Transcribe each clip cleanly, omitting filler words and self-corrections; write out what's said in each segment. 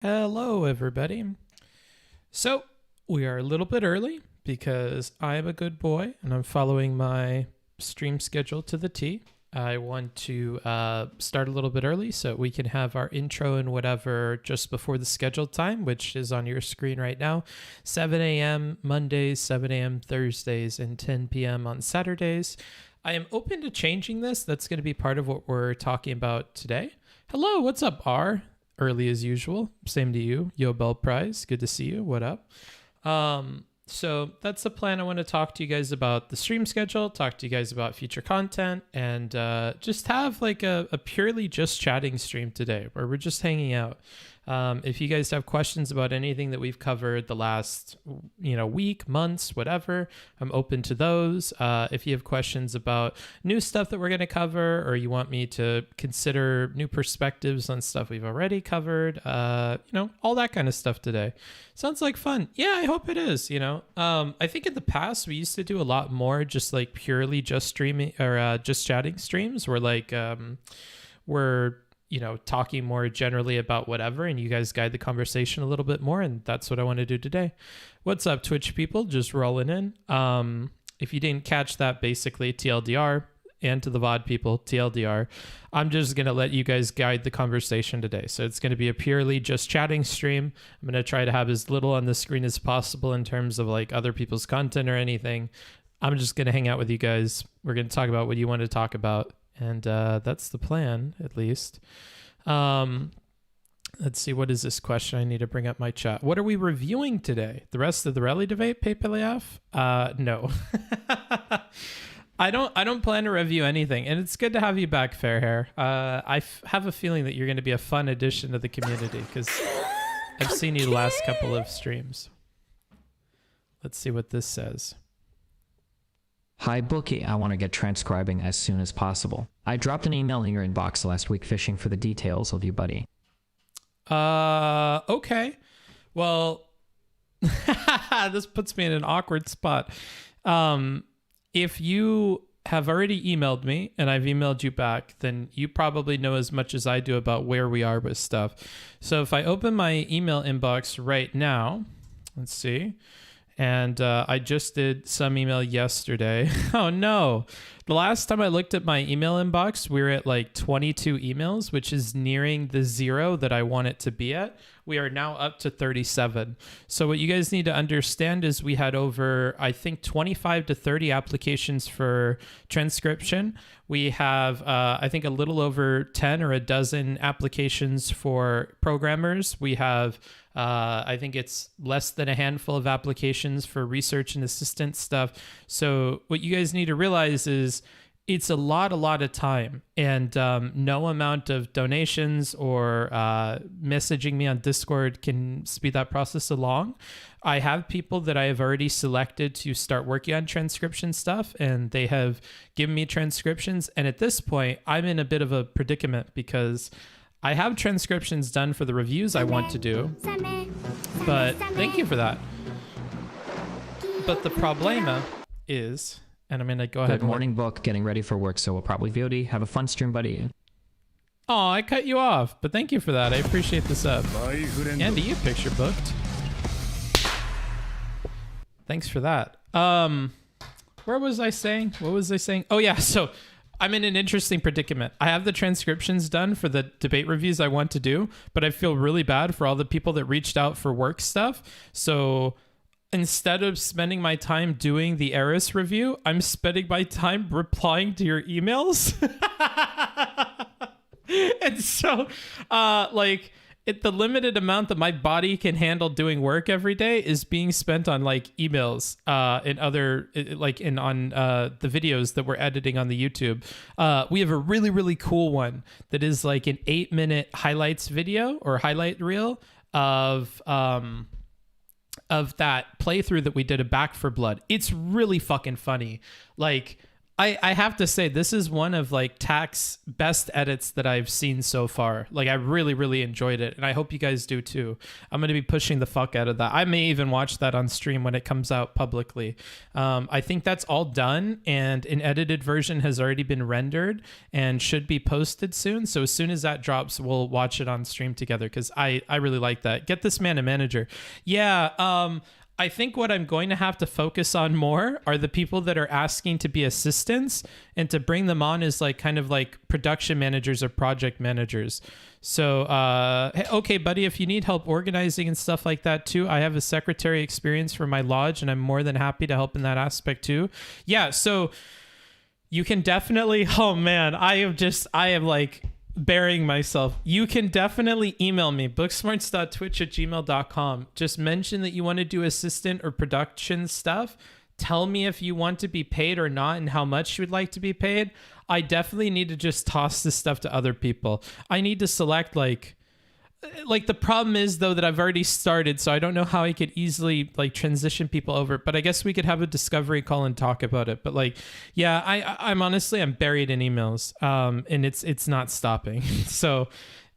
Hello, everybody. So, we are a little bit early because I am a good boy and I'm following my stream schedule to the T. I want to start a little bit early so we can have our intro and whatever just before the scheduled time, which is on your screen right now. 7 a.m. Mondays, 7 a.m. Thursdays, and 10 p.m. on Saturdays. I am open to changing this. That's going to be part of what we're talking about today. Hello, what's up, R? Early as usual. Same to you. Yo, Bell Prize. Good to see you. What up? So that's the plan. I want to talk to you guys about the stream schedule, talk to you guys about future content, and just have like a purely just chatting stream today where we're just hanging out. If you guys have questions about anything that we've covered the last, week, months, whatever, I'm open to those. If you have questions about new stuff that we're going to cover, or you want me to consider new perspectives on stuff we've already covered, all that kind of stuff today. Sounds like fun. Yeah, I hope it is, I think in the past we used to do a lot more just like purely just streaming or just chatting streams where like we're talking more generally about whatever, and you guys guide the conversation a little bit more, and that's what I want to do today. What's up, Twitch people? Just rolling in. If you didn't catch that, basically TLDR, and to the VOD people, TLDR, I'm just going to let you guys guide the conversation today. So it's going to be a purely just chatting stream. I'm going to try to have as little on the screen as possible in terms of like other people's content or anything. I'm just going to hang out with you guys. We're going to talk about what you want to talk about. And that's the plan, at least. Let's see, what is this question? I need to bring up my chat. What are we reviewing today? The rest of the Rele debate, Paypaleaf? No. I don't plan to review anything, and it's good to have you back, Fairhair. I have a feeling that you're going to be a fun addition to the community because I've seen you the last couple of streams. Let's see what this says. Hi Bookie, I want to get transcribing as soon as possible. I dropped an email in your inbox last week fishing for the details of you, buddy. Okay. Well, this puts me in an awkward spot. If you have already emailed me and I've emailed you back, then you probably know as much as I do about where we are with stuff. So if I open my email inbox right now, let's see. And I just did some email yesterday. Oh no. The last time I looked at my email inbox, we were at like 22 emails, which is nearing the 0 that I want it to be at. We are now up to 37. So what you guys need to understand is we had over, I think, 25 to 30 applications for transcription. We have, I think, a little over 10 or a dozen applications for programmers. We have, I think it's less than a handful of applications for research and assistant stuff. So what you guys need to realize is it's a lot of time, and no amount of donations or messaging me on Discord can speed that process along. I have people that I have already selected to start working on transcription stuff, and they have given me transcriptions. And at this point, I'm in a bit of a predicament because I have transcriptions done for the reviews I want to do, but thank you for that. But the problema is, and I'm going to go ahead. Good morning, Book. Getting ready for work, so we'll probably VOD. Have a fun stream, buddy. Oh, I cut you off, but thank you for that. I appreciate the sub. Andy, you picture booked. Thanks for that. Where was I saying? What was I saying? Oh yeah, so I'm in an interesting predicament. I have the transcriptions done for the debate reviews I want to do, but I feel really bad for all the people that reached out for work stuff. So instead of spending my time doing the Eris review, I'm spending my time replying to your emails. And so, the limited amount that my body can handle doing work every day is being spent on like emails and other on the videos that we're editing on the YouTube. We have a really cool one that is like an 8-minute highlights video or highlight reel of that playthrough that we did of Back for Blood. It's really fucking funny. Like, I have to say, this is one of like Tack's best edits that I've seen so far. Like, I really, really enjoyed it, and I hope you guys do too. I'm going to be pushing the fuck out of that. I may even watch that on stream when it comes out publicly. I think that's all done, and an edited version has already been rendered and should be posted soon. So as soon as that drops, we'll watch it on stream together, because I really like that. Get this man a manager. Yeah, I think what I'm going to have to focus on more are the people that are asking to be assistants, and to bring them on as like kind of like production managers or project managers. So, hey, okay, buddy, if you need help organizing and stuff like that too, I have a secretary experience for my lodge, and I'm more than happy to help in that aspect too. Yeah, so you can definitely, oh man, I am like burying myself. You can definitely email me, booksmarts.twitch@gmail.com. Just mention that you want to do assistant or production stuff. Tell me if you want to be paid or not, and how much you would like to be paid. I definitely need to just toss this stuff to other people. I need to select like the problem is though that I've already started, so I don't know how I could easily like transition people over, but I guess we could have a discovery call and talk about it. But like, yeah, I'm honestly, I'm buried in emails, and it's not stopping. So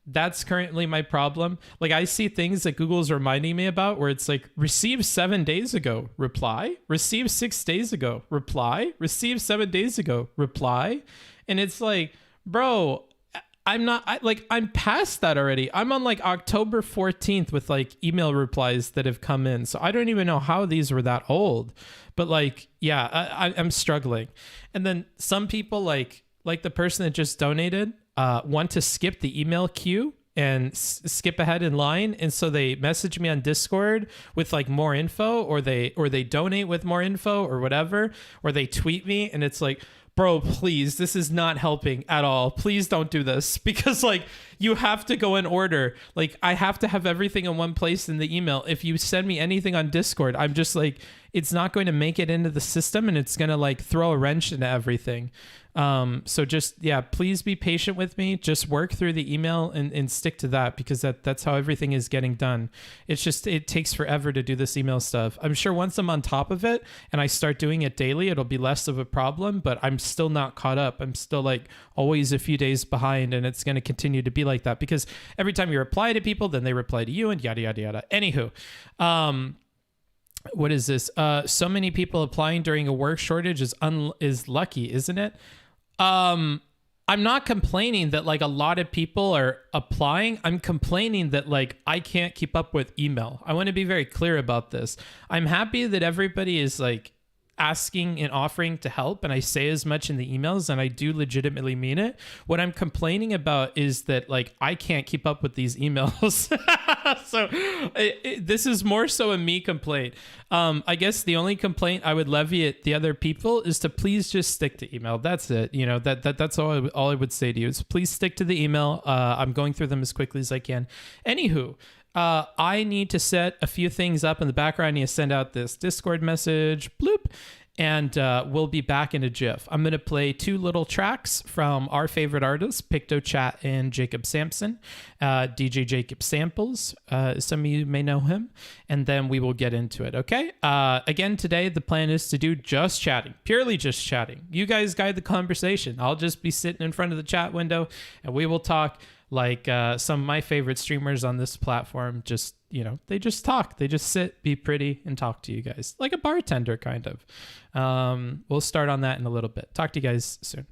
that's currently my problem. Like, I see things that Google's reminding me about where it's like, received 7 days ago, reply, received 6 days ago, reply, received 7 days ago, reply. And it's like, bro, I'm past that already. I'm on like October 14th with like email replies that have come in. So I don't even know how these were that old, but like, yeah, I'm struggling. And then some people like the person that just donated, want to skip the email queue and skip ahead in line. And so they message me on Discord with like more info, or they donate with more info or whatever, or they tweet me, and it's like, bro, please, this is not helping at all. Please don't do this, because like, you have to go in order. Like, I have to have everything in one place in the email. If you send me anything on Discord, I'm just like, it's not going to make it into the system, and it's going to like throw a wrench into everything. So just, yeah, please be patient with me. Just work through the email and stick to that, because that's how everything is getting done. It's just, it takes forever to do this email stuff. I'm sure once I'm on top of it and I start doing it daily, it'll be less of a problem, but I'm still not caught up. I'm still like always a few days behind, and it's going to continue to be like that, because every time you reply to people, then they reply to you, and yada, yada, yada. Anywho, what is this? So many people applying during a work shortage is lucky, isn't it? I'm not complaining that like a lot of people are applying. I'm complaining that like I can't keep up with email. I want to be very clear about this. I'm happy that everybody is like asking and offering to help, and I say as much in the emails, and I do legitimately mean it. What I'm complaining about is that like I can't keep up with these emails. So this is more so a me complaint. I guess the only complaint I would levy at the other people is to please just stick to email. That's it. You know, that's all I would say to you is please stick to the email. I'm going through them as quickly as I can. Anywho, I need to set a few things up in the background. I need to send out this Discord message, bloop, and we'll be back in a jiff. I'm going to play 2 little tracks from our favorite artists, PictoChat and Jacob Sampson, DJ Jacob Samples. Some of you may know him, and then we will get into it, okay? Again, today, the plan is to do just chatting, purely just chatting. You guys guide the conversation. I'll just be sitting in front of the chat window, and we will talk like some of my favorite streamers on this platform. Just, you know, they just talk. They just sit, be pretty, and talk to you guys. Like a bartender, kind of. We'll start on that in a little bit. Talk to you guys soon.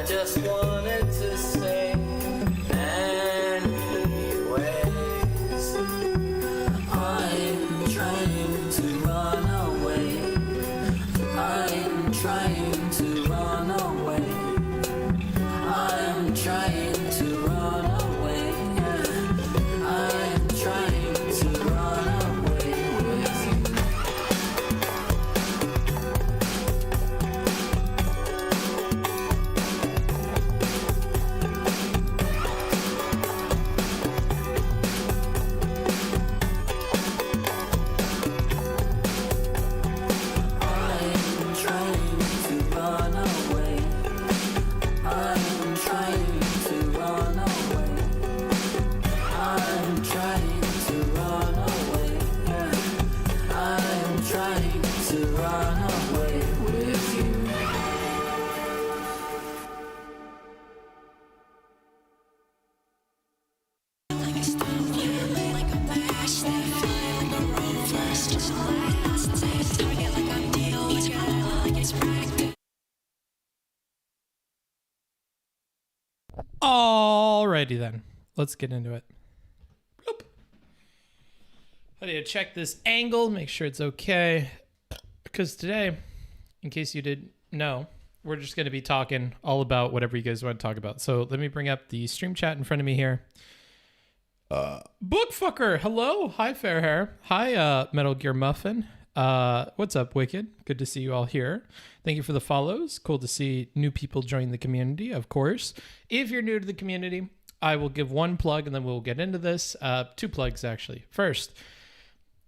just wanted to say, anyways, I'm trying to run away. I'm trying to run away. I'm trying to run away. I'm trying to run away with you. I'm trying to run away. I'm trying to run away. I'm trying to run away. I'm trying to run away with you. Alrighty then, let's get into it. Bloop. I need to check this angle, make sure it's okay. Because today, in case you didn't know, we're just going to be talking all about whatever you guys want to talk about. So let me bring up the stream chat in front of me here. Bookfucker, hello. Hi, Fair Hair. Hi, Metal Gear Muffin. What's up, Wicked? Good to see you all here. Thank you for the follows. Cool to see new people join the community, of course. If you're new to the community, I will give one plug and then we'll get into this. Two plugs, actually. First,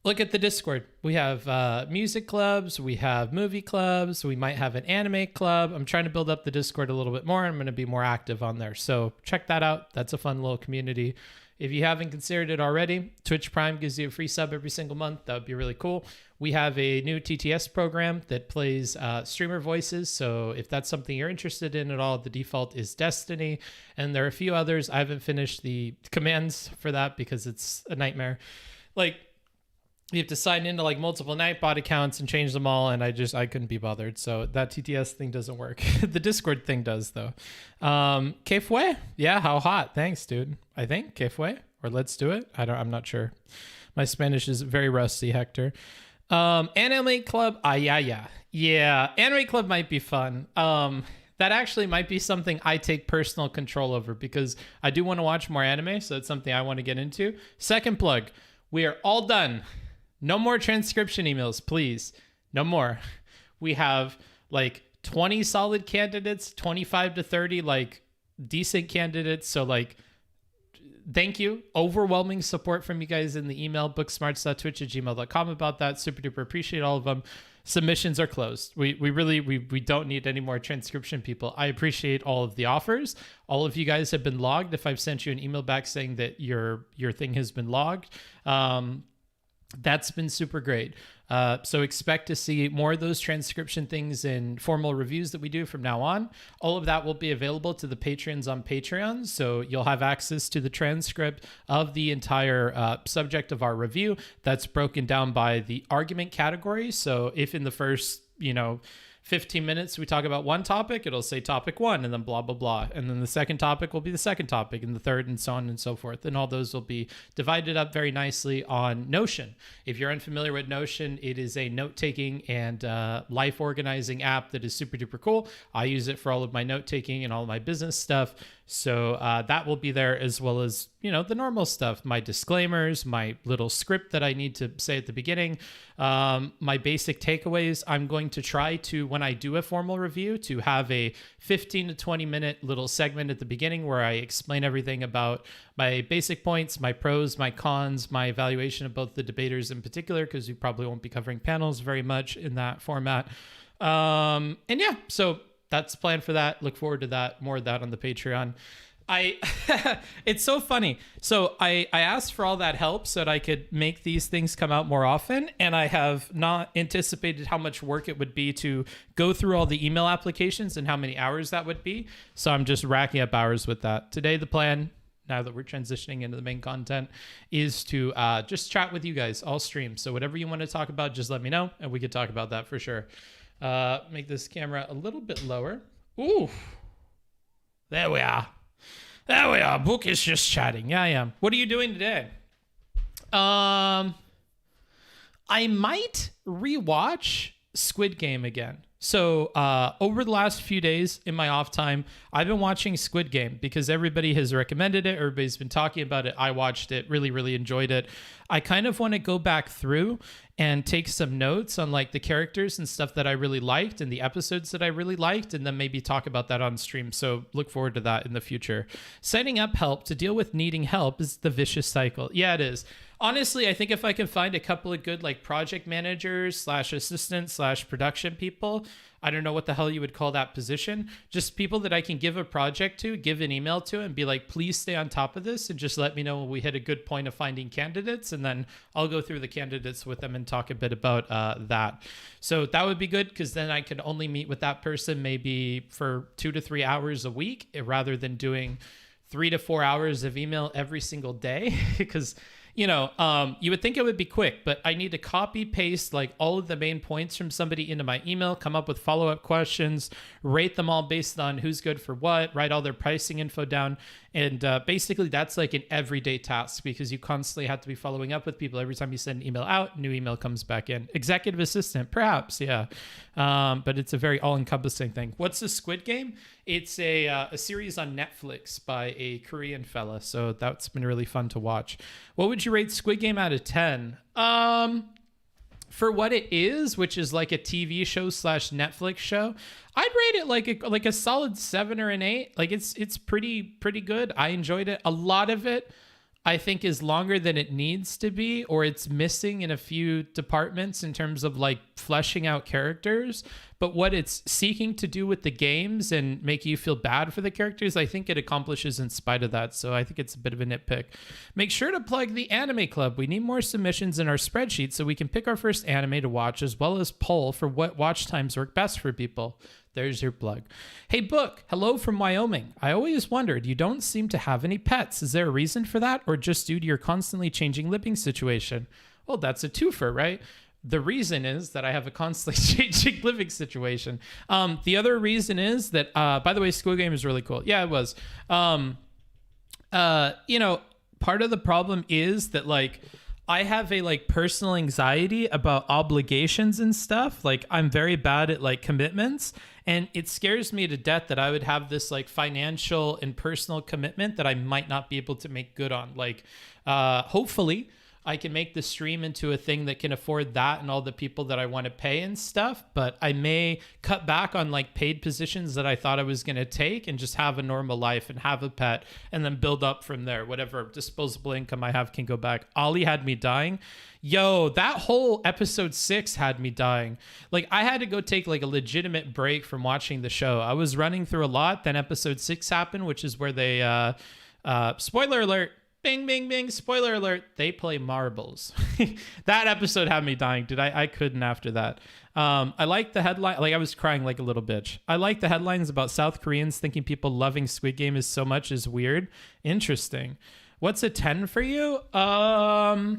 look at the Discord. We have music clubs. We have movie clubs. We might have an anime club. I'm trying to build up the Discord a little bit more. I'm going to be more active on there. So check that out. That's a fun little community. If you haven't considered it already, Twitch Prime gives you a free sub every single month. That would be really cool. We have a new TTS program that plays streamer voices. So if that's something you're interested in at all, the default is Destiny. And there are a few others. I haven't finished the commands for that because it's a nightmare. Like, you have to sign into like multiple Nightbot accounts and change them all. And I couldn't be bothered. So that TTS thing doesn't work. The Discord thing does though. Que fue? Yeah. How hot? Thanks, dude. I think que fue or let's do it. I'm not sure. My Spanish is very rusty, Hector. Anime Club. Yeah. Anime Club might be fun. That actually might be something I take personal control over because I do want to watch more anime. So it's something I want to get into. Second plug. We are all done. No more transcription emails, please. No more. We have like 20 solid candidates, 25 to 30 like decent candidates. So like, thank you. Overwhelming support from you guys in the email, booksmarts.twitch@gmail.com about that. Super duper appreciate all of them. Submissions are closed. We don't need any more transcription people. I appreciate all of the offers. All of you guys have been logged. If I've sent you an email back saying that your thing has been logged, that's been super great. So expect to see more of those transcription things in formal reviews that we do from now on. All of that will be available to the patrons on Patreon. So you'll have access to the transcript of the entire subject of our review. That's broken down by the argument category. So if in the first, 15 minutes we talk about one topic, it'll say topic 1 and then blah blah blah, and then the second topic will be the second topic and the third and so on and so forth, and all those will be divided up very nicely on Notion. If you're unfamiliar with Notion, it is a note-taking and life organizing app that is super duper cool. I use it for all of my note-taking and all of my business stuff. So that will be there, as well as, the normal stuff, my disclaimers, my little script that I need to say at the beginning, my basic takeaways. I'm going to try to, when I do a formal review, to have a 15 to 20 minute little segment at the beginning where I explain everything about my basic points, my pros, my cons, my evaluation of both the debaters in particular, because we probably won't be covering panels very much in that format. And yeah, so that's planned for that. Look forward to that. More of that on the Patreon. It's so funny. So I asked for all that help so that I could make these things come out more often. And I have not anticipated how much work it would be to go through all the email applications and how many hours that would be. So I'm just racking up hours with that. Today, the plan, now that we're transitioning into the main content, is to just chat with you guys all stream. So whatever you want to talk about, just let me know and we could talk about that for sure. Make this camera a little bit lower. Ooh. There we are. There we are. Book is just chatting. Yeah, I am. What are you doing today? I might rewatch Squid Game again. So over the last few days in my off time, I've been watching Squid Game because everybody has recommended it. Everybody's been talking about it. I watched it, really, really enjoyed it. I kind of want to go back through and take some notes on like the characters and stuff that I really liked and the episodes that I really liked, and then maybe talk about that on stream. So look forward to that in the future. Setting up help to deal with needing help is the vicious cycle. Yeah, it is. Honestly, I think if I can find a couple of good like project managers / assistants / production people, I don't know what the hell you would call that position, just people that I can give a project to, give an email to, and be like, please stay on top of this and just let me know when we hit a good point of finding candidates, and then I'll go through the candidates with them and talk a bit about that. So that would be good, because then I can only meet with that person maybe for 2 to 3 hours a week rather than doing 3 to 4 hours of email every single day, because you know, you would think it would be quick, but I need to copy paste like all of the main points from somebody into my email, come up with follow-up questions, rate them all based on who's good for what, write all their pricing info down. And basically that's like an everyday task, because you constantly have to be following up with people. Every time you send an email out, new email comes back in. Executive assistant, perhaps, yeah. But it's a very all-encompassing thing. What's the Squid Game? It's a series on Netflix by a Korean fella, so that's been really fun to watch. What would you rate Squid Game out of 10? For what it is, which is like a TV show / Netflix show, I'd rate it like a solid 7 or an 8. Like it's pretty good. I enjoyed it. A lot of it I think is longer than it needs to be, or it's missing in a few departments in terms of like fleshing out characters. But what it's seeking to do with the games and make you feel bad for the characters, I think it accomplishes in spite of that. So I think it's a bit of a nitpick. Make sure to plug the anime club. We need more submissions in our spreadsheet so we can pick our first anime to watch, as well as poll for what watch times work best for people. There's your plug. Hey, Book, hello from Wyoming. I always wondered, you don't seem to have any pets. Is there a reason for that, or just due to your constantly changing living situation? Well, that's a twofer, right? The reason is that I have a constantly changing living situation. The other reason is that, by the way, Squid Game is really cool. Yeah, it was. You know, part of the problem is that, like, I have a like personal anxiety about obligations and stuff. Like I'm very bad at like commitments, and it scares me to death that I would have this like financial and personal commitment that I might not be able to make good on. Like, hopefully I can make the stream into a thing that can afford that and all the people that I want to pay and stuff. But I may cut back on like paid positions that I thought I was going to take and just have a normal life and have a pet and then build up from there. Whatever disposable income I have can go back. Ollie had me dying. Yo, that whole episode 6 had me dying. Like I had to go take like a legitimate break from watching the show. I was running through a lot. Then episode 6 happened, which is where they, spoiler alert, bing, bing, bing, spoiler alert, they play marbles. That episode had me dying, dude. I couldn't after that. I like the headline. Like I was crying like a little bitch. I like the headlines about South Koreans thinking people loving Squid Game is so much is weird. Interesting. What's a 10 for you? I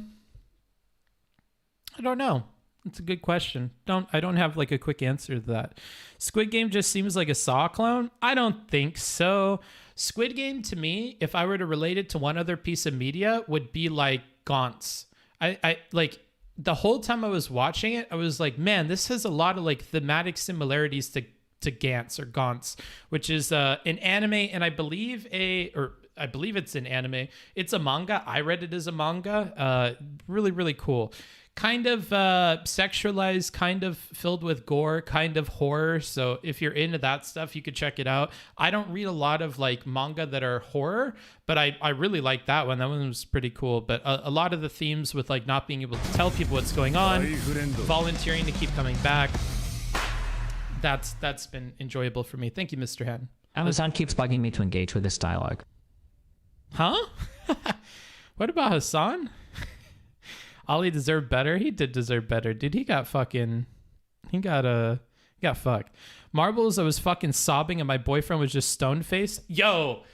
don't know. It's a good question. I don't have like a quick answer to that. Squid Game just seems like a Saw clone. I don't think so. Squid Game to me, if I were to relate it to one other piece of media, would be like Gaunt's. I like the whole time I was watching it, I was like, man, this has a lot of like thematic similarities to Gantz or Gaunt's, which is an anime, and I believe it's an anime. It's a manga. I read it as a manga. Really, really cool. Kind of sexualized, kind of filled with gore, kind of horror. So if you're into that stuff, you could check it out. I don't read a lot of like manga that are horror, but I really like that one. That one was pretty cool. But a lot of the themes with like not being able to tell people what's going on, volunteering to keep coming back, that's been enjoyable for me. Thank you, Mr. Hen. Amazon keeps bugging me to engage with this dialogue. Huh? What about Hassan? Ollie deserved better. He did deserve better, dude. He got fucked. Marbles, I was fucking sobbing and my boyfriend was just stone faced. Yo,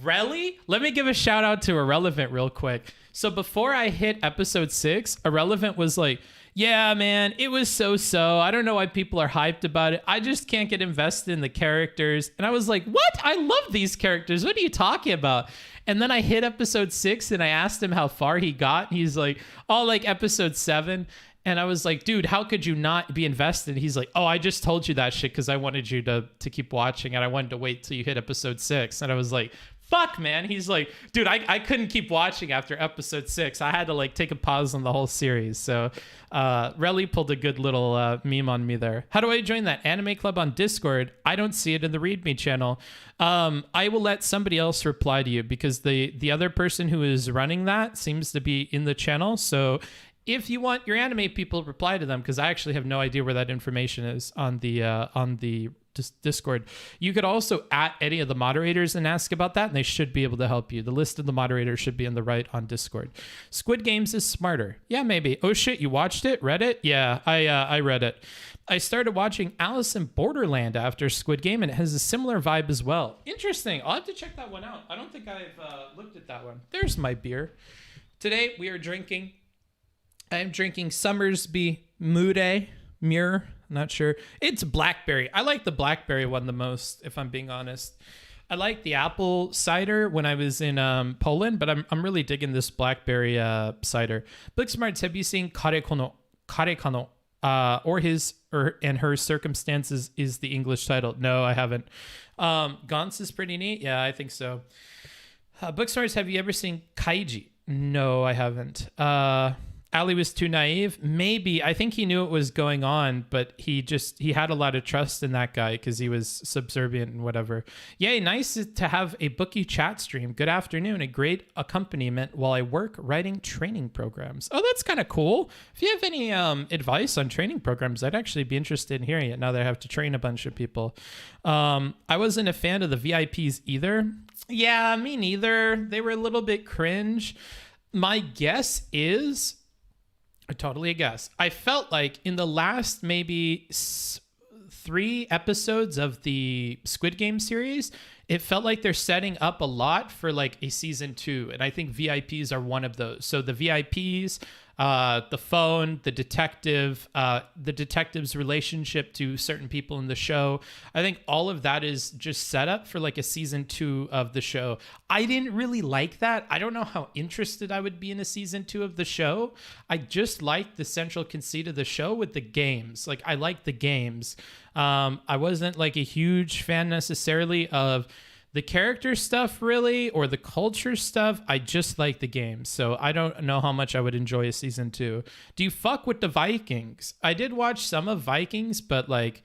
Rele? Let me give a shout out to Irrelevant real quick. So before I hit episode 6, Irrelevant was like, Yeah, man, it was so. I don't know why people are hyped about it. I just can't get invested in the characters. And I was like, what? I love these characters. What are you talking about? And then I hit episode 6 and I asked him how far he got. He's like, oh, like episode 7. And I was like, dude, how could you not be invested? He's like, oh, I just told you that shit because I wanted you to keep watching and I wanted to wait till you hit episode 6. And I was like, fuck, man. He's like, dude, I couldn't keep watching after episode 6. I had to like take a pause on the whole series. So Rele pulled a good little meme on me there. How do I join that anime club on Discord? I don't see it in the README channel. I will let somebody else reply to you because the other person who is running that seems to be in the channel. So if you want your anime people, reply to them because I actually have no idea where that information is on the Discord. You could also at any of the moderators and ask about that, and they should be able to help you. The list of the moderators should be on the right on Discord. Squid Games is smarter. Yeah, maybe. Oh shit, you watched it? Read it? Yeah, I read it. I started watching Alice in Borderland after Squid Game, and it has a similar vibe as well. Interesting. I'll have to check that one out. I don't think I've looked at that one. There's my beer. Today we are drinking. I'm drinking Summersby Mude Muir. Not sure. It's blackberry. I like the blackberry one the most, if I'm being honest. I like the apple cider when I was in Poland, but I'm really digging this blackberry cider. Booksmarts, have you seen Karekano? Or his and her circumstances is the English title. No, I haven't. Gaunt's is pretty neat. Yeah, I think so. Booksmarts, have you ever seen Kaiji? No, I haven't. Ali was too naive. Maybe. I think he knew what was going on, but he had a lot of trust in that guy because he was subservient and whatever. Yay, nice to have a bookie chat stream. Good afternoon. A great accompaniment while I work writing training programs. Oh, that's kind of cool. If you have any advice on training programs, I'd actually be interested in hearing it now that I have to train a bunch of people. I wasn't a fan of the VIPs either. Yeah, me neither. They were a little bit cringe. My guess is... totally a guess. I felt like in the last maybe 3 episodes of the Squid Game series, it felt like they're setting up a lot for like a season 2. And I think VIPs are one of those. So the VIPs, the phone, the detective's relationship to certain people in the show. I think all of that is just set up for like a season 2 of the show. I didn't really like that. I don't know how interested I would be in a season 2 of the show. I just liked the central conceit of the show with the games. Like I like the games. I wasn't like a huge fan necessarily of the character stuff really, or the culture stuff. I just like the game. So I don't know how much I would enjoy a season 2. Do you fuck with the Vikings? I did watch some of Vikings, but like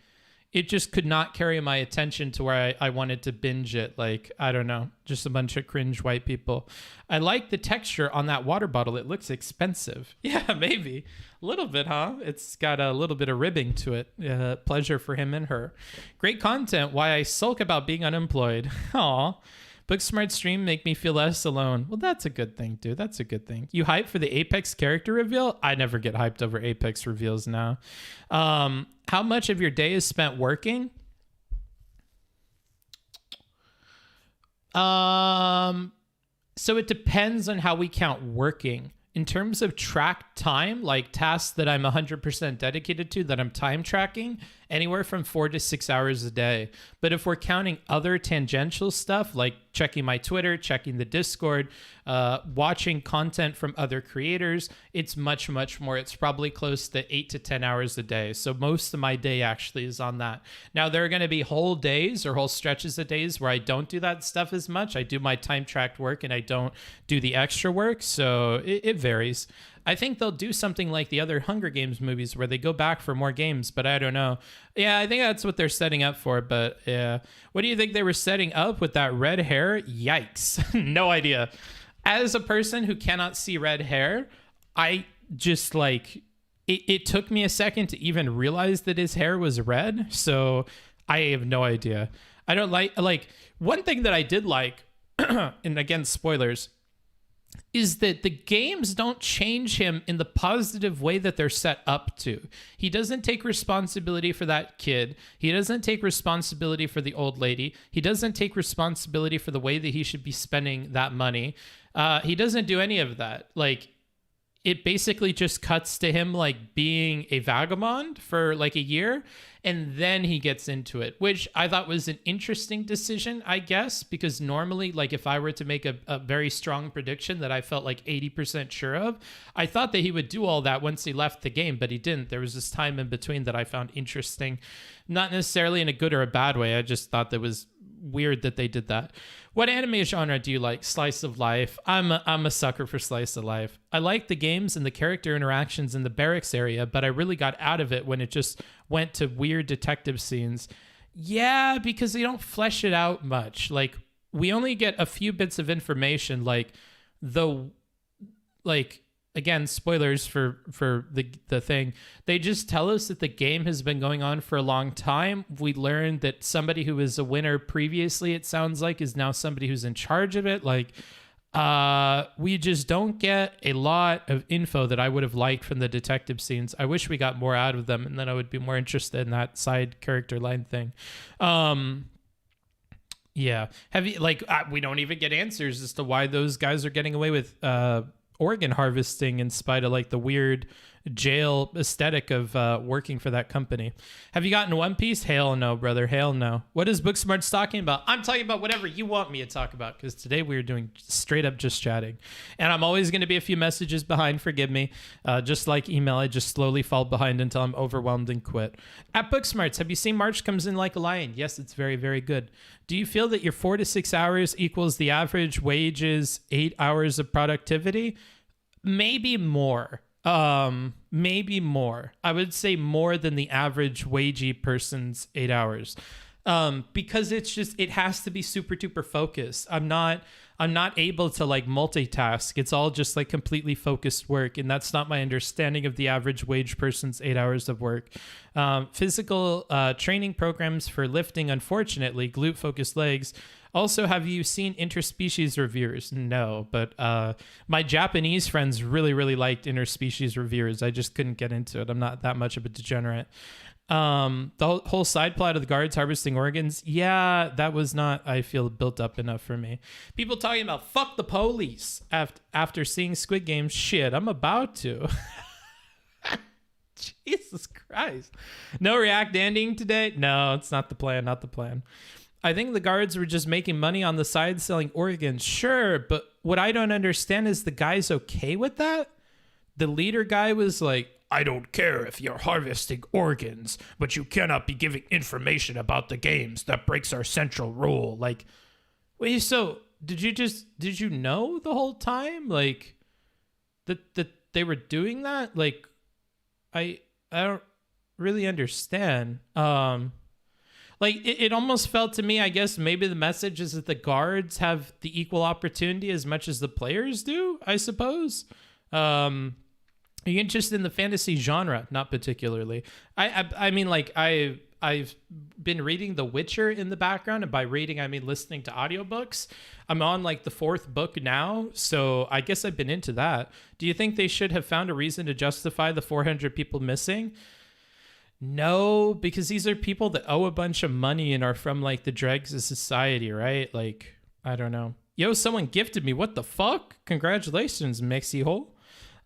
it just could not carry my attention to where I wanted to binge it. Like, I don't know, just a bunch of cringe white people. I like the texture on that water bottle. It looks expensive. Yeah, maybe. A little bit, huh? It's got a little bit of ribbing to it. Pleasure for him and her. Great content. Why I sulk about being unemployed. Aw. Booksmart stream make me feel less alone. Well, that's a good thing, dude. That's a good thing. You hype for the Apex character reveal? I never get hyped over Apex reveals now. How much of your day is spent working? So it depends on how we count working. In terms of track time, like tasks that I'm 100% dedicated to, that I'm time tracking, anywhere from 4 to 6 hours a day. But if we're counting other tangential stuff, like checking my Twitter, checking the Discord, watching content from other creators, it's much, much more. It's probably close to 8 to 10 hours a day. So most of my day actually is on that. Now, there are going to be whole days or whole stretches of days where I don't do that stuff as much. I do my time tracked work and I don't do the extra work. So it varies. I think they'll do something like the other Hunger Games movies where they go back for more games, but I don't know. Yeah, I think that's what they're setting up for, but yeah. What do you think they were setting up with that red hair? Yikes. No idea. As a person who cannot see red hair, I just like, it took me a second to even realize that his hair was red, so I have no idea. I don't like one thing that I did like, and again, spoilers, is that the games don't change him in the positive way that they're set up to. He doesn't take responsibility for that kid. He doesn't take responsibility for the old lady. He doesn't take responsibility for the way that he should be spending that money. He doesn't do any of that. Like, it basically just cuts to him like being a vagabond for like a year, and then he gets into it, which I thought was an interesting decision, I guess, because normally, like if I were to make a very strong prediction that I felt like 80% sure of, I thought that he would do all that once he left the game, but he didn't. There was this time in between that I found interesting, not necessarily in a good or a bad way. I just thought that was weird that they did that. What anime genre do you like? Slice of life. I'm a sucker for slice of life. I like the games and the character interactions in the barracks area, but I really got out of it when it just went to weird detective scenes. Yeah, because they don't flesh it out much. Like we only get a few bits of information, like again, spoilers for the thing. They just tell us that the game has been going on for a long time. We learned that somebody who was a winner previously, it sounds like, is now somebody who's in charge of it. Like, we just don't get a lot of info that I would have liked from the detective scenes. I wish we got more out of them, and then I would be more interested in that side character line thing. Yeah. Have you, like, we don't even get answers as to why those guys are getting away with, organ harvesting in spite of like the weird jail aesthetic of working for that company. Have you gotten One Piece? Hell no, brother. Hell no. What is Booksmarts talking about? I'm talking about whatever you want me to talk about, because today we are doing straight up just chatting. And I'm always going to be a few messages behind. Forgive me. Just like email, I just slowly fall behind until I'm overwhelmed and quit. At Booksmarts, have you seen March Comes In Like a Lion? Yes, it's very, very good. Do you feel that your 4 to 6 hours equals the average wages 8 hours of productivity? Maybe more. Maybe more. I would say more than the average wagey person's 8 hours. Because it has to be super duper focused. I'm not able to like multitask. It's all just like completely focused work. And that's not my understanding of the average wage person's 8 hours of work. Physical training programs for lifting, unfortunately, glute focused legs. Also, have you seen interspecies reviewers? No, but my Japanese friends really, really liked interspecies reviewers. I just couldn't get into it. I'm not that much of a degenerate. The whole side plot of the guards harvesting organs, yeah, that was not, I feel, built up enough for me. People talking about fuck the police after seeing Squid Game. Shit, I'm about to. Jesus Christ. No React ending today? No, it's not the plan, not the plan. I think the guards were just making money on the side selling organs. Sure, but what I don't understand is the guy's okay with that? The leader guy was like, I don't care if you're harvesting organs, but you cannot be giving information about the games. That breaks our central rule. Like, wait, so did you know the whole time? Like, that they were doing that? Like, I don't really understand. Like, it almost felt to me, I guess, maybe the message is that the guards have the equal opportunity as much as the players do, I suppose. Are you interested in the fantasy genre? Not particularly. I mean, like, I've been reading The Witcher in the background, and by reading, I mean listening to audiobooks. I'm on, like, the 4th book now, so I guess I've been into that. Do you think they should have found a reason to justify the 400 people missing? No, because these are people that owe a bunch of money and are from like the dregs of society, right? Like, I don't know. Yo, someone gifted me. What the fuck? Congratulations, Mexiho.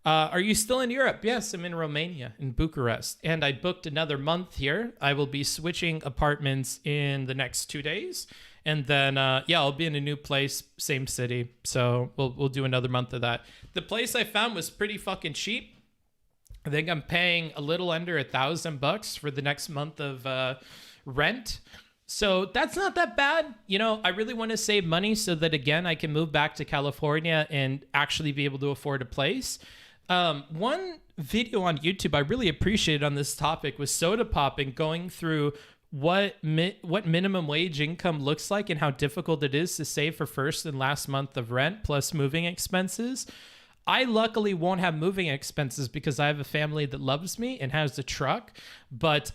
Are you still in Europe? Yes, I'm in Romania, in Bucharest. And I booked another month here. I will be switching apartments in the next 2 days. And then, I'll be in a new place, same city. So we'll do another month of that. The place I found was pretty fucking cheap. I think I'm paying a little under $1,000 for the next month of rent. So that's not that bad. You know, I really want to save money so that, again, I can move back to California and actually be able to afford a place. One video on YouTube I really appreciated on this topic was Soda Popping, going through what minimum wage income looks like and how difficult it is to save for first and last month of rent plus moving expenses. I luckily won't have moving expenses because I have a family that loves me and has a truck. But,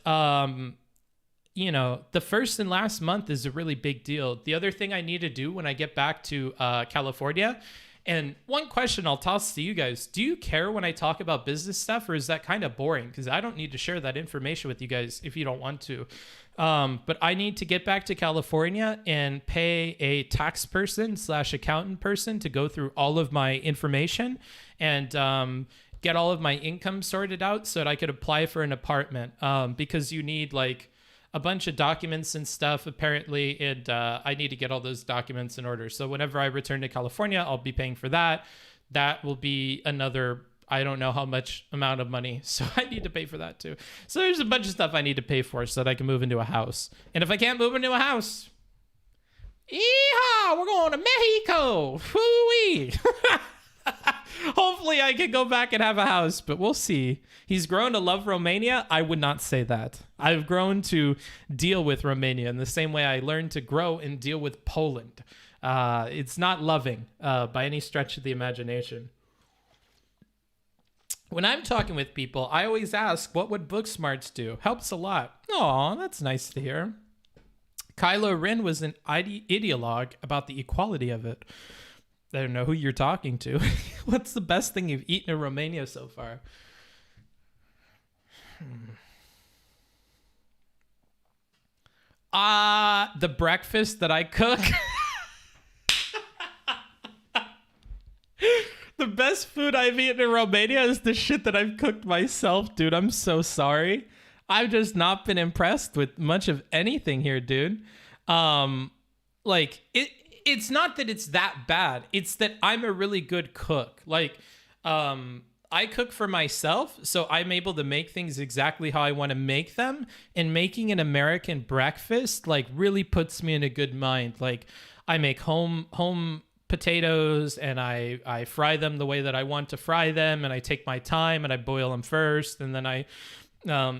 you know, the first and last month is a really big deal. The other thing I need to do when I get back to California, and one question I'll toss to you guys, do you care when I talk about business stuff, or is that kind of boring? Because I don't need to share that information with you guys if you don't want to. But I need to get back to California and pay a tax person / accountant person to go through all of my information. And get all of my income sorted out so that I could apply for an apartment, because you need like a bunch of documents and stuff apparently, and I need to get all those documents in order. So whenever I return to California, I'll be paying for that. That will be another, I don't know how much amount of money, so I need to pay for that too. So there's a bunch of stuff I need to pay for so that I can move into a house. And if I can't move into a house, yeehaw, we're going to Mexico. Woo-wee. Hopefully I can go back and have a house, but we'll see. He's grown to love Romania. I would not say that. I've grown to deal with Romania in the same way I learned to grow and deal with Poland. It's not loving by any stretch of the imagination. When I'm talking with people, I always ask, what would Booksmarts do? Helps a lot. Aw, that's nice to hear. Kylo Ren was an ideologue about the equality of it. I don't know who you're talking to. What's the best thing you've eaten in Romania so far? The breakfast that I cook. The best food I've eaten in Romania is the shit that I've cooked myself, dude. I'm so sorry. I've just not been impressed with much of anything here, dude. It's not that it's that bad. It's that I'm a really good cook. I cook for myself, so I'm able to make things exactly how I want to make them. And making an American breakfast, really puts me in a good mind. I make home potatoes, and I fry them the way that I want to fry them, and I take my time and I boil them first, and then I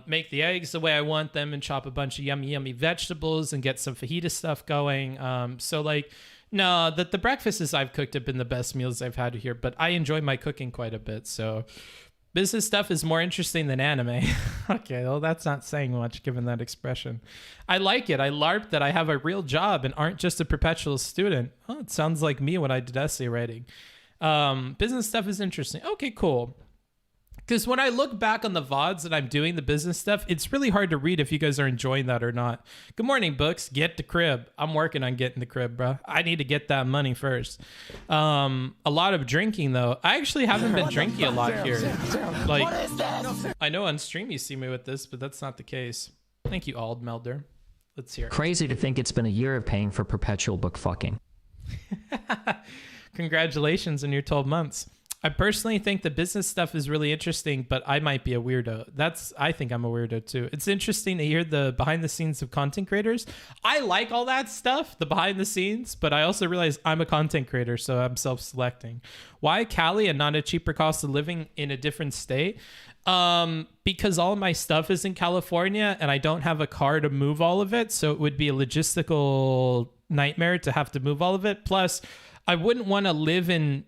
make the eggs the way I want them, and chop a bunch of yummy vegetables and get some fajita stuff going. No, the breakfasts I've cooked have been the best meals I've had here, but I enjoy my cooking quite a bit. So business stuff is more interesting than anime. Okay, well, that's not saying much given that expression. I like it. I LARP that I have a real job and aren't just a perpetual student. Oh, it sounds like me when I did essay writing. Business stuff is interesting. Okay, cool. Because when I look back on the VODs that I'm doing, the business stuff, it's really hard to read if you guys are enjoying that or not. Good morning, Books. Get the crib. I'm working on getting the crib, bro. I need to get that money first. A lot of drinking, though. I actually haven't been drinking a lot here. I know on stream you see me with this, but that's not the case. Thank you, Ald Melder. Let's hear it. Crazy to think it's been a year of paying for perpetual book fucking. Congratulations on your 12 months. I personally think the business stuff is really interesting, but I might be a weirdo. I think I'm a weirdo too. It's interesting to hear the behind the scenes of content creators. I like all that stuff, the behind the scenes, but I also realize I'm a content creator, so I'm self-selecting. Why Cali and not a cheaper cost of living in a different state? Because all of my stuff is in California and I don't have a car to move all of it, so it would be a logistical nightmare to have to move all of it. Plus, I wouldn't want to live in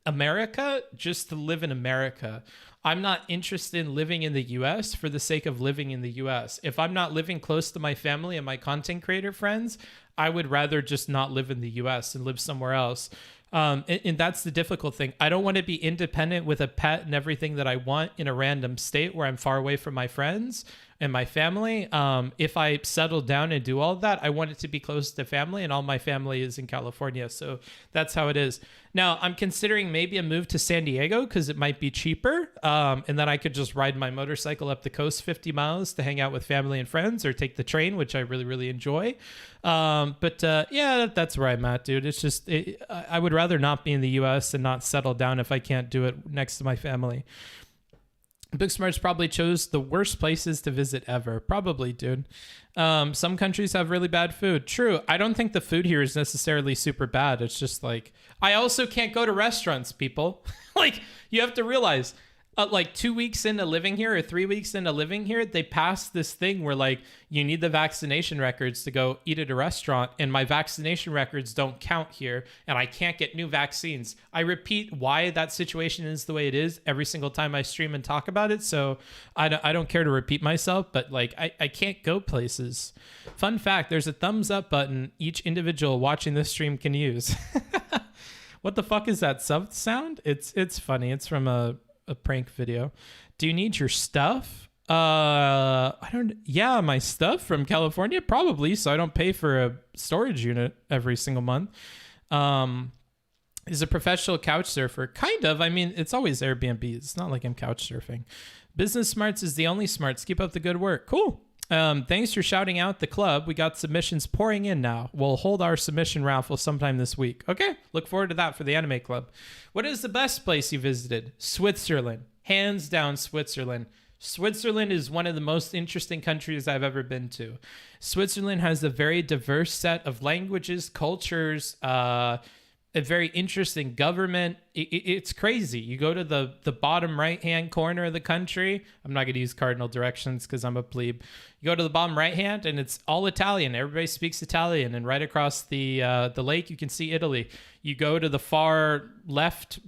America just to live in America. I'm not interested in living in the US for the sake of living in the US. If I'm not living close to my family and my content creator friends, I would rather just not live in the US and live somewhere else. And that's the difficult thing. I don't want to be independent with a pet and everything that I want in a random state where I'm far away from my friends and my family. If I settle down and do all of that, I want it to be close to family, and all my family is in California. So that's how it is. Now, I'm considering maybe a move to San Diego because it might be cheaper. And then I could just ride my motorcycle up the coast 50 miles to hang out with family and friends, or take the train, which I really, really enjoy. Yeah, that's where I'm at, dude. It's just, I would rather not be in the US and not settle down if I can't do it next to my family. Booksmarts probably chose the worst places to visit ever. Probably, dude. Some countries have really bad food. True. I don't think the food here is necessarily super bad. It's just I also can't go to restaurants, people. You have to realize, 2 weeks into living here or 3 weeks into living here, they passed this thing where you need the vaccination records to go eat at a restaurant, and my vaccination records don't count here, and I can't get new vaccines. I repeat why that situation is the way it is every single time I stream and talk about it, so I don't care to repeat myself, but I can't go places. Fun fact, there's a thumbs up button each individual watching this stream can use. What the fuck is that sound? It's funny. It's from a prank video. Do you need your stuff? Yeah, my stuff from California, probably, so I don't pay for a storage unit every single month. is a professional couch surfer. Kind of. I mean, it's always Airbnb. It's not like I'm couch surfing. Business Smarts is the only smarts. Keep up the good work. Cool. Thanks for shouting out the club. We got submissions pouring in now. We'll hold our submission raffle sometime this week. Okay. Look forward to that for the anime club. What is the best place you visited? Switzerland. Hands down, Switzerland. Switzerland is one of the most interesting countries I've ever been to. Switzerland has a very diverse set of languages, cultures, a very interesting government. It's crazy. You go to the bottom right-hand corner of the country. I'm not going to use cardinal directions because I'm a plebe. You go to the bottom right-hand, and it's all Italian. Everybody speaks Italian. And right across the lake, you can see Italy. You go to the far left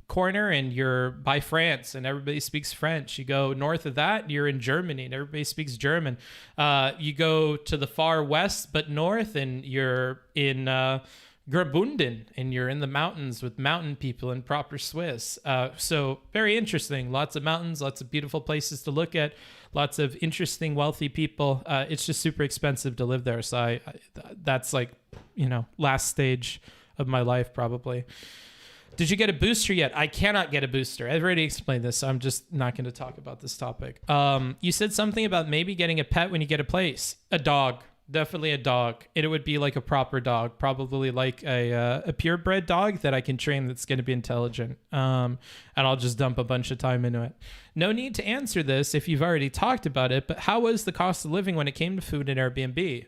corner and you're by France and everybody speaks French. You go north of that, you're in Germany and everybody speaks German. You go to the far west but north and you're in Graubünden and you're in the mountains with mountain people and proper Swiss. So very interesting. Lots of mountains, lots of beautiful places to look at, lots of interesting wealthy people. It's just super expensive to live there. So that's like, last stage of my life probably. Did you get a booster yet? I cannot get a booster. I've already explained this, so I'm just not going to talk about this topic. You said something about maybe getting a pet when you get a place. A dog. Definitely a dog. It would be like a proper dog. Probably like a purebred dog that I can train that's going to be intelligent. And I'll just dump a bunch of time into it. No need to answer this if you've already talked about it, but how was the cost of living when it came to food and Airbnb?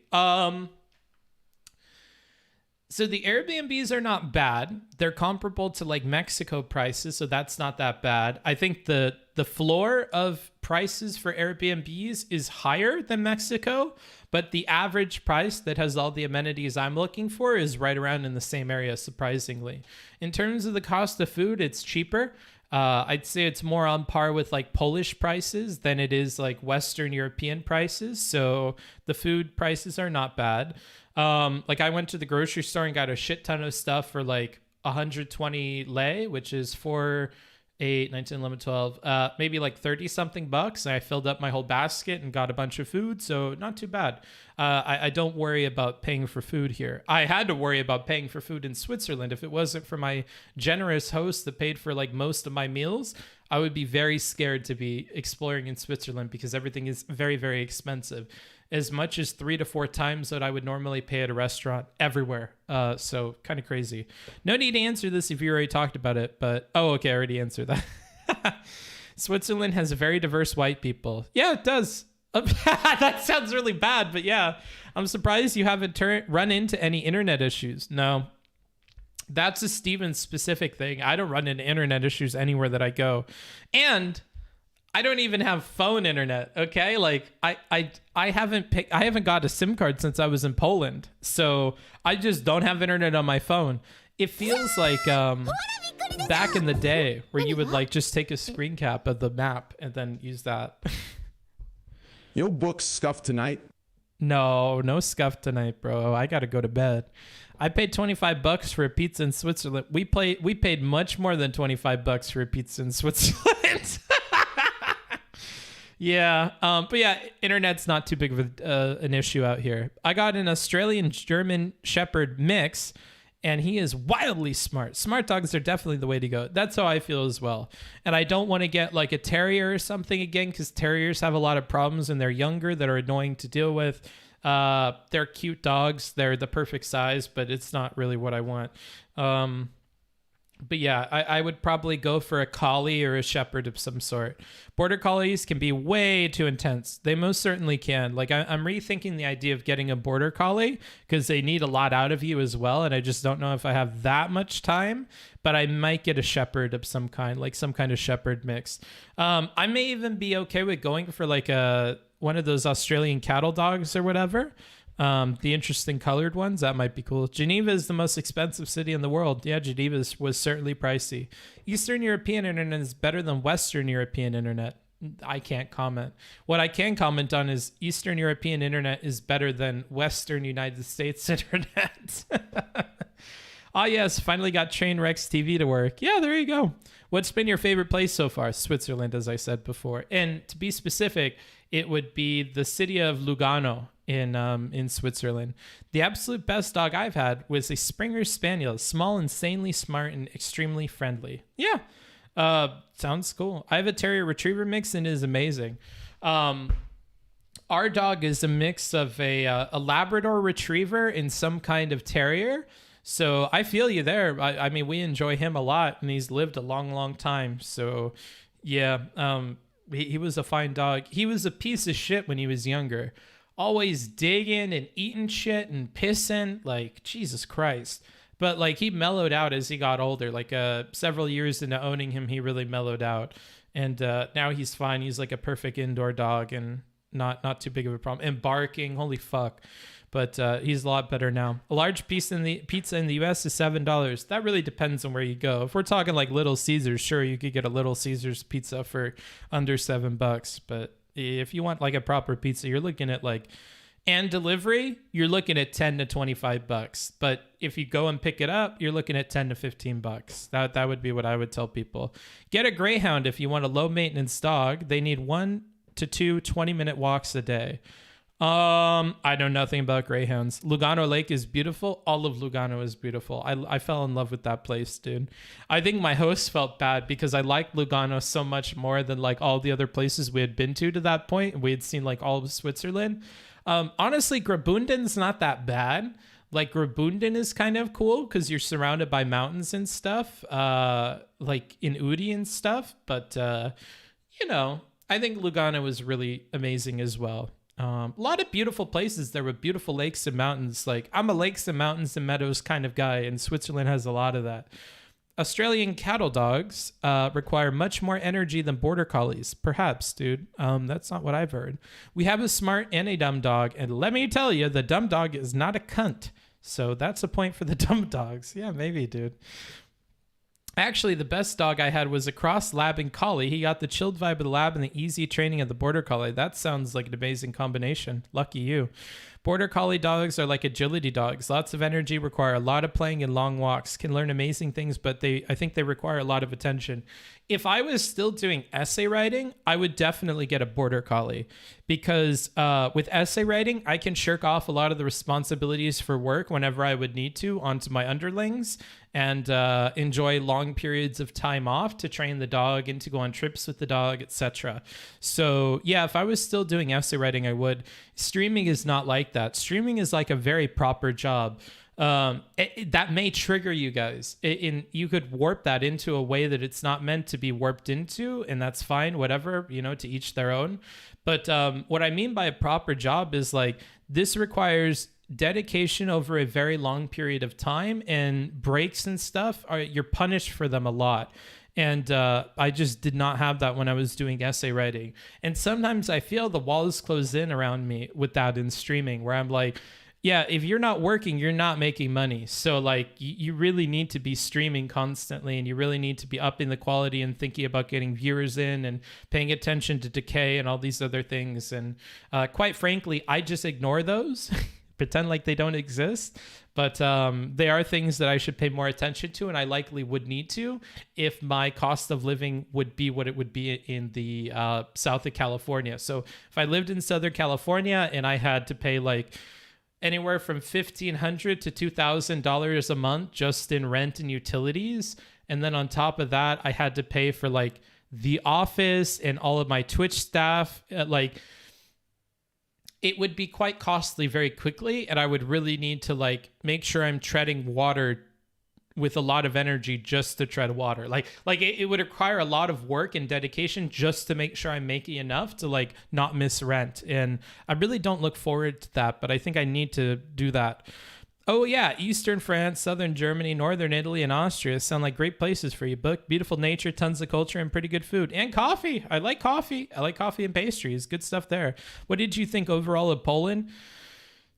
So the Airbnbs are not bad. They're comparable to like Mexico prices, so that's not that bad. I think the floor of prices for Airbnbs is higher than Mexico, but the average price that has all the amenities I'm looking for is right around in the same area, surprisingly. In terms of the cost of food, it's cheaper. I'd say it's more on par with like Polish prices than it is like Western European prices. So the food prices are not bad. Like I went to the grocery store and got a shit ton of stuff for like 120 lei, which is 4, 8, 19, 11, 12, maybe like 30 something bucks. And I filled up my whole basket and got a bunch of food. So not too bad. I don't worry about paying for food here. I had to worry about paying for food in Switzerland. If it wasn't for my generous host that paid for like most of my meals, I would be very scared to be exploring in Switzerland because everything is very, very expensive. As much as 3 to 4 times what I would normally pay at a restaurant everywhere. So kind of crazy. No need to answer this if you already talked about it, but okay, I already answered that. Switzerland has very diverse white people. Yeah, it does. That sounds really bad, but yeah. I'm surprised you haven't run into any internet issues. No. That's a Steven specific thing. I don't run into internet issues anywhere that I go. And I don't even have phone internet, okay? Like I haven't got a SIM card since I was in Poland. So I just don't have internet on my phone. It feels like back in the day where you would like just take a screen cap of the map and then use that. Your book's scuffed tonight. No scuff tonight, bro. I got to go to bed. I paid $25 for a pizza in Switzerland. We paid much more than $25 for a pizza in Switzerland. Yeah, but yeah, internet's not too big of an issue out here. I got an Australian German Shepherd mix, and he is wildly smart. Smart dogs are definitely the way to go. That's how I feel as well. And I don't want to get like a terrier or something again, because terriers have a lot of problems when they're younger that are annoying to deal with. They're cute dogs. They're the perfect size, but it's not really what I want. But yeah, I would probably go for a collie or a shepherd of some sort. Border collies can be way too intense. They most certainly can. Like I'm rethinking the idea of getting a border collie because they need a lot out of you as well. And I just don't know if I have that much time, but I might get a shepherd of some kind, like some kind of shepherd mix. I may even be okay with going for like one of those Australian cattle dogs or whatever. The interesting colored ones, that might be cool. Geneva is the most expensive city in the world. Yeah, Geneva was certainly pricey. Eastern European internet is better than Western European internet. I can't comment. What I can comment on is Eastern European internet is better than Western United States internet. Yes, finally got Trainwrecks TV to work. Yeah, there you go. What's been your favorite place so far? Switzerland, as I said before. And to be specific, it would be the city of Lugano in Switzerland. The absolute best dog I've had was a Springer Spaniel, small, insanely smart, and extremely friendly. Yeah, sounds cool. I have a Terrier Retriever mix, and it is amazing. Our dog is a mix of a Labrador Retriever and some kind of Terrier. So I feel you there. I mean, we enjoy him a lot, and he's lived a long, long time. So, yeah, he was a fine dog. He was a piece of shit when he was younger. Always digging and eating shit and pissing. Like, Jesus Christ. But, like, he mellowed out as he got older. Like, several years into owning him, he really mellowed out. And now he's fine. He's like a perfect indoor dog and not too big of a problem. And barking, holy fuck. But he's a lot better now. A large piece in the pizza in the U.S. is $7. That really depends on where you go. If we're talking like Little Caesars, sure, you could get a Little Caesars pizza for under $7. But if you want like a proper pizza, you're looking at like, and delivery, you're looking at $10 to $25. But if you go and pick it up, you're looking at $10 to $15. That would be what I would tell people. Get a Greyhound if you want a low maintenance dog. They need 1 to 2 20-minute walks a day. I know nothing about greyhounds. Lugano Lake is beautiful. All of Lugano is beautiful. I fell in love with that place, dude. I think my host felt bad because I liked Lugano so much more than like all the other places we had been to that point. We had seen like all of Switzerland. Honestly, Graubünden's not that bad. Like Graubünden is kind of cool because you're surrounded by mountains and stuff, like in Udi and stuff. But, you know, I think Lugano was really amazing as well. A lot of beautiful places there with beautiful lakes and mountains. Like I'm a lakes and mountains and meadows kind of guy, and Switzerland has a lot of that. Australian cattle dogs require much more energy than border collies. Perhaps, dude. That's not what I've heard. We have a smart and a dumb dog, and let me tell you, the dumb dog is not a cunt. So that's a point for the dumb dogs. Yeah, maybe, dude. Actually, the best dog I had was a cross lab and collie. He got the chilled vibe of the lab and the easy training of the border collie. That sounds like an amazing combination. Lucky you. Border collie dogs are like agility dogs. Lots of energy, require a lot of playing and long walks, can learn amazing things, but I think they require a lot of attention. If I was still doing essay writing, I would definitely get a border collie because with essay writing, I can shirk off a lot of the responsibilities for work whenever I would need to onto my underlings and enjoy long periods of time off to train the dog and to go on trips with the dog, etc. So yeah, if I was still doing essay writing, I would. Streaming is not like that. Streaming is like a very proper job. That may trigger you guys. You could warp that into a way that it's not meant to be warped into, and that's fine, whatever, to each their own. But what I mean by a proper job is like this requires dedication over a very long period of time, and breaks and stuff you're punished for them a lot. And I just did not have that when I was doing essay writing. And sometimes I feel the walls close in around me with that in streaming, where I'm like, yeah, if you're not working, you're not making money. So like you really need to be streaming constantly, and you really need to be upping the quality and thinking about getting viewers in and paying attention to decay and all these other things. And quite frankly, I just ignore those, pretend like they don't exist. But they are things that I should pay more attention to, and I likely would need to if my cost of living would be what it would be in the south of California. So if I lived in Southern California and I had to pay like anywhere from $1,500 to $2,000 a month just in rent and utilities, and then on top of that, I had to pay for like the office and all of my Twitch staff, it would be quite costly very quickly, and I would really need to like make sure I'm treading water with a lot of energy just to tread water. Like it would require a lot of work and dedication just to make sure I'm making enough to like not miss rent. And I really don't look forward to that, but I think I need to do that. Oh yeah, Eastern France, Southern Germany, Northern Italy, and Austria sound like great places for you. Beautiful nature, tons of culture, and pretty good food. And coffee. I like coffee. I like coffee and pastries. Good stuff there. What did you think overall of Poland?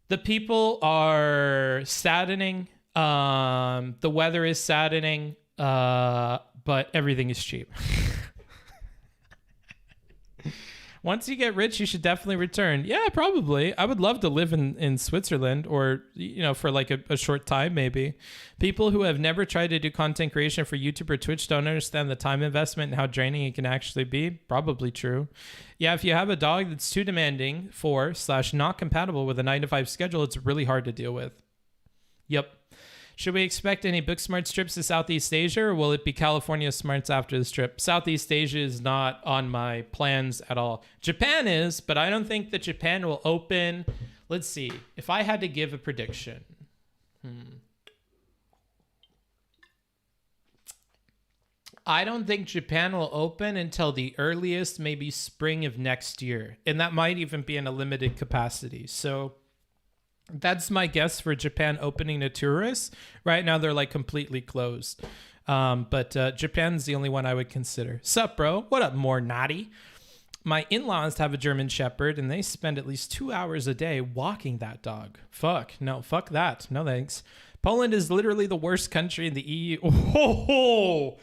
The people are saddening. The weather is saddening. But everything is cheap. Once you get rich, you should definitely return. Yeah, probably. I would love to live in Switzerland or, for like a short time, maybe. People who have never tried to do content creation for YouTube or Twitch don't understand the time investment and how draining it can actually be. Probably true. Yeah, if you have a dog that's too demanding /not compatible with a 9-to-5 schedule, it's really hard to deal with. Yep. Should we expect any Booksmarts trips to Southeast Asia, or will it be California Smarts after this trip? Southeast Asia is not on my plans at all. Japan is, but I don't think that Japan will open. Let's see. If I had to give a prediction. I don't think Japan will open until the earliest, maybe spring of next year. And that might even be in a limited capacity. So that's my guess for Japan opening to tourists. Right now, they're like completely closed. But Japan's the only one I would consider. Sup, bro? What up, more naughty? My in-laws have a German Shepherd, and they spend at least 2 hours a day walking that dog. Fuck that. No thanks. Poland is literally the worst country in the EU. Oh,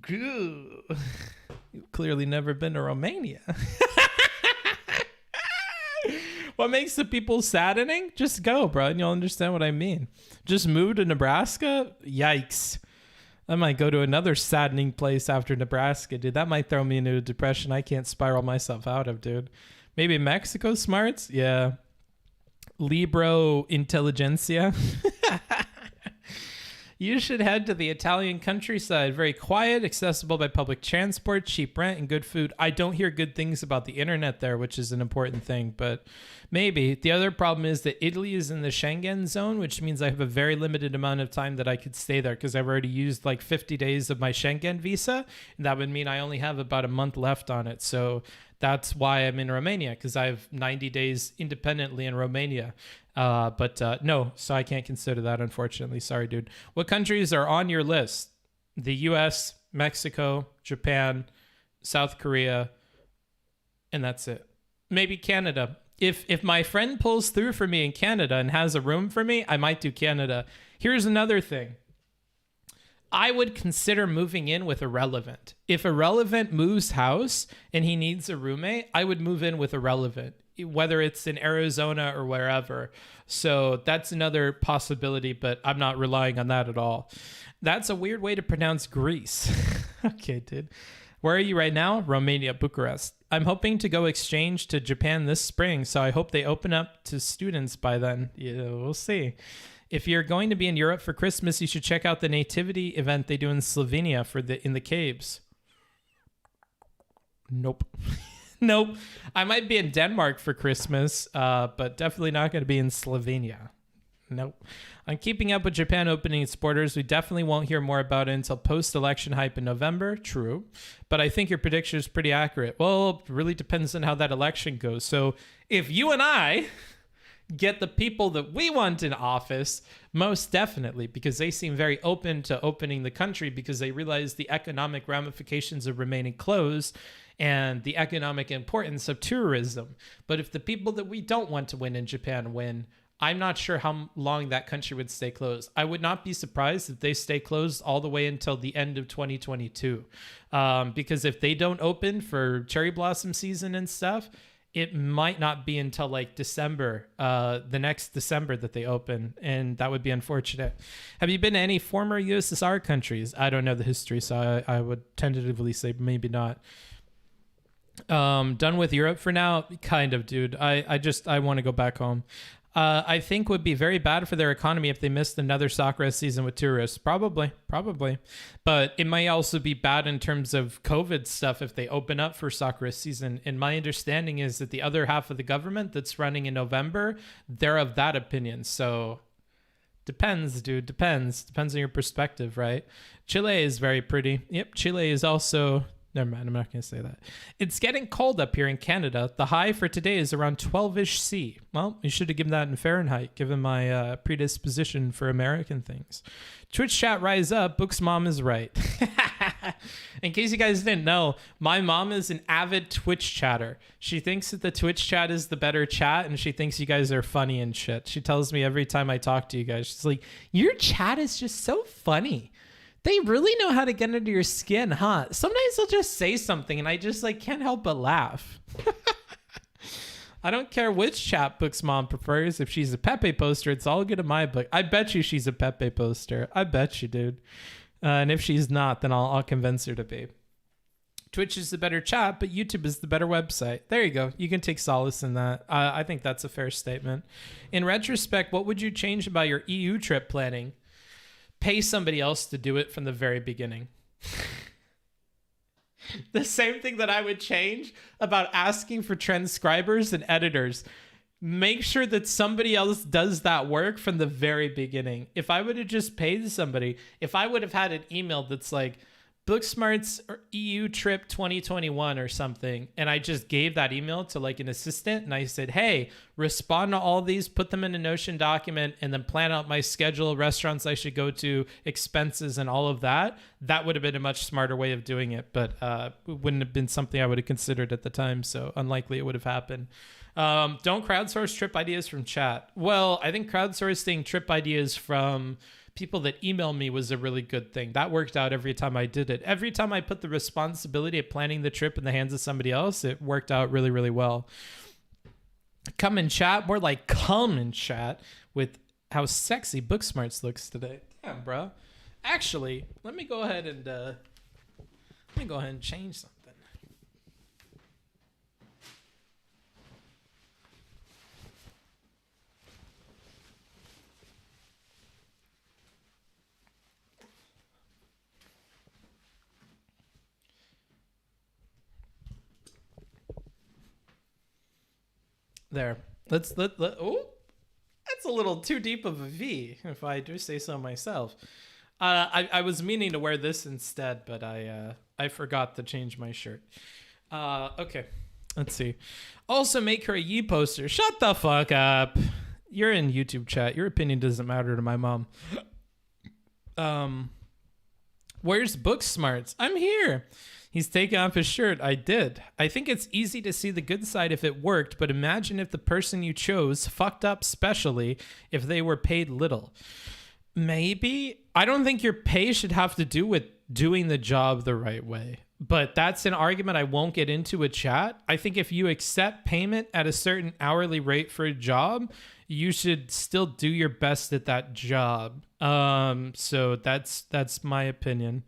you've clearly never been to Romania. What makes the people saddening? Just go, bro, and you'll understand what I mean. Just move to Nebraska? Yikes. I might go to another saddening place after Nebraska, dude. That might throw me into a depression I can't spiral myself out of, dude. Maybe Mexico smarts? Yeah. Libro intelligentsia. You should head to the Italian countryside. Very quiet, accessible by public transport, cheap rent, and good food. I don't hear good things about the internet there, which is an important thing, but maybe. The other problem is that Italy is in the Schengen zone, which means I have a very limited amount of time that I could stay there because I've already used like 50 days of my Schengen visa. And that would mean I only have about a month left on it. So that's why I'm in Romania, because I have 90 days independently in Romania. No, so I can't consider that, unfortunately. Sorry, dude. What countries are on your list? The US, Mexico, Japan, South Korea, and that's it. Maybe Canada. If my friend pulls through for me in Canada and has a room for me, I might do Canada. Here's another thing. I would consider moving in with Irrelevant. If Irrelevant moves house and he needs a roommate, I would move in with Irrelevant, whether it's in Arizona or wherever. So that's another possibility, but I'm not relying on that at all. That's a weird way to pronounce Greece. Okay, dude. Where are you right now? Romania, Bucharest. I'm hoping to go exchange to Japan this spring, so I hope they open up to students by then. Yeah, we'll see. If you're going to be in Europe for Christmas, you should check out the nativity event they do in Slovenia in the caves. Nope. Nope. I might be in Denmark for Christmas, but definitely not going to be in Slovenia. Nope. On keeping up with Japan opening its borders, we definitely won't hear more about it until post-election hype in November. True. But I think your prediction is pretty accurate. Well, it really depends on how that election goes. So if you and I get the people that we want in office, most definitely, because they seem very open to opening the country because they realize the economic ramifications of remaining closed and the economic importance of tourism. But if the people that we don't want to win in Japan win, I'm not sure how long that country would stay closed. I would not be surprised if they stay closed all the way until the end of 2022. Because if they don't open for cherry blossom season and stuff, it might not be until like December, the next December that they open. And that would be unfortunate. Have you been to any former USSR countries? I don't know the history, so I would tentatively say maybe not. Done with Europe for now? Kind of, dude. I want to go back home. I think would be very bad for their economy if they missed another soccer season with tourists. Probably. But it might also be bad in terms of COVID stuff if they open up for soccer season. And my understanding is that the other half of the government that's running in November, they're of that opinion. So depends, dude. Depends on your perspective, right? Chile is very pretty. Yep, Chile is also... Never mind, I'm not going to say that. It's getting cold up here in Canada. The high for today is around 12-ish C. Well, you should have given that in Fahrenheit, given my predisposition for American things. Twitch chat, rise up. Book's mom is right. In case you guys didn't know, my mom is an avid Twitch chatter. She thinks that the Twitch chat is the better chat, and she thinks you guys are funny and shit. She tells me every time I talk to you guys, she's like, your chat is just so funny. They really know how to get under your skin, huh? Sometimes they'll just say something and I just like can't help but laugh. I don't care which chat Book's mom prefers. If she's a Pepe poster, it's all good in my book. I bet you she's a Pepe poster. I bet you, dude. And if she's not, then I'll convince her to be. Twitch is the better chat, but YouTube is the better website. There you go. You can take solace in that. I think that's a fair statement. In retrospect, what would you change about your EU trip planning? Pay somebody else to do it from the very beginning. The same thing that I would change about asking for transcribers and editors. Make sure that somebody else does that work from the very beginning. If I would have just paid somebody, if I would have had an email that's like, Booksmart's EU trip 2021 or something, and I just gave that email to like an assistant and I said, hey, respond to all these, put them in a Notion document, and then plan out my schedule, restaurants I should go to, expenses, and all of that, that would have been a much smarter way of doing it, but it wouldn't have been something I would have considered at the time, so unlikely it would have happened. Don't crowdsource trip ideas from chat. Well, I think crowdsourcing trip ideas from people that email me was a really good thing. That worked out every time I did it. Every time I put the responsibility of planning the trip in the hands of somebody else, it worked out really, really well. Come and chat, more like come and chat with how sexy Booksmarts looks today. Damn, bro. Actually, let me go ahead and change something. There. Oh, that's a little too deep of a V, if I do say so myself. I was meaning to wear this instead, but I forgot to change my shirt. Okay, let's see. Also, make her a Yee poster. Shut the fuck up. You're in YouTube chat. Your opinion doesn't matter to my mom. Where's Booksmarts? I'm here. He's taking off his shirt. I did. I think it's easy to see the good side if it worked, but imagine if the person you chose fucked up, especially if they were paid little. Maybe. I don't think your pay should have to do with doing the job the right way, but that's an argument I won't get into with chat. I think if you accept payment at a certain hourly rate for a job, you should still do your best at that job. So that's my opinion.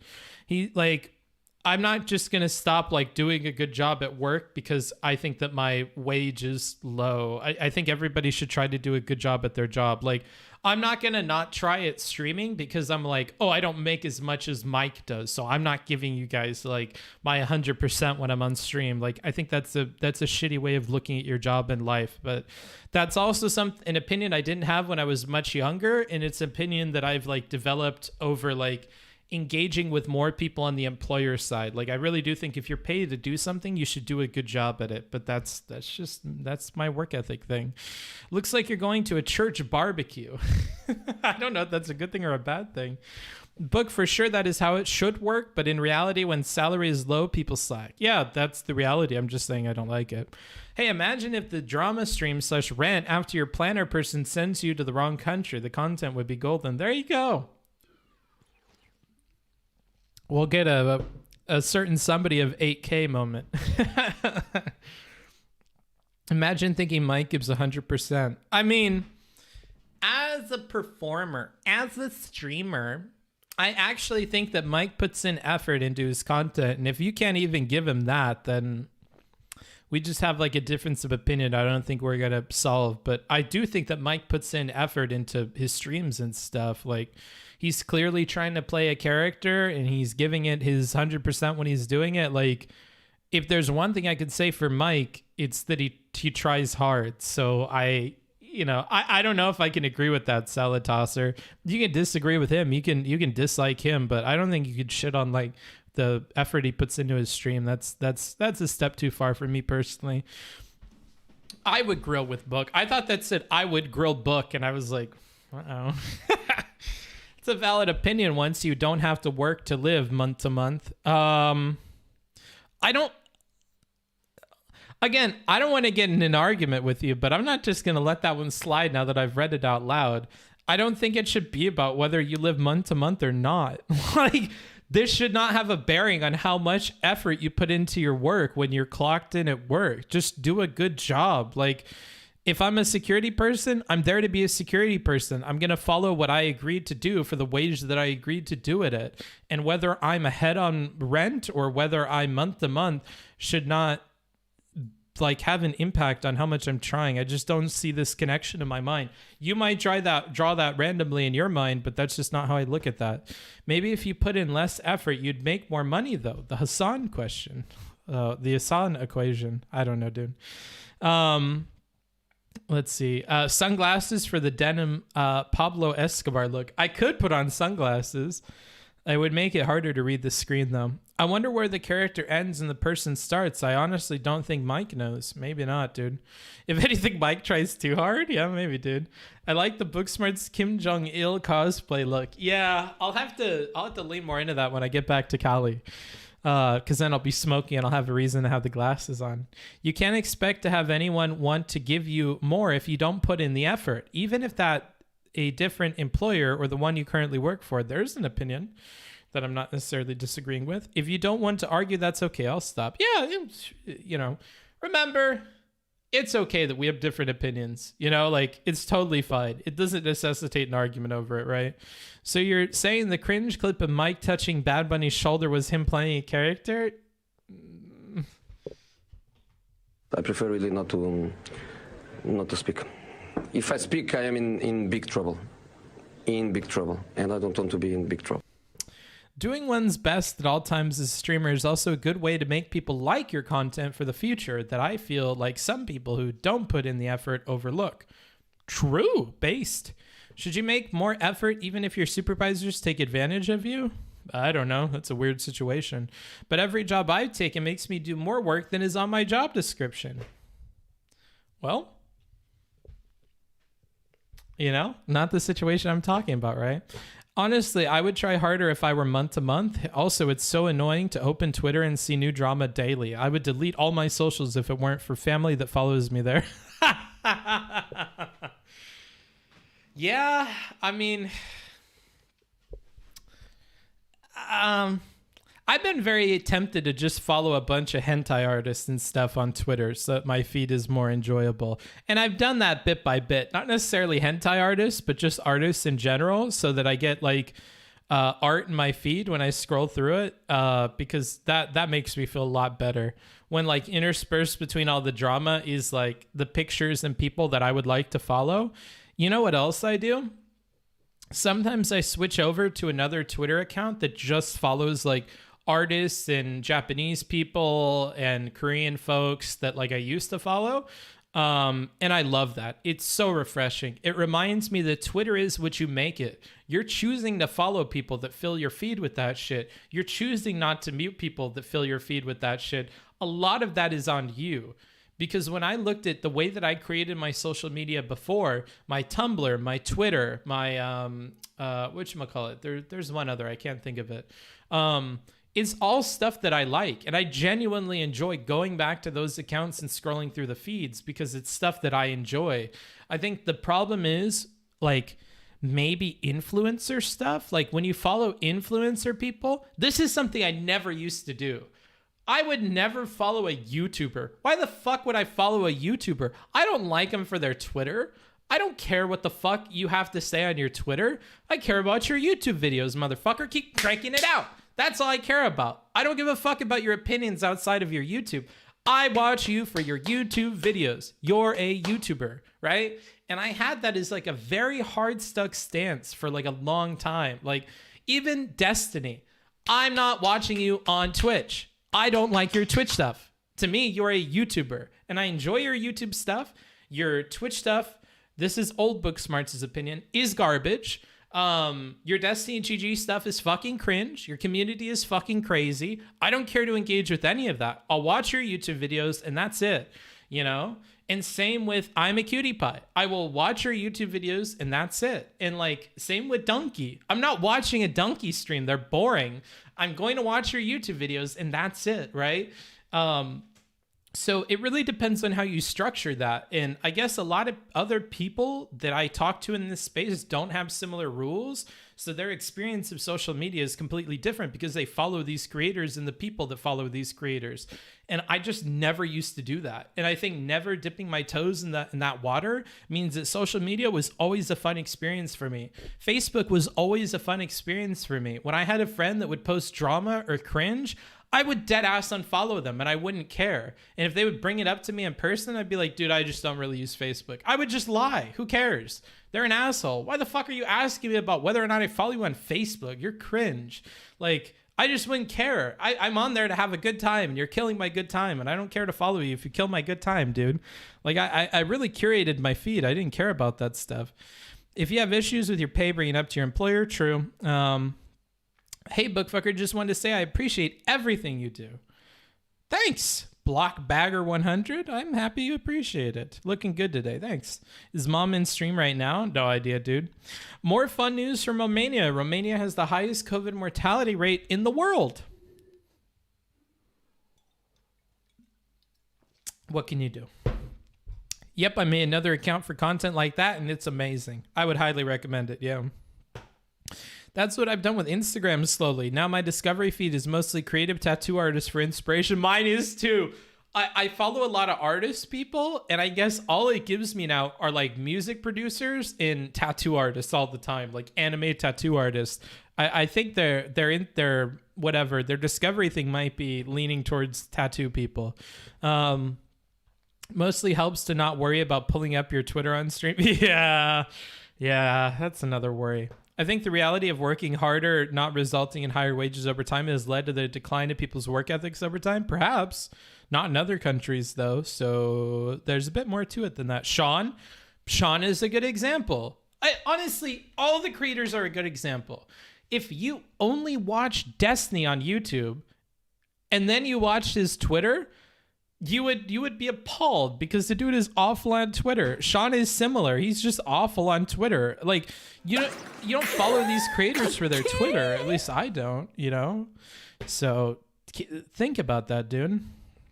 I'm not just going to stop like doing a good job at work because I think that my wage is low. I think everybody should try to do a good job at their job. Like, I'm not going to not try at streaming because I'm like, oh, I don't make as much as Mike does, so I'm not giving you guys like my 100% when I'm on stream. Like, I think that's a shitty way of looking at your job in life. But that's also an opinion I didn't have when I was much younger, and it's an opinion that I've like developed over like engaging with more people on the employer side. Like, I really do think if you're paid to do something, you should do a good job at it. But that's my work ethic thing. Looks like you're going to a church barbecue. I don't know if that's a good thing or a bad thing. Book, for sure that is how it should work, but in reality, when salary is low, people slack. Yeah, that's the reality. I'm just saying I don't like it. Hey, imagine if the drama stream / rant after your planner person sends you to the wrong country. The content would be golden. There you go. We'll get a certain somebody of 8K moment. Imagine thinking Mike gives 100%. I mean, as a performer, as a streamer, I actually think that Mike puts in effort into his content. And if you can't even give him that, then we just have like a difference of opinion I don't think we're going to solve. But I do think that Mike puts in effort into his streams and stuff. Like, he's clearly trying to play a character and he's giving it his 100% when he's doing it. Like, if there's one thing I could say for Mike, it's that he tries hard. So I don't know if I can agree with that, Salad Tosser. You can disagree with him. You can dislike him, but I don't think you could shit on like the effort he puts into his stream. That's a step too far for me personally. I would grill with Book. I thought that said I would grill Book, and I was like, uh-oh. It's a valid opinion once you don't have to work to live month to month. I don't want to get in an argument with you, but I'm not just going to let that one slide now that I've read it out loud. I don't think it should be about whether you live month to month or not. Like, this should not have a bearing on how much effort you put into your work when you're clocked in at work. Just do a good job. Like, if I'm a security person, I'm there to be a security person. I'm going to follow what I agreed to do for the wage that I agreed to do it at. And whether I'm ahead on rent or whether I'm month to month should not like have an impact on how much I'm trying. I just don't see this connection in my mind. You might draw that randomly in your mind, but that's just not how I look at that. Maybe if you put in less effort, you'd make more money though. The Hassan question, the Hassan equation. I don't know, dude. Let's see. Sunglasses for the denim Pablo Escobar look. I could put on sunglasses. I would make it harder to read the screen though. I wonder where the character ends and the person starts. I honestly don't think Mike knows. Maybe not, dude. If anything, Mike tries too hard. Yeah, maybe, dude. I like the Booksmarts Kim Jong-il cosplay look. Yeah, I'll have to lean more into that when I get back to Cali. Because then I'll be smoking and I'll have a reason to have the glasses on. You can't expect to have anyone want to give you more if you don't put in the effort. Even if that a different employer or the one you currently work for, there's an opinion that I'm not necessarily disagreeing with. If you don't want to argue, that's okay. I'll stop. Yeah, remember, it's okay that we have different opinions. Like, it's totally fine. It doesn't necessitate an argument over it, right? So you're saying the cringe clip of Mike touching Bad Bunny's shoulder was him playing a character? I prefer really not to speak. If I speak, I am in big trouble. In big trouble. And I don't want to be in big trouble. Doing one's best at all times as a streamer is also a good way to make people like your content for the future that I feel like some people who don't put in the effort overlook. True. Based. Should you make more effort even if your supervisors take advantage of you? I don't know. That's a weird situation. But every job I've taken makes me do more work than is on my job description. Well, not the situation I'm talking about, right? Honestly, I would try harder if I were month to month. Also, it's so annoying to open Twitter and see new drama daily. I would delete all my socials if it weren't for family that follows me there. Yeah, I mean, I've been very tempted to just follow a bunch of hentai artists and stuff on Twitter so that my feed is more enjoyable. And I've done that bit by bit, not necessarily hentai artists, but just artists in general, so that I get like art in my feed when I scroll through it, because that makes me feel a lot better. When like interspersed between all the drama is like the pictures and people that I would like to follow. You know what else I do? Sometimes I switch over to another Twitter account that just follows like artists and Japanese people and Korean folks that like I used to follow. And I love that. It's so refreshing. It reminds me that Twitter is what you make it. You're choosing to follow people that fill your feed with that shit. You're choosing not to mute people that fill your feed with that shit. A lot of that is on you. Because when I looked at the way that I created my social media before, my Tumblr, my Twitter, my, whatchamacallit, there's one other, I can't think of it. It's all stuff that I like. And I genuinely enjoy going back to those accounts and scrolling through the feeds because it's stuff that I enjoy. I think the problem is like maybe influencer stuff. Like when you follow influencer people, this is something I never used to do. I would never follow a YouTuber. Why the fuck would I follow a YouTuber? I don't like them for their Twitter. I don't care what the fuck you have to say on your Twitter. I care about your YouTube videos, motherfucker. Keep cranking it out. That's all I care about. I don't give a fuck about your opinions outside of your YouTube. I watch you for your YouTube videos. You're a YouTuber, right? And I had that as like a very hard stuck stance for like a long time. Like even Destiny, I'm not watching you on Twitch. I don't like your Twitch stuff. To me, you're a YouTuber, and I enjoy your YouTube stuff. Your Twitch stuff, this is old Booksmarts' opinion, is garbage. Your Destiny GG stuff is fucking cringe. Your community is fucking crazy. I don't care to engage with any of that. I'll watch your YouTube videos, and that's it, And same with I'm a Cutie Pie. I will watch your YouTube videos, and that's it. And like, same with Donkey. I'm not watching a Donkey stream. They're boring. I'm going to watch your YouTube videos and that's it, right? So it really depends on how you structure that. And I guess a lot of other people that I talk to in this space don't have similar rules. So their experience of social media is completely different because they follow these creators and the people that follow these creators. And I just never used to do that. And I think never dipping my toes in that water means that social media was always a fun experience for me. Facebook was always a fun experience for me. When I had a friend that would post drama or cringe, I would dead ass unfollow them and I wouldn't care. And if they would bring it up to me in person, I'd be like, dude, I just don't really use Facebook. I would just lie. Who cares? They're an asshole. Why the fuck are you asking me about whether or not I follow you on Facebook? You're cringe. Like, I just wouldn't care. I'm on there to have a good time and you're killing my good time. And I don't care to follow you if you kill my good time, dude. Like, I really curated my feed. I didn't care about that stuff. If you have issues with your pay bringing up to your employer, true. Hey, Bookfucker, just wanted to say I appreciate everything you do. Thanks, Blockbagger100. I'm happy you appreciate it. Looking good today. Thanks. Is mom in stream right now? No idea, dude. More fun news from Romania. Romania has the highest COVID mortality rate in the world. What can you do? Yep, I made another account for content like that, and it's amazing. I would highly recommend it, yeah. That's what I've done with Instagram slowly. Now my discovery feed is mostly creative tattoo artists for inspiration. Mine is too. I follow a lot of artist people, and I guess all it gives me now are like music producers and tattoo artists all the time, like anime tattoo artists. I think they're in their whatever their discovery thing might be leaning towards tattoo people. Mostly helps to not worry about pulling up your Twitter on stream. Yeah, that's another worry. I think the reality of working harder not resulting in higher wages over time has led to the decline of people's work ethics over time. Perhaps not in other countries, though. So there's a bit more to it than that. Sean is a good example. Honestly, all the creators are a good example. If you only watch Destiny on YouTube and then you watched his Twitter, you would be appalled because the dude is awful on Twitter. Sean is similar. He's just awful on Twitter. Like, you don't follow these creators for their Twitter. At least I don't, you know? So think about that, dude.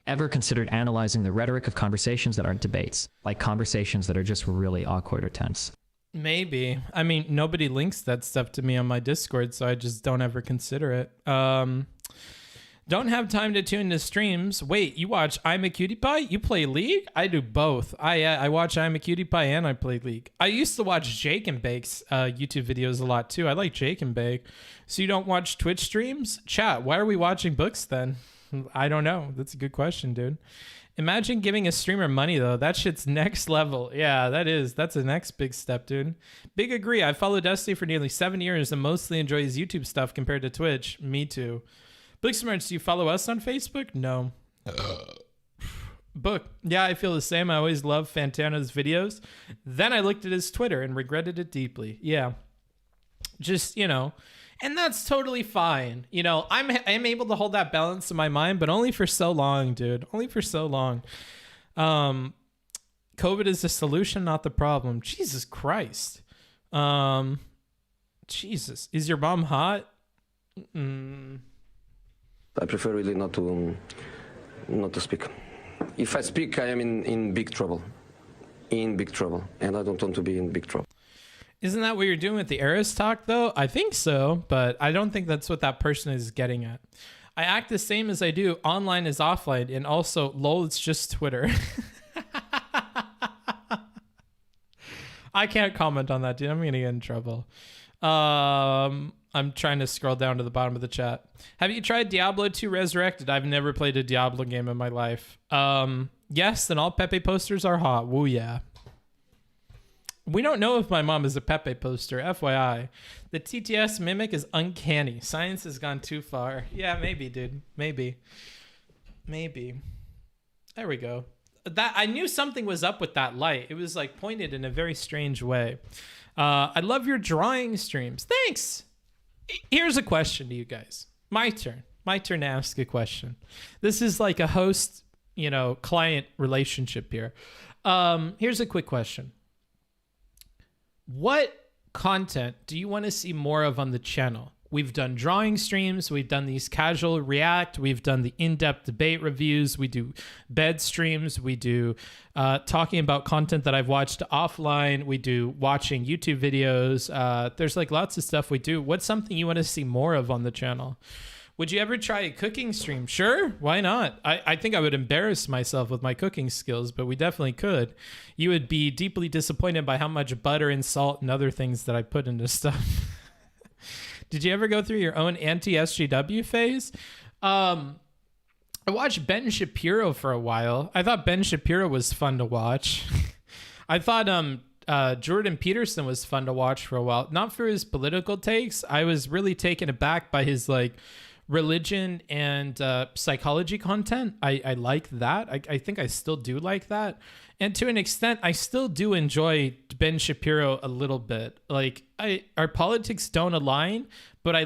Ever considered analyzing the rhetoric of conversations that aren't debates, like conversations that are just really awkward or tense? Maybe. I mean, nobody links that stuff to me on my Discord, so I just don't ever consider it. Don't have time to tune to streams. Wait, you watch I'm a Cutie Pie? You play League? I do both. I watch I'm a Cutie Pie and I play League. I used to watch Jake and Bake's YouTube videos a lot too. I like Jake and Bake. So you don't watch Twitch streams? Chat, why are we watching books then? I don't know. That's a good question, dude. Imagine giving a streamer money though. That shit's next level. Yeah, that's a next big step, dude. Big agree. I've followed Dusty for nearly 7 years and mostly enjoy his YouTube stuff compared to Twitch. Me too. Booksmarts, do you follow us on Facebook? No. Book. Yeah, I feel the same. I always loved Fantano's videos. Then I looked at his Twitter and regretted it deeply. Yeah. Just, you know, and that's totally fine. You know, I'm able to hold that balance in my mind, but only for so long, dude. Only for so long. COVID is the solution, not the problem. Jesus Christ. Jesus. Is your mom hot? I prefer really not to speak. If I speak, I am in big trouble. In big trouble. And I don't want to be in big trouble. Isn't that what you're doing with the Eris talk, though? I think so, but I don't think that's what that person is getting at. I act the same as I do online as offline, and also, lol, it's just Twitter. I can't comment on that, dude. I'm going to get in trouble. I'm trying to scroll down to the bottom of the chat. Have you tried Diablo 2 Resurrected? I've never played a Diablo game in my life. Yes, and all Pepe posters are hot. Woo, yeah. We don't know if my mom is a Pepe poster, FYI. The TTS mimic is uncanny. Science has gone too far. Yeah, maybe, dude. Maybe. There we go. That I knew something was up with that light. It was like pointed in a very strange way. I love your drawing streams. Thanks. Here's a question to you guys. My turn to ask a question. This is like a host, client relationship here. Here's a quick question. What content do you want to see more of on the channel? We've done drawing streams. We've done these casual react. We've done the in-depth debate reviews. We do bed streams. We do talking about content that I've watched offline. We do watching YouTube videos. There's like lots of stuff we do. What's something you want to see more of on the channel? Would you ever try a cooking stream? Sure, why not? I think I would embarrass myself with my cooking skills, but we definitely could. You would be deeply disappointed by how much butter and salt and other things that I put into stuff. Did you ever go through your own anti-SJW phase? I watched Ben Shapiro for a while. I thought Ben Shapiro was fun to watch. I thought Jordan Peterson was fun to watch for a while. Not for his political takes. I was really taken aback by his like religion and psychology content. I like that. I think I still do like that. And to an extent, I still do enjoy Ben Shapiro a little bit. Like our politics don't align, but I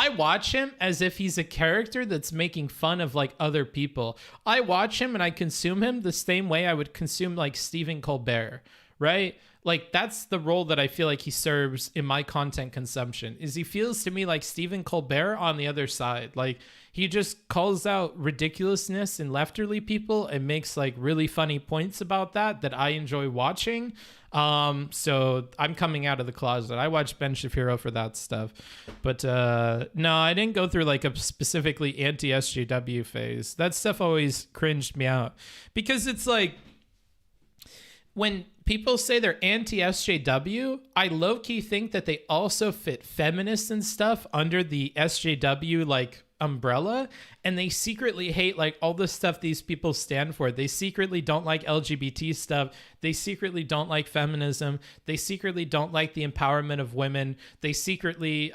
watch him as if he's a character that's making fun of like other people. I watch him and I consume him the same way I would consume like Stephen Colbert, right? Like that's the role that I feel like he serves in my content consumption. Is he feels to me like Stephen Colbert on the other side. Like he just calls out ridiculousness in lefterly people and makes like really funny points about that I enjoy watching. So I'm coming out of the closet. I watch Ben Shapiro for that stuff. But no, I didn't go through like a specifically anti-SJW phase. That stuff always cringed me out because it's like when people say they're anti-SJW, I low-key think that they also fit feminists and stuff under the SJW like umbrella, and they secretly hate like all the stuff these people stand for. They secretly don't like LGBT stuff. They secretly don't like feminism. They secretly don't like the empowerment of women. They secretly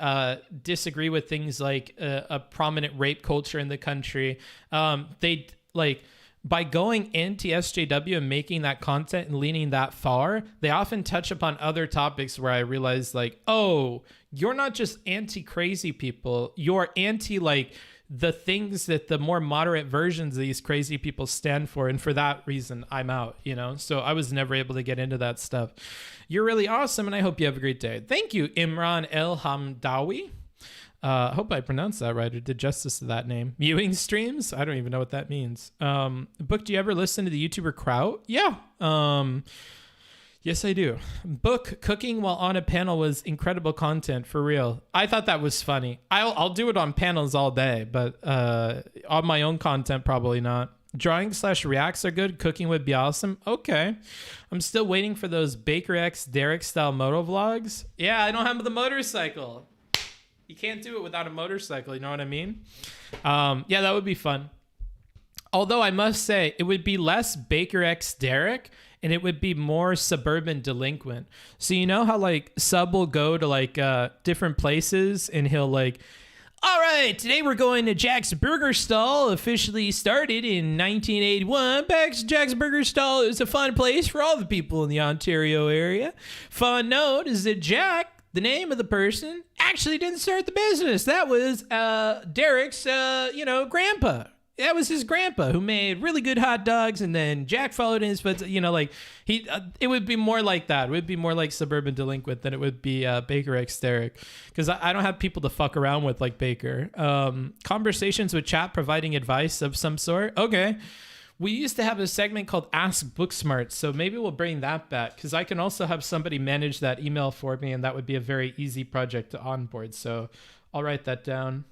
disagree with things like a prominent rape culture in the country. They like... By going anti-SJW and making that content and leaning that far, they often touch upon other topics where I realize like, oh, you're not just anti-crazy people. You're anti like the things that the more moderate versions of these crazy people stand for. And for that reason, I'm out, you know? So I was never able to get into that stuff. You're really awesome. And I hope you have a great day. Thank you, Imran El Hamdawi. I hope I pronounced that right or did justice to that name. Mewing streams? I don't even know what that means. Book, do you ever listen to the YouTuber Kraut? Yeah. Yes, I do. Book, cooking while on a panel was incredible content, for real. I thought that was funny. I'll do it on panels all day, but on my own content, probably not. Drawing/reacts are good. Cooking would be awesome. Okay. I'm still waiting for those Baker X Derek style moto vlogs. Yeah, I don't have the motorcycle. You can't do it without a motorcycle. You know what I mean? Yeah, that would be fun. Although I must say it would be less Baker X Derek and it would be more suburban delinquent. So you know how like Sub will go to like different places and he'll like, all right, today we're going to Jack's Burger Stall, officially started in 1981. Jack's Burger Stall is a fun place for all the people in the Ontario area. Fun note is that Jack, the name of the person, actually didn't start the business. That was Derek's, grandpa. That was his grandpa who made really good hot dogs, and then Jack followed in his footsteps. You know, like it would be more like that. It would be more like Suburban Delinquent than it would be Baker X Derek, because I don't have people to fuck around with like Baker. Conversations with chat providing advice of some sort. Okay. We used to have a segment called Ask Booksmarts, so maybe we'll bring that back because I can also have somebody manage that email for me, and that would be a very easy project to onboard. So I'll write that down.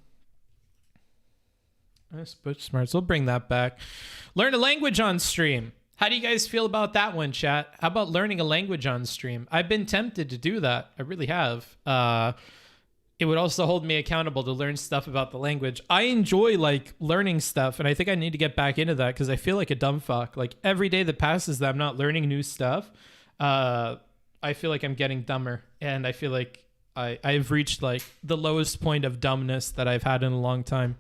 Ask Booksmarts. We'll bring that back. Learn a language on stream. How do you guys feel about that one, chat? How about learning a language on stream? I've been tempted to do that. I really have. It would also hold me accountable to learn stuff about the language. I enjoy like learning stuff, and I think I need to get back into that because I feel like a dumb fuck. Like every day that passes that I'm not learning new stuff, I feel like I'm getting dumber, and I feel like I've reached like the lowest point of dumbness that I've had in a long time.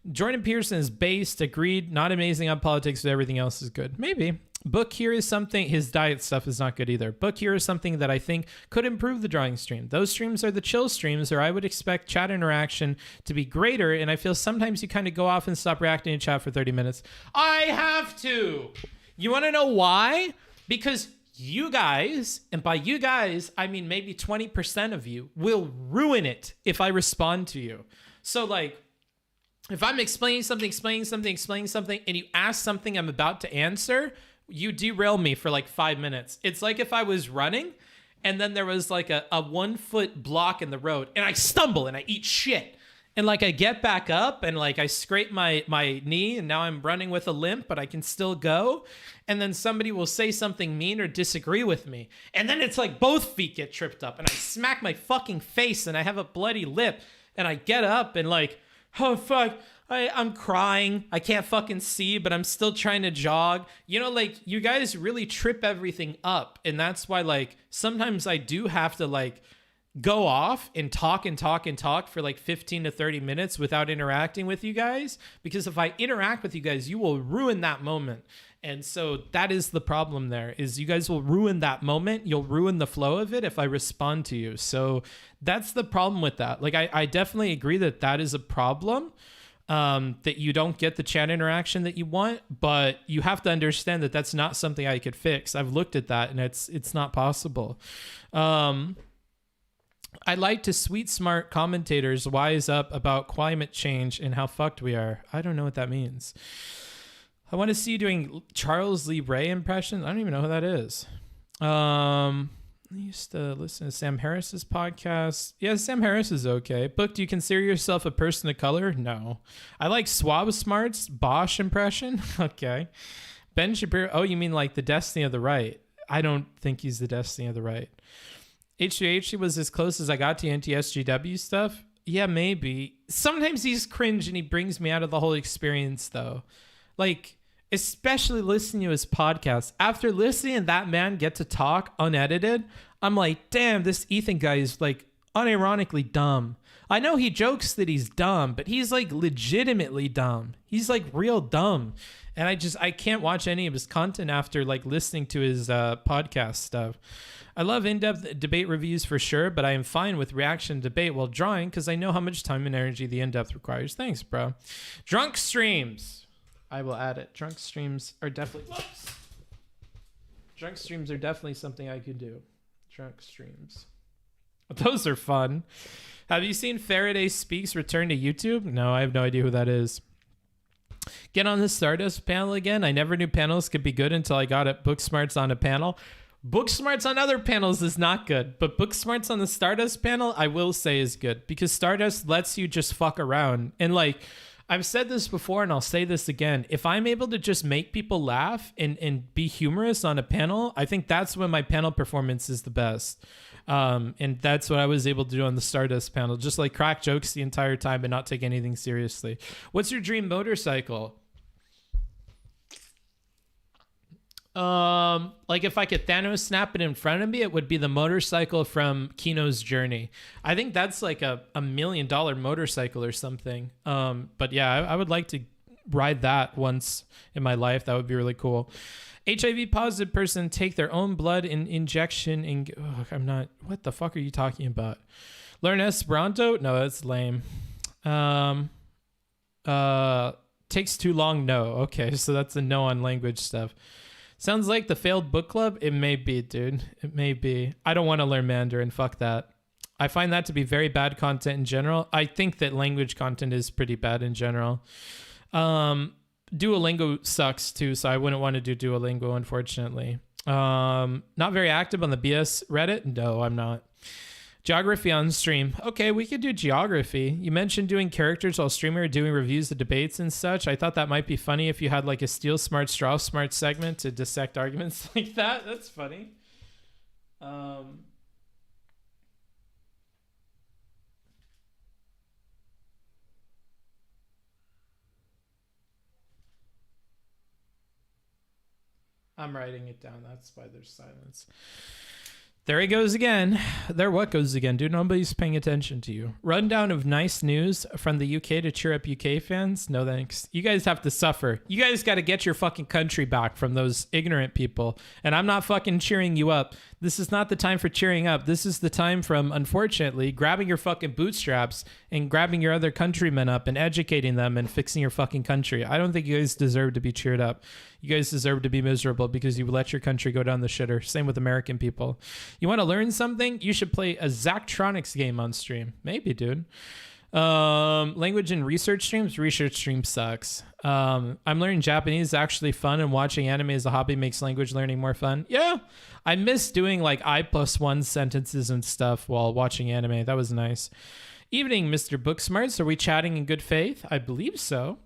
Jordan Peterson is based, agreed, not amazing on politics, but everything else is good. Maybe. Book here is something, his diet stuff is not good either. Book here is something that I think could improve the drawing stream. Those streams are the chill streams, or I would expect chat interaction to be greater, and I feel sometimes you kind of go off and stop reacting to chat for 30 minutes. I have to. You want to know why? Because you guys, and by you guys, I mean maybe 20% of you, will ruin it if I respond to you. So like, if I'm explaining something, and you ask something I'm about to answer, you derail me for like 5 minutes. It's like if I was running and then there was like a 1 foot block in the road and I stumble and I eat shit. And like I get back up and like I scrape my knee and now I'm running with a limp, but I can still go. And then somebody will say something mean or disagree with me. And then it's like both feet get tripped up and I smack my fucking face and I have a bloody lip and I get up and like, oh fuck, I'm crying. I can't fucking see, but I'm still trying to jog. You know, like you guys really trip everything up. And that's why like sometimes I do have to like go off and talk for like 15 to 30 minutes without interacting with you guys, because if I interact with you guys, you will ruin that moment. And so that is the problem there, is you guys will ruin that moment. You'll ruin the flow of it if I respond to you. So that's the problem with that. Like I definitely agree that is a problem, that you don't get the chat interaction that you want, but you have to understand that that's not something I could fix. I've looked at that and it's not possible. I like to sweet smart commentators wise up about climate change and how fucked we are. I don't know what that means. I want to see you doing Charles Lee Ray impressions. I don't even know who that is. I used to listen to Sam Harris's podcast. Yeah, Sam Harris is okay. Book, do you consider yourself a person of color? No. I like Swab Smart's Vaush impression. Okay. Ben Shapiro. Oh, you mean like the Destiny of the Right? I don't think he's the Destiny of the Right. H2H was as close as I got to anti-SGW stuff. Yeah, maybe. Sometimes he's cringe and he brings me out of the whole experience, though. Like, especially listening to his podcast. After listening to that man get to talk unedited, I'm like, damn, this Ethan guy is, like, unironically dumb. I know he jokes that he's dumb, but he's, like, legitimately dumb. He's, like, real dumb. And I can't watch any of his content after, like, listening to his podcast stuff. I love in-depth debate reviews for sure, but I am fine with reaction debate while drawing because I know how much time and energy the in-depth requires. Thanks, bro. Drunk streams. I will add it. Drunk streams are definitely... Whoops. Drunk streams are definitely something I could do. Drunk streams. Those are fun. Have you seen Faraday Speaks return to YouTube? No, I have no idea who that is. Get on the Stardust panel again. I never knew panels could be good until I got at Booksmarts on a panel. Booksmarts on other panels is not good, but Booksmarts on the Stardust panel, I will say is good because Stardust lets you just fuck around. And like, I've said this before and I'll say this again. If I'm able to just make people laugh and be humorous on a panel, I think that's when my panel performance is the best. And that's what I was able to do on the Stardust panel. Just like crack jokes the entire time and not take anything seriously. What's your dream motorcycle? Like if I could Thanos snap it in front of me, it would be the motorcycle from Kino's Journey. I think that's like a $1 million motorcycle or something. But yeah, I would like to ride that once in my life. That would be really cool. HIV positive person take their own blood in injection and I'm not, what the fuck are you talking about? Learn Esperanto? No, that's lame. Takes too long? No. Okay, so that's a no on language stuff. Sounds like the failed book club. It may be, dude. It may be. I don't want to learn Mandarin. Fuck that. I find that to be very bad content in general. I think that language content is pretty bad in general. Duolingo sucks too, so I wouldn't want to do Duolingo, unfortunately. Not very active on the BS Reddit? No, I'm not. Geography on stream. Okay, we could do geography. You mentioned doing characters while streamer doing reviews of debates and such. I thought that might be funny if you had like a Steel Smart, Straw Smart segment to dissect arguments like that. That's funny. I'm writing it down. That's why there's silence. There he goes again. There what goes again, dude? Nobody's paying attention to you. Rundown of nice news from the UK to cheer up UK fans? No thanks. You guys have to suffer. You guys got to get your fucking country back from those ignorant people. And I'm not fucking cheering you up. This is not the time for cheering up. This is the time from, unfortunately, grabbing your fucking bootstraps and grabbing your other countrymen up and educating them and fixing your fucking country. I don't think you guys deserve to be cheered up. You guys deserve to be miserable because you let your country go down the shitter. Same with American people. You want to learn something? You should play a Zachtronics game on stream. Maybe, dude. Language and research streams. Research stream sucks. I'm learning Japanese is actually fun, and watching anime as a hobby makes language learning more fun. Yeah, I miss doing like I+1 sentences and stuff while watching anime. That was nice. Evening, Mr. Booksmarts. Are we chatting in good faith? I believe so.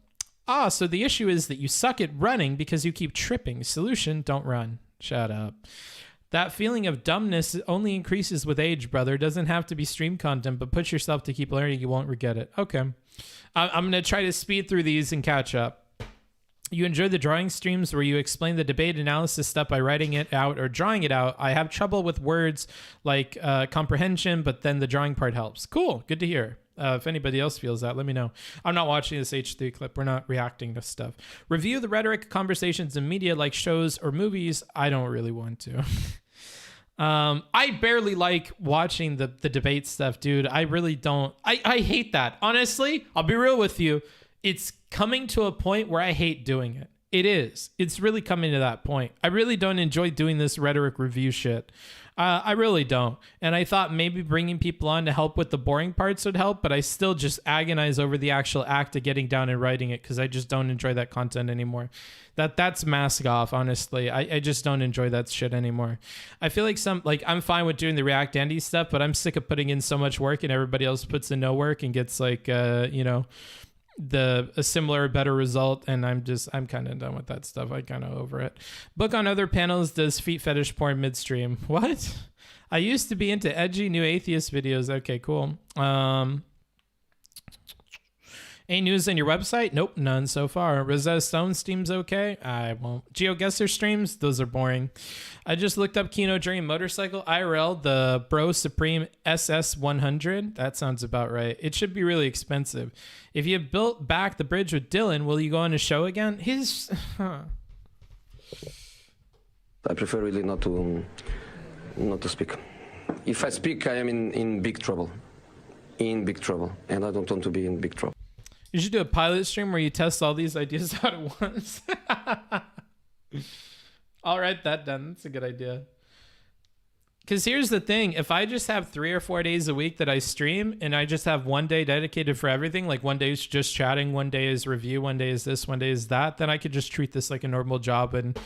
So the issue is that you suck at running because you keep tripping. Solution, don't run. Shut up. That feeling of dumbness only increases with age, brother. Doesn't have to be stream content, but push yourself to keep learning. You won't regret it. Okay. I'm going to try to speed through these and catch up. You enjoy the drawing streams where you explain the debate analysis stuff by writing it out or drawing it out. I have trouble with words like comprehension, but then the drawing part helps. Cool. Good to hear. If anybody else feels that, let me know. I'm not watching this H3 clip. We're not reacting to stuff. Review the rhetoric, conversations, and media like shows or movies. I don't really want to. I barely like watching the debate stuff, dude. I really don't. I hate that. Honestly, I'll be real with you. It's coming to a point where I hate doing it. It is. It's really coming to that point. I really don't enjoy doing this rhetoric review shit. I really don't. And I thought maybe bringing people on to help with the boring parts would help, but I still just agonize over the actual act of getting down and writing it because I just don't enjoy that content anymore. That's mask off, honestly. I just don't enjoy that shit anymore. I feel like I'm fine with doing the React Andy stuff, but I'm sick of putting in so much work and everybody else puts in no work and gets like, a similar better result, and I'm kind of done with that stuff. I kind of over it. Book on other panels does feet fetish porn midstream. What? I used to be into edgy new atheist videos. Okay, cool. Any news on your website? Nope, none so far. Rosetta Stone streams okay? I won't. GeoGuessr streams? Those are boring. I just looked up Kino Dream Motorcycle IRL, the Bro Supreme SS100. That sounds about right. It should be really expensive. If you built back the bridge with Dylan, will you go on a show again? I prefer really not to speak. If I speak, I am in big trouble. In big trouble. And I don't want to be in big trouble. You should do a pilot stream where you test all these ideas out at once. I'll write that down. That's a good idea. Because here's the thing. If I just have 3 or 4 days a week that I stream and I just have one day dedicated for everything, like one day is just chatting, one day is review, one day is this, one day is that, then I could just treat this like a normal job and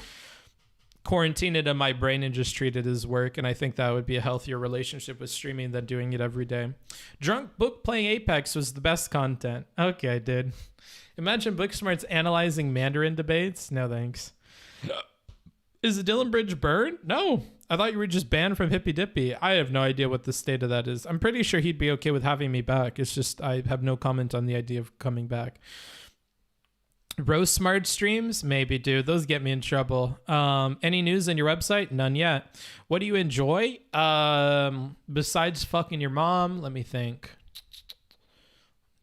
quarantine it in my brain and just treat it as work. And I think that would be a healthier relationship with streaming than doing it every day. Drunk book playing Apex was the best content. Okay, I did. Imagine Booksmarts analyzing Mandarin debates. No thanks. Is the Dylan Bridge burned? No. I thought you were just banned from Hippy Dippy. I have no idea what the state of that is. I'm pretty sure he'd be okay with having me back. It's just I have no comment on the idea of coming back. Roast Smart streams? Maybe, dude. Those get me in trouble. Any news on your website? None yet. What do you enjoy? Besides fucking your mom? Let me think.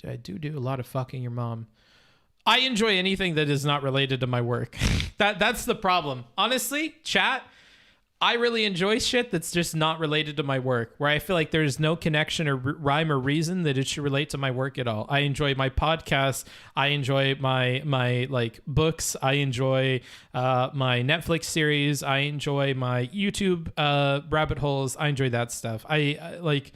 I do a lot of fucking your mom. I enjoy anything that is not related to my work. That's the problem. Honestly, chat, I really enjoy shit that's just not related to my work, where I feel like there's no connection or rhyme or reason that it should relate to my work at all. I enjoy my podcast. I enjoy my like books. I enjoy my Netflix series. I enjoy my YouTube rabbit holes. I enjoy that stuff. I like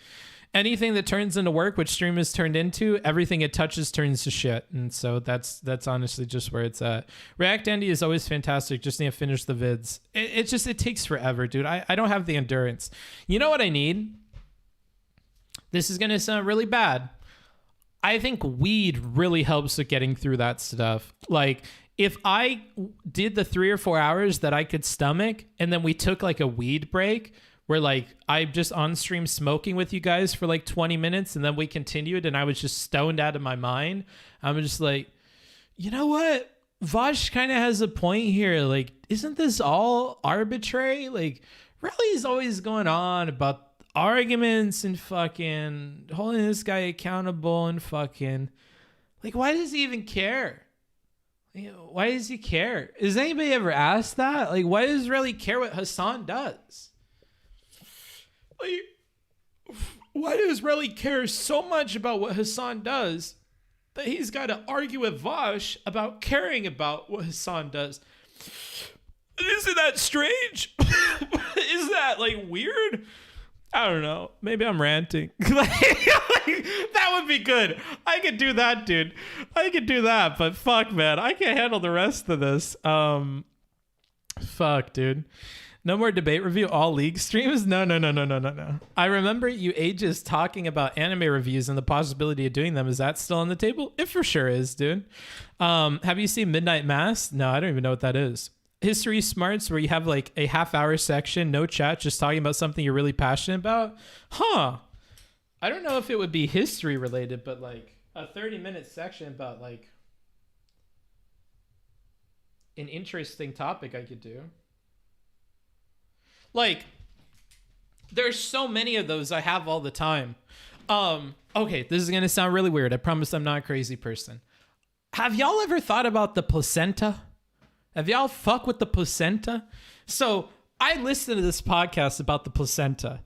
anything that turns into work, which stream is turned into, everything it touches turns to shit. And so that's honestly just where it's at. React Andy is always fantastic. Just need to finish the vids. It takes forever, dude. I don't have the endurance. You know what I need? This is going to sound really bad. I think weed really helps with getting through that stuff. Like, if I did the 3 or 4 hours that I could stomach, and then we took like a weed break, where like I'm just on stream smoking with you guys for like 20 minutes and then we continued and I was just stoned out of my mind. I'm just like, you know what? Vaush kind of has a point here. Like, isn't this all arbitrary? Like, Rele's always going on about arguments and fucking holding this guy accountable and fucking like, why does he even care? You know, why does he care? Has anybody ever asked that? Like, why does Rele care what Hassan does? Like, why does Rele care so much about what Hassan does that he's got to argue with Vaush about caring about what Hassan does? Isn't that strange? Is that like weird? I don't know. Maybe I'm ranting. That would be good. I could do that, dude. I could do that, but fuck, man. I can't handle the rest of this. Fuck, dude. No more debate review all league streams? No. I remember you ages talking about anime reviews and the possibility of doing them. Is that still on the table? It for sure is, dude. Have you seen Midnight Mass? No, I don't even know what that is. History Smarts, where you have like a half-hour section, no chat, just talking about something you're really passionate about? Huh. I don't know if it would be history related, but like a 30-minute section about like an interesting topic I could do. Like, there's so many of those I have all the time. Okay, this is going to sound really weird. I promise I'm not a crazy person. Have y'all ever thought about the placenta? Have y'all fuck with the placenta? So I listened to this podcast about the placenta,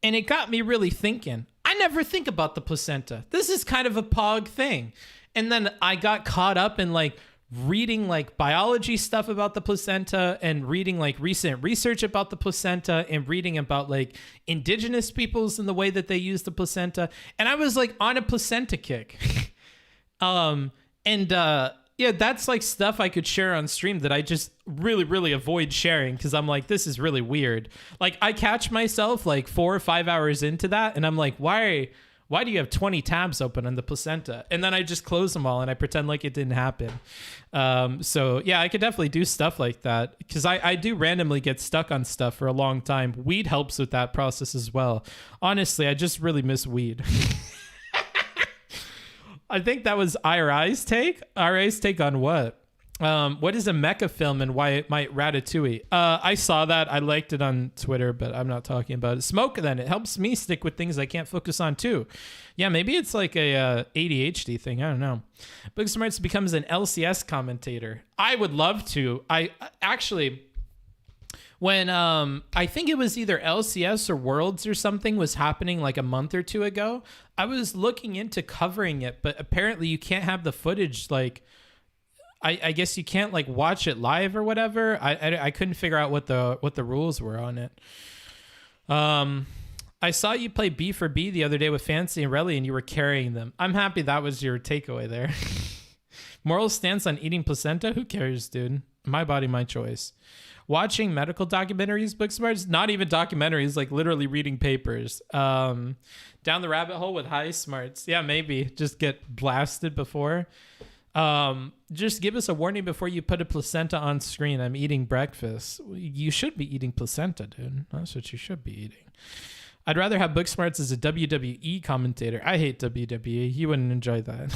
and it got me really thinking. I never think about the placenta. This is kind of a pog thing. And then I got caught up in like reading like biology stuff about the placenta and reading like recent research about the placenta and reading about like indigenous peoples and the way that they use the placenta. And I was like on a placenta kick. Yeah, that's like stuff I could share on stream that I just really avoid sharing because I'm like, this is really weird. Like I catch myself like 4 or 5 hours into that and I'm like, why do you have 20 tabs open on the placenta? And then I just close them all and I pretend like it didn't happen. So yeah, I could definitely do stuff like that because I do randomly get stuck on stuff for a long time. Weed helps with that process as well. Honestly, I just really miss weed. I think that was IRI's take. IRI's take on what? What is a mecha film and why it might Ratatouille? I saw that. I liked it on Twitter, but I'm not talking about it. Smoke then. It helps me stick with things I can't focus on too. Yeah, maybe it's like a ADHD thing. I don't know. Booksmarts becomes an LCS commentator. I would love to. I actually... When I think it was either LCS or Worlds or something was happening like a month or two ago, I was looking into covering it, but apparently you can't have the footage like I guess you can't like watch it live or whatever. I couldn't figure out what the rules were on it. I saw you play B for B the other day with Fancy and Rele and you were carrying them. I'm happy that was your takeaway there. Moral stance on eating placenta? Who cares, dude? My body, my choice. Watching medical documentaries, Booksmarts, not even documentaries, like literally reading papers. Down the rabbit hole with high smarts. Yeah, maybe. Just get blasted before. Just give us a warning before you put a placenta on screen. I'm eating breakfast. You should be eating placenta, dude. That's what you should be eating. I'd rather have Booksmarts as a WWE commentator. I hate WWE. You wouldn't enjoy that.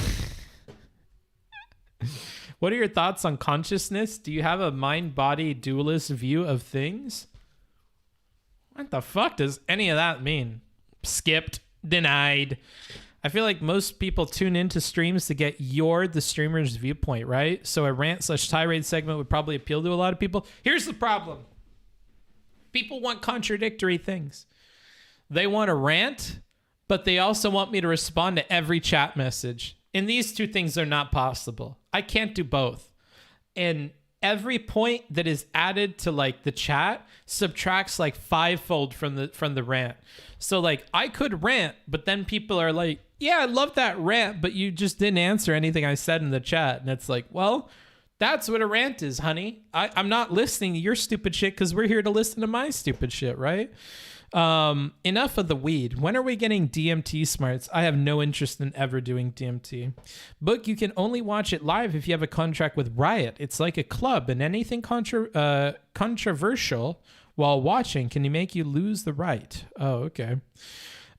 What are your thoughts on consciousness? Do you have a mind-body dualist view of things? What the fuck does any of that mean? Skipped. Denied. I feel like most people tune into streams to get the streamer's viewpoint, right? So a rant/tirade segment would probably appeal to a lot of people. Here's the problem. People want contradictory things. They want a rant, but they also want me to respond to every chat message. And these two things are not possible. I can't do both. And every point that is added to like the chat subtracts like 5-fold from the rant. So like I could rant, but then people are like, yeah, I love that rant, but you just didn't answer anything I said in the chat. And it's like, well, that's what a rant is, honey. I'm not listening to your stupid shit because we're here to listen to my stupid shit, right? Enough of the weed. When are we getting DMT smarts? I have no interest in ever doing DMT. Book, you can only watch it live if you have a contract with Riot. It's like a club, and anything controversial while watching can make you lose the right. Oh, okay.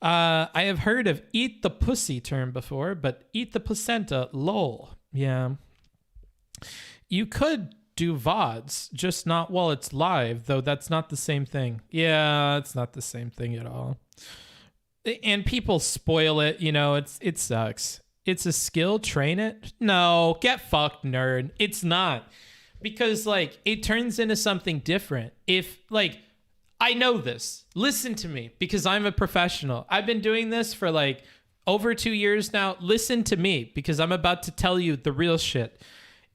I have heard of eat the pussy term before, but eat the placenta, lol. Yeah. You could do VODs, just not while it's live, though that's not the same thing. Yeah, it's not the same thing at all. And people spoil it, you know, it sucks. It's a skill, train it? No, get fucked, nerd. It's not. Because, like, it turns into something different. If, like, I know this. Listen to me, because I'm a professional. I've been doing this for, like, over 2 years now. Listen to me, because I'm about to tell you the real shit.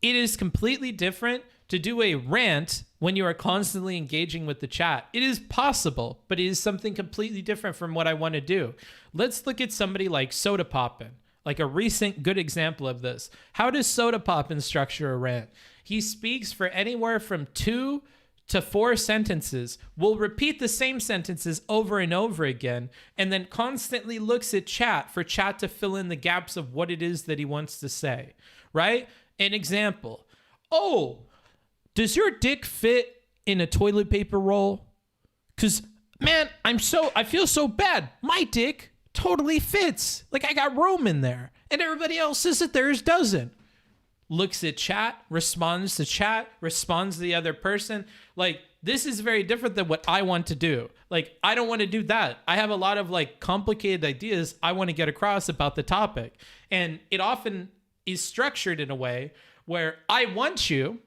It is completely different to do a rant when you are constantly engaging with the chat. It is possible, but it is something completely different from what I want to do. Let's look at somebody like Soda Poppin', like a recent good example of this. How does Soda Poppin' structure a rant? He speaks for anywhere from 2 to 4 sentences, will repeat the same sentences over and over again, and then constantly looks at chat for chat to fill in the gaps of what it is that he wants to say, right? An example. Oh, does your dick fit in a toilet paper roll? Because, man, I feel so bad. My dick totally fits. Like, I got room in there. And everybody else says that theirs doesn't. Looks at chat, responds to chat, responds to the other person. Like, this is very different than what I want to do. Like, I don't want to do that. I have a lot of like complicated ideas I want to get across about the topic. And it often is structured in a way where I want you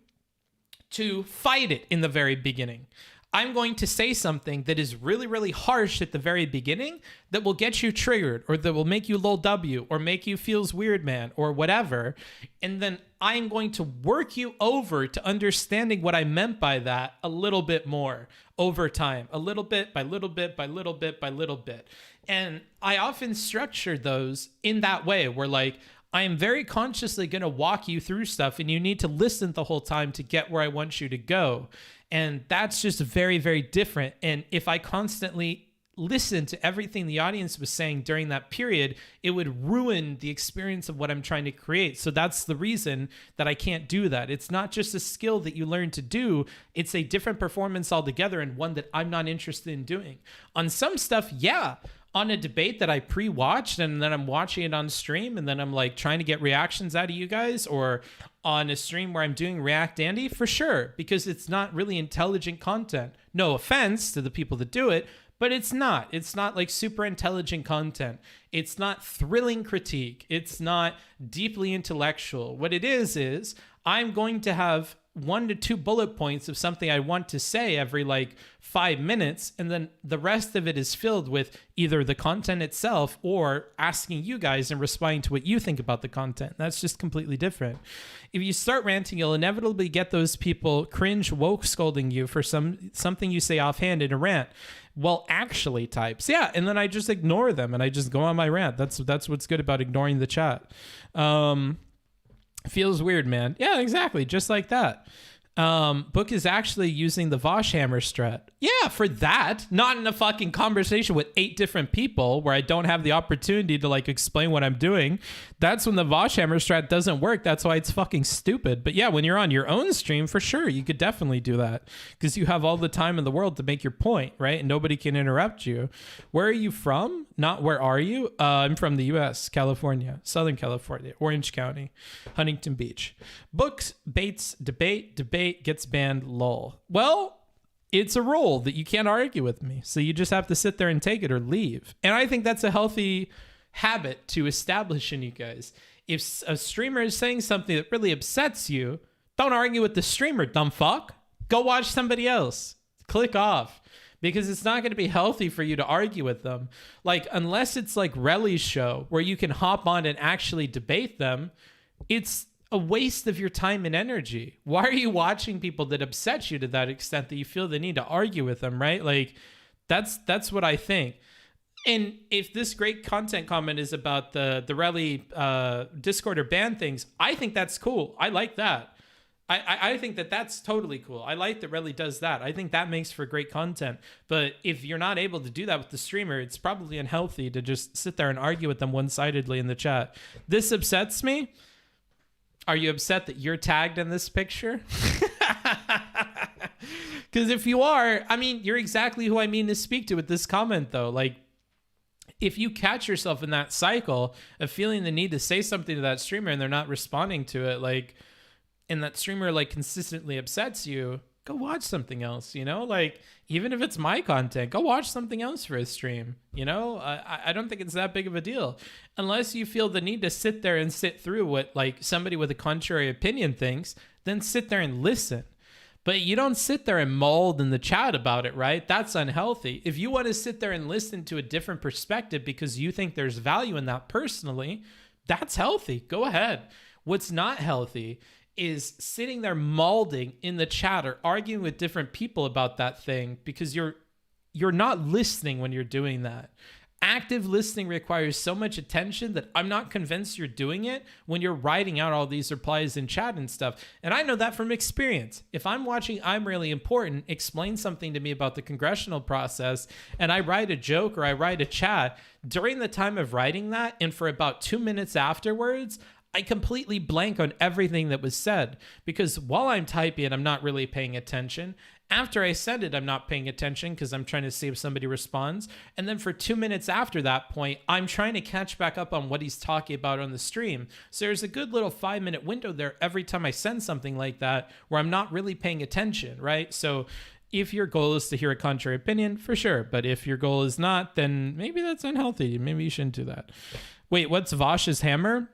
to fight it in the very beginning. I'm going to say something that is really, really harsh at the very beginning that will get you triggered, or that will make you lol W, or make you feels weird, man, or whatever. And then I'm going to work you over to understanding what I meant by that a little bit more over time, a little bit by little bit by little bit by little bit. And I often structure those in that way where like, I am very consciously going to walk you through stuff and you need to listen the whole time to get where I want you to go. And that's just very, very different. And if I constantly listen to everything the audience was saying during that period, it would ruin the experience of what I'm trying to create. So that's the reason that I can't do that. It's not just a skill that you learn to do. It's a different performance altogether, and one that I'm not interested in doing. On some stuff, yeah. On a debate that I pre-watched and then I'm watching it on stream and then I'm like trying to get reactions out of you guys, or on a stream where I'm doing React Andy, for sure, because it's not really intelligent content. No offense to the people that do it, but it's not. It's not like super intelligent content. It's not thrilling critique. It's not deeply intellectual. What it is I'm going to have 1 to 2 bullet points of something I want to say every like 5 minutes, and then the rest of it is filled with either the content itself or asking you guys and responding to what you think about the content. That's just completely different. If you start ranting, you'll inevitably get those people cringe woke scolding you for something you say offhand in a rant. Well, actually types. Yeah, and then I just ignore them and I just go on my rant. That's what's good about ignoring the chat. Feels weird, man. Yeah, exactly. Just like that. Book is actually using the Vaush hammer strat. Yeah, for that. Not in a fucking conversation with 8 different people where I don't have the opportunity to like explain what I'm doing. That's when the Vaush hammer strat doesn't work. That's why it's fucking stupid. But yeah, when you're on your own stream, for sure, you could definitely do that because you have all the time in the world to make your point, right? And nobody can interrupt you. Where are you from? Not where are you? I'm from the U.S., California, Southern California, Orange County, Huntington Beach. Books, baits, debate gets banned, lol. Well, it's a rule that you can't argue with me. So you just have to sit there and take it or leave. And I think that's a healthy habit to establish in you guys. If a streamer is saying something that really upsets you, don't argue with the streamer, dumb fuck. Go watch somebody else. Click off. Because it's not going to be healthy for you to argue with them. Like, unless it's like Rele's show where you can hop on and actually debate them, it's a waste of your time and energy. Why are you watching people that upset you to that extent that you feel the need to argue with them, right? Like, that's what I think. And if this great content comment is about the Rele Discord or ban things, I think that's cool. I like that. I think that's totally cool. I like that Rele does that. I think that makes for great content. But if you're not able to do that with the streamer, it's probably unhealthy to just sit there and argue with them one-sidedly in the chat. This upsets me. Are you upset that you're tagged in this picture? Because if you are, I mean, you're exactly who I mean to speak to with this comment, though. Like, if you catch yourself in that cycle of feeling the need to say something to that streamer and they're not responding to it, like, and that streamer like consistently upsets you, go watch something else, you know? Like, even if it's my content, go watch something else for a stream, you know? I don't think it's that big of a deal. Unless you feel the need to sit there and sit through what like somebody with a contrary opinion thinks, then sit there and listen. But you don't sit there and mold in the chat about it, right? That's unhealthy. If you want to sit there and listen to a different perspective because you think there's value in that personally, that's healthy. Go ahead. What's not healthy is sitting there malding in the chat or arguing with different people about that thing because you're not listening when you're doing that. Active listening requires so much attention that I'm not convinced you're doing it when you're writing out all these replies in chat and stuff. And I know that from experience. If I'm watching I'm Really Important explain something to me about the congressional process and I write a joke or I write a chat, during the time of writing that and for about 2 minutes afterwards, I completely blank on everything that was said because while I'm typing, I'm not really paying attention. After I said it, I'm not paying attention because I'm trying to see if somebody responds. And then for 2 minutes after that point, I'm trying to catch back up on what he's talking about on the stream. So there's a good little 5-minute window there every time I send something like that where I'm not really paying attention, right? So if your goal is to hear a contrary opinion, for sure. But if your goal is not, then maybe that's unhealthy. Maybe you shouldn't do that. Wait, what's Vaush's hammer?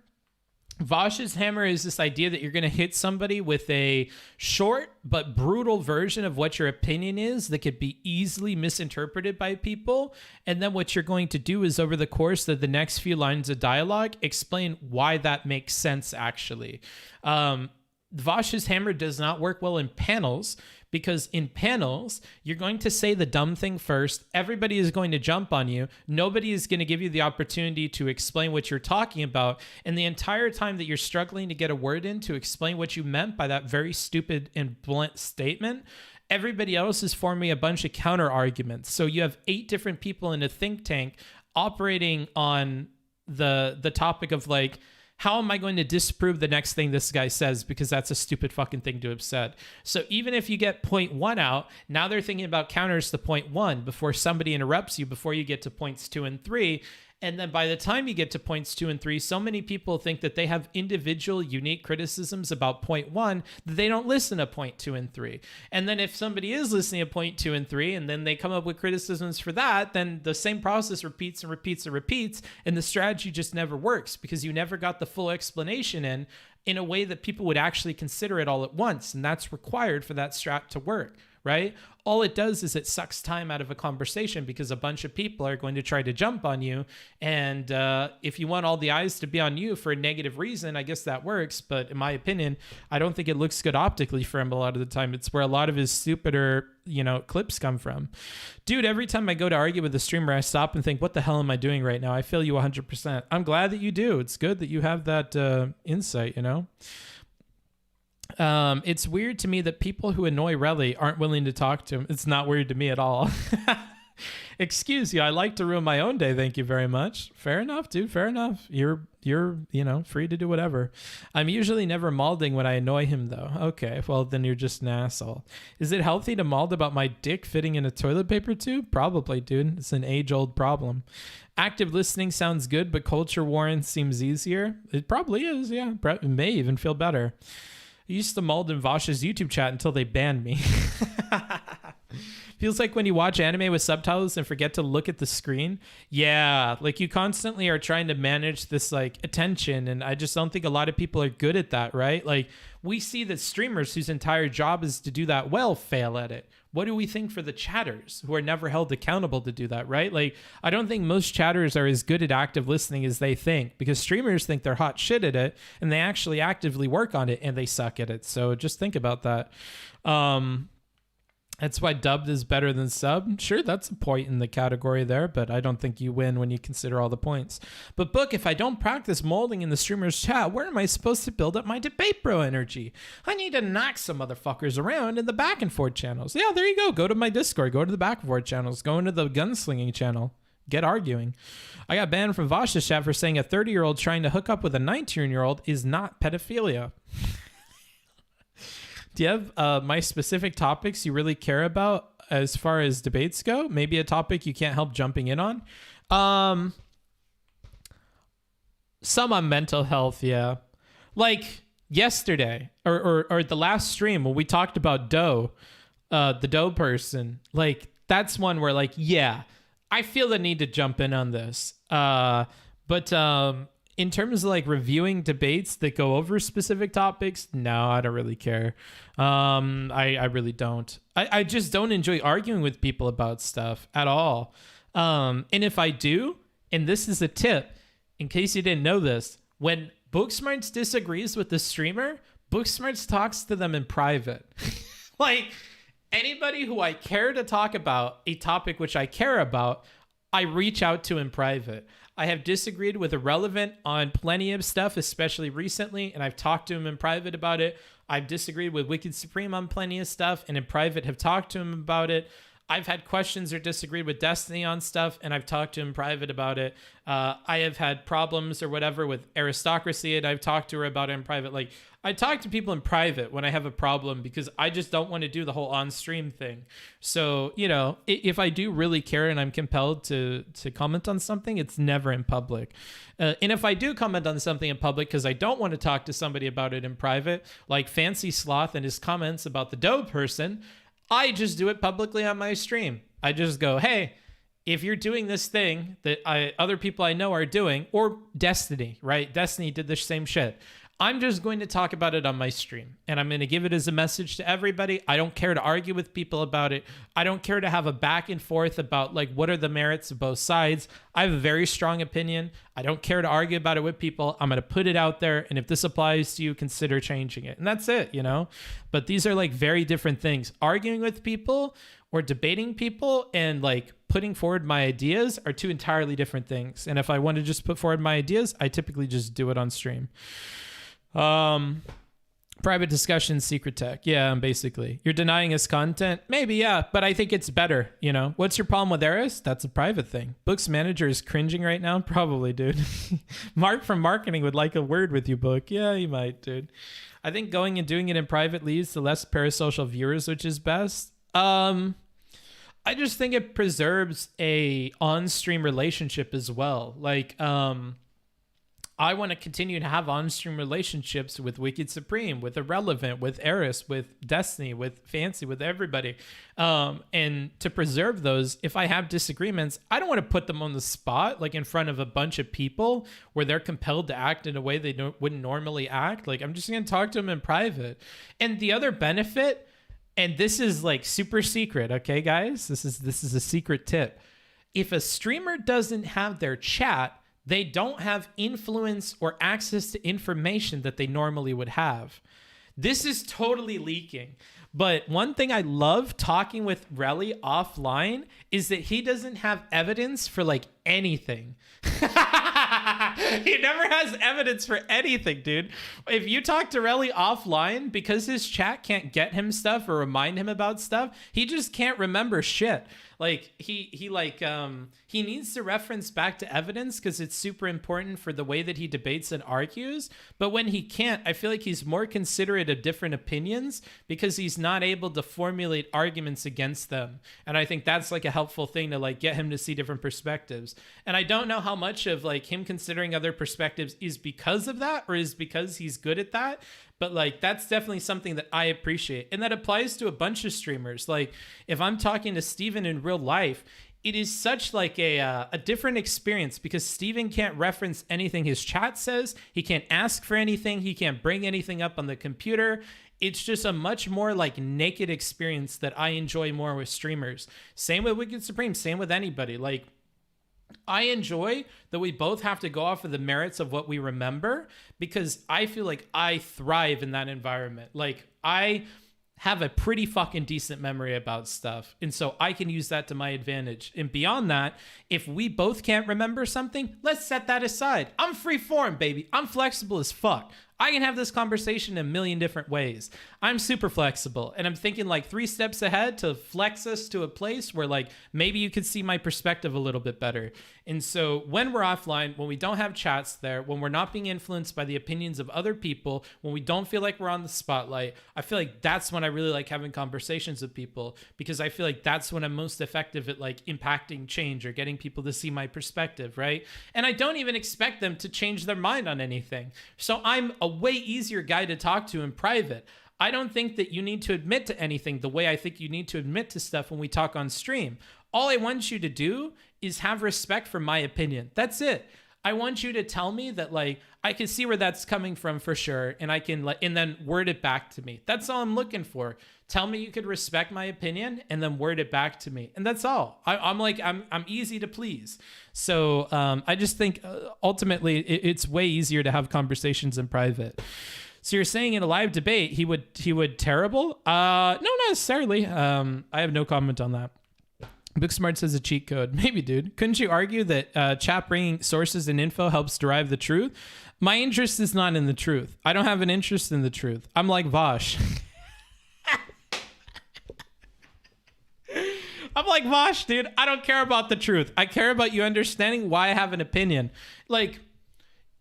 Vaush's hammer is this idea that you're going to hit somebody with a short but brutal version of what your opinion is that could be easily misinterpreted by people. And then what you're going to do is over the course of the next few lines of dialogue, explain why that makes sense actually. Vaush's hammer does not work well in panels because in panels, you're going to say the dumb thing first. Everybody is going to jump on you. Nobody is going to give you the opportunity to explain what you're talking about. And the entire time that you're struggling to get a word in to explain what you meant by that very stupid and blunt statement, everybody else is forming a bunch of counter arguments. So you have 8 different people in a think tank operating on the topic of like, how am I going to disprove the next thing this guy says? Because that's a stupid fucking thing to have said. So even if you get point 1 out, now they're thinking about counters to point 1 before somebody interrupts you, before you get to points 2 and 3. And then by the time you get to points 2 and 3, so many people think that they have individual unique criticisms about point 1 that they don't listen to point 2 and 3. And then if somebody is listening to point 2 and 3 and then they come up with criticisms for that, then the same process repeats and repeats and repeats. And the strategy just never works because you never got the full explanation in a way that people would actually consider it all at once. And that's required for that strat to work, right? All it does is it sucks time out of a conversation because a bunch of people are going to try to jump on you. And if you want all the eyes to be on you for a negative reason, I guess that works. But in my opinion, I don't think it looks good optically for him a lot of the time. It's where a lot of his stupider, clips come from. Dude, every time I go to argue with a streamer, I stop and think, what the hell am I doing right now? I feel you 100%. I'm glad that you do. It's good that you have that insight, It's weird to me that people who annoy Rele aren't willing to talk to him. It's not weird to me at all. Excuse you. I like to ruin my own day. Thank you very much. Fair enough, dude. Fair enough. You're free to do whatever. I'm usually never malding when I annoy him though. Okay. Well, then you're just an asshole. Is it healthy to mald about my dick fitting in a toilet paper tube? Probably, dude. It's an age-old problem. Active listening sounds good, but culture warring seems easier. It probably is. Yeah. It may even feel better. I used to mald in Vaush's YouTube chat until they banned me. Feels like when you watch anime with subtitles and forget to look at the screen. Yeah, like you constantly are trying to manage this like attention, and I just don't think a lot of people are good at that, right? Like we see that streamers whose entire job is to do that well fail at it. What do we think for the chatters who are never held accountable to do that, right? Like, I don't think most chatters are as good at active listening as they think because streamers think they're hot shit at it and they actually actively work on it and they suck at it. So just think about that. That's why dubbed is better than sub. Sure, that's a point in the category there, but I don't think you win when you consider all the points. But Book, if I don't practice molding in the streamer's chat, where am I supposed to build up my debate bro energy? I need to knock some motherfuckers around in the back and forth channels. Yeah, there you go. Go to my Discord. Go to the back and forth channels. Go into the gunslinging channel. Get arguing. I got banned from Vaush's chat for saying a 30-year-old trying to hook up with a 19-year-old is not pedophilia. Do you have my specific topics you really care about as far as debates go? Maybe a topic you can't help jumping in on? Some on mental health, yeah. Like yesterday or the last stream when we talked about Doe, the Doe person. Like that's one where like, yeah, I feel the need to jump in on this. But in terms of like reviewing debates that go over specific topics, no, I don't really care. I really don't. I just don't enjoy arguing with people about stuff at all. And if I do, and this is a tip, in case you didn't know this, when Booksmarts disagrees with the streamer, Booksmarts talks to them in private. Like, anybody who I care to talk about a topic which I care about, I reach out to in private. I have disagreed with Irrelevant on plenty of stuff, especially recently, and I've talked to him in private about it. I've disagreed with Wicked Supreme on plenty of stuff, and in private have talked to him about it. I've had questions or disagreed with Destiny on stuff, and I've talked to him in private about it. I have had problems or whatever with Aristocracy, and I've talked to her about it in private. Like, I talk to people in private when I have a problem because I just don't want to do the whole on-stream thing. So, you know, if I do really care and I'm compelled to comment on something, it's never in public. And if I do comment on something in public because I don't want to talk to somebody about it in private, like Fancy Sloth and his comments about the doe person, I just do it publicly on my stream. I just go, hey, if you're doing this thing that other people I know are doing, or Destiny, right? Destiny did the same shit. I'm just going to talk about it on my stream, and I'm going to give it as a message to everybody. I don't care to argue with people about it. I don't care to have a back and forth about like what are the merits of both sides. I have a very strong opinion. I don't care to argue about it with people. I'm going to put it out there, and if this applies to you, consider changing it. And that's it, you know? But these are like very different things. Arguing with people or debating people and like putting forward my ideas are two entirely different things. And if I want to just put forward my ideas, I typically just do it on stream. Private discussion, secret tech. Yeah, basically. You're denying his content? Maybe, yeah, but I think it's better, you know? What's your problem with Eris? That's a private thing. Books manager is cringing right now? Probably, dude. Mark from marketing would like a word with you, Book. Yeah, he might, dude. I think going and doing it in private leads to less parasocial viewers, which is best. I just think it preserves a on-stream relationship as well. Like, I want to continue to have on-stream relationships with Wicked Supreme, with Irrelevant, with Eris, with Destiny, with Fancy, with everybody. And to preserve those, if I have disagreements, I don't want to put them on the spot, like in front of a bunch of people where they're compelled to act in a way they wouldn't normally act. Like, I'm just going to talk to them in private. And the other benefit, and this is like super secret, okay, guys? This is a secret tip. If a streamer doesn't have their chat, they don't have influence or access to information that they normally would have. This is totally leaking. But one thing I love talking with Rele offline is that he doesn't have evidence for like anything. He never has evidence for anything, dude. If you talk to Rele offline, because his chat can't get him stuff or remind him about stuff, he just can't remember shit. Like he needs to reference back to evidence because it's super important for the way that he debates and argues. But when he can't, I feel like he's more considerate of different opinions because he's not able to formulate arguments against them. And I think that's like a helpful thing to like get him to see different perspectives. And I don't know how much of like him considering other perspectives is because of that or is because he's good at that. But like, that's definitely something that I appreciate. And that applies to a bunch of streamers. Like if I'm talking to Steven in real life, it is such like a different experience because Steven can't reference anything his chat says. He can't ask for anything. He can't bring anything up on the computer. It's just a much more like naked experience that I enjoy more with streamers. Same with Wicked Supreme, same with anybody. Like, I enjoy that we both have to go off of the merits of what we remember because I feel like I thrive in that environment. Like I have a pretty fucking decent memory about stuff. And so I can use that to my advantage. And beyond that, if we both can't remember something, let's set that aside. I'm free form, baby. I'm flexible as fuck. I can have this conversation in a million different ways. I'm super flexible and I'm thinking like 3 steps ahead to flex us to a place where like maybe you could see my perspective a little bit better. And so when we're offline, when we don't have chats there, when we're not being influenced by the opinions of other people, when we don't feel like we're on the spotlight, I feel like that's when I really like having conversations with people because I feel like that's when I'm most effective at like impacting change or getting people to see my perspective, right? And I don't even expect them to change their mind on anything. So I'm a way easier guy to talk to in private. I don't think that you need to admit to anything the way I think you need to admit to stuff when we talk on stream. All I want you to do is have respect for my opinion. That's it. I want you to tell me that like I can see where that's coming from for sure, and I can and then word it back to me. That's all I'm looking for. Tell me you could respect my opinion, and then word it back to me, and that's all. I'm easy to please. So I just think ultimately it's way easier to have conversations in private. So you're saying in a live debate he would terrible? No, not necessarily. I have no comment on that. Booksmart says a cheat code. Maybe, dude. Couldn't you argue that chat bringing sources and info helps derive the truth? My interest is not in the truth. I don't have an interest in the truth. I'm like Vaush. I'm like Vaush, dude. I don't care about the truth. I care about you understanding why I have an opinion. Like,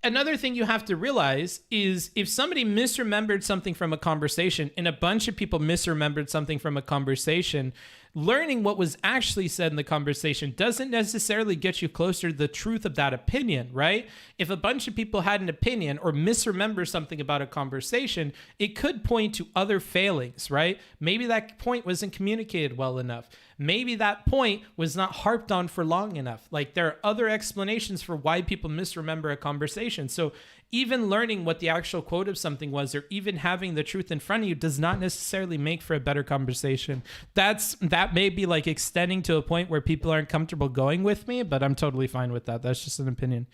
another thing you have to realize is if somebody misremembered something from a conversation and a bunch of people misremembered something from a conversation, learning what was actually said in the conversation doesn't necessarily get you closer to the truth of that opinion, right? If a bunch of people had an opinion or misremember something about a conversation, it could point to other failings, right? Maybe that point wasn't communicated well enough. Maybe that point was not harped on for long enough. Like, there are other explanations for why people misremember a conversation. So even learning what the actual quote of something was, or even having the truth in front of you, does not necessarily make for a better conversation. That may be like extending to a point where people aren't comfortable going with me, but I'm totally fine with that. That's just an opinion.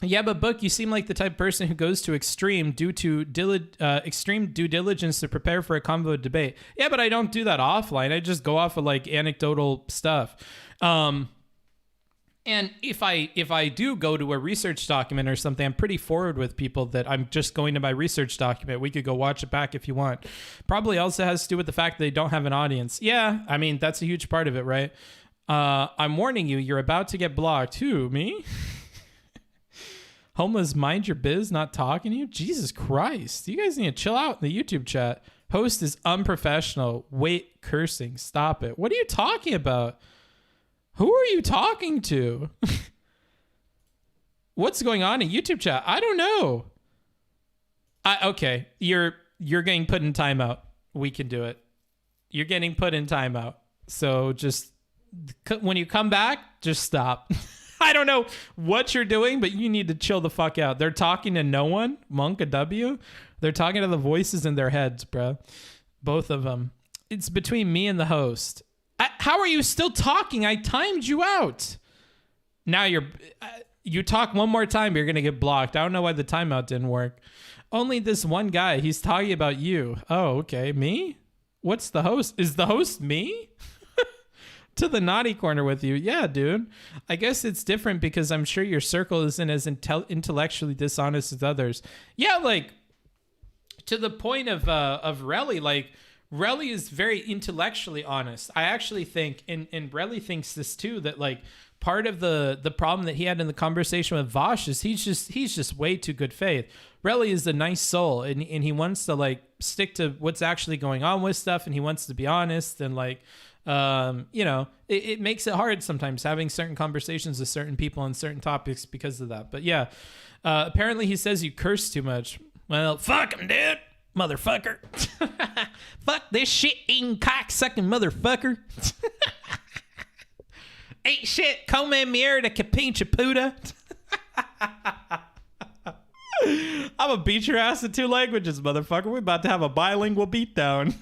Yeah, but Book, you seem like the type of person who goes to extreme due to extreme due diligence to prepare for a convo debate. Yeah, but I don't do that offline. I just go off of like anecdotal stuff. And if I do go to a research document or something, I'm pretty forward with people that I'm just going to my research document. We could go watch it back if you want. Probably also has to do with the fact that they don't have an audience. Yeah, I mean, that's a huge part of it, right? I'm warning you, you're about to get blocked. Who, me? Homeless, mind your biz, not talking to you? Jesus Christ. You guys need to chill out in the YouTube chat. Host is unprofessional. Wait, cursing. Stop it. What are you talking about? Who are you talking to? What's going on in YouTube chat? I don't know. Okay, you're getting put in timeout. We can do it. You're getting put in timeout. So just when you come back, just stop. I don't know what you're doing, but you need to chill the fuck out. They're talking to no one. Monk a W. They're talking to the voices in their heads, bro. Both of them. It's between me and the host. How are you still talking? I timed you out. Now you talk one more time, you're going to get blocked. I don't know why the timeout didn't work. Only this one guy, he's talking about you. Oh, okay. Me? What's the host? Is the host me? To the naughty corner with you. Yeah, dude. I guess it's different because I'm sure your circle isn't as intellectually dishonest as others. Yeah, like, to the point of Rele, like, Rele is very intellectually honest. I actually think, and Rele thinks this too, that like part of the problem that he had in the conversation with Vaush is he's just way too good faith. Rele is a nice soul, and he wants to like stick to what's actually going on with stuff, and he wants to be honest, and like it makes it hard sometimes having certain conversations with certain people on certain topics because of that. But yeah, apparently he says you curse too much. Well, fuck him, dude. Motherfucker. Fuck this shit-eating, cock-sucking motherfucker. Ain't shit, come mierda capincha puta. I'm gonna beat your ass in 2 languages, motherfucker. We're about to have a bilingual beatdown.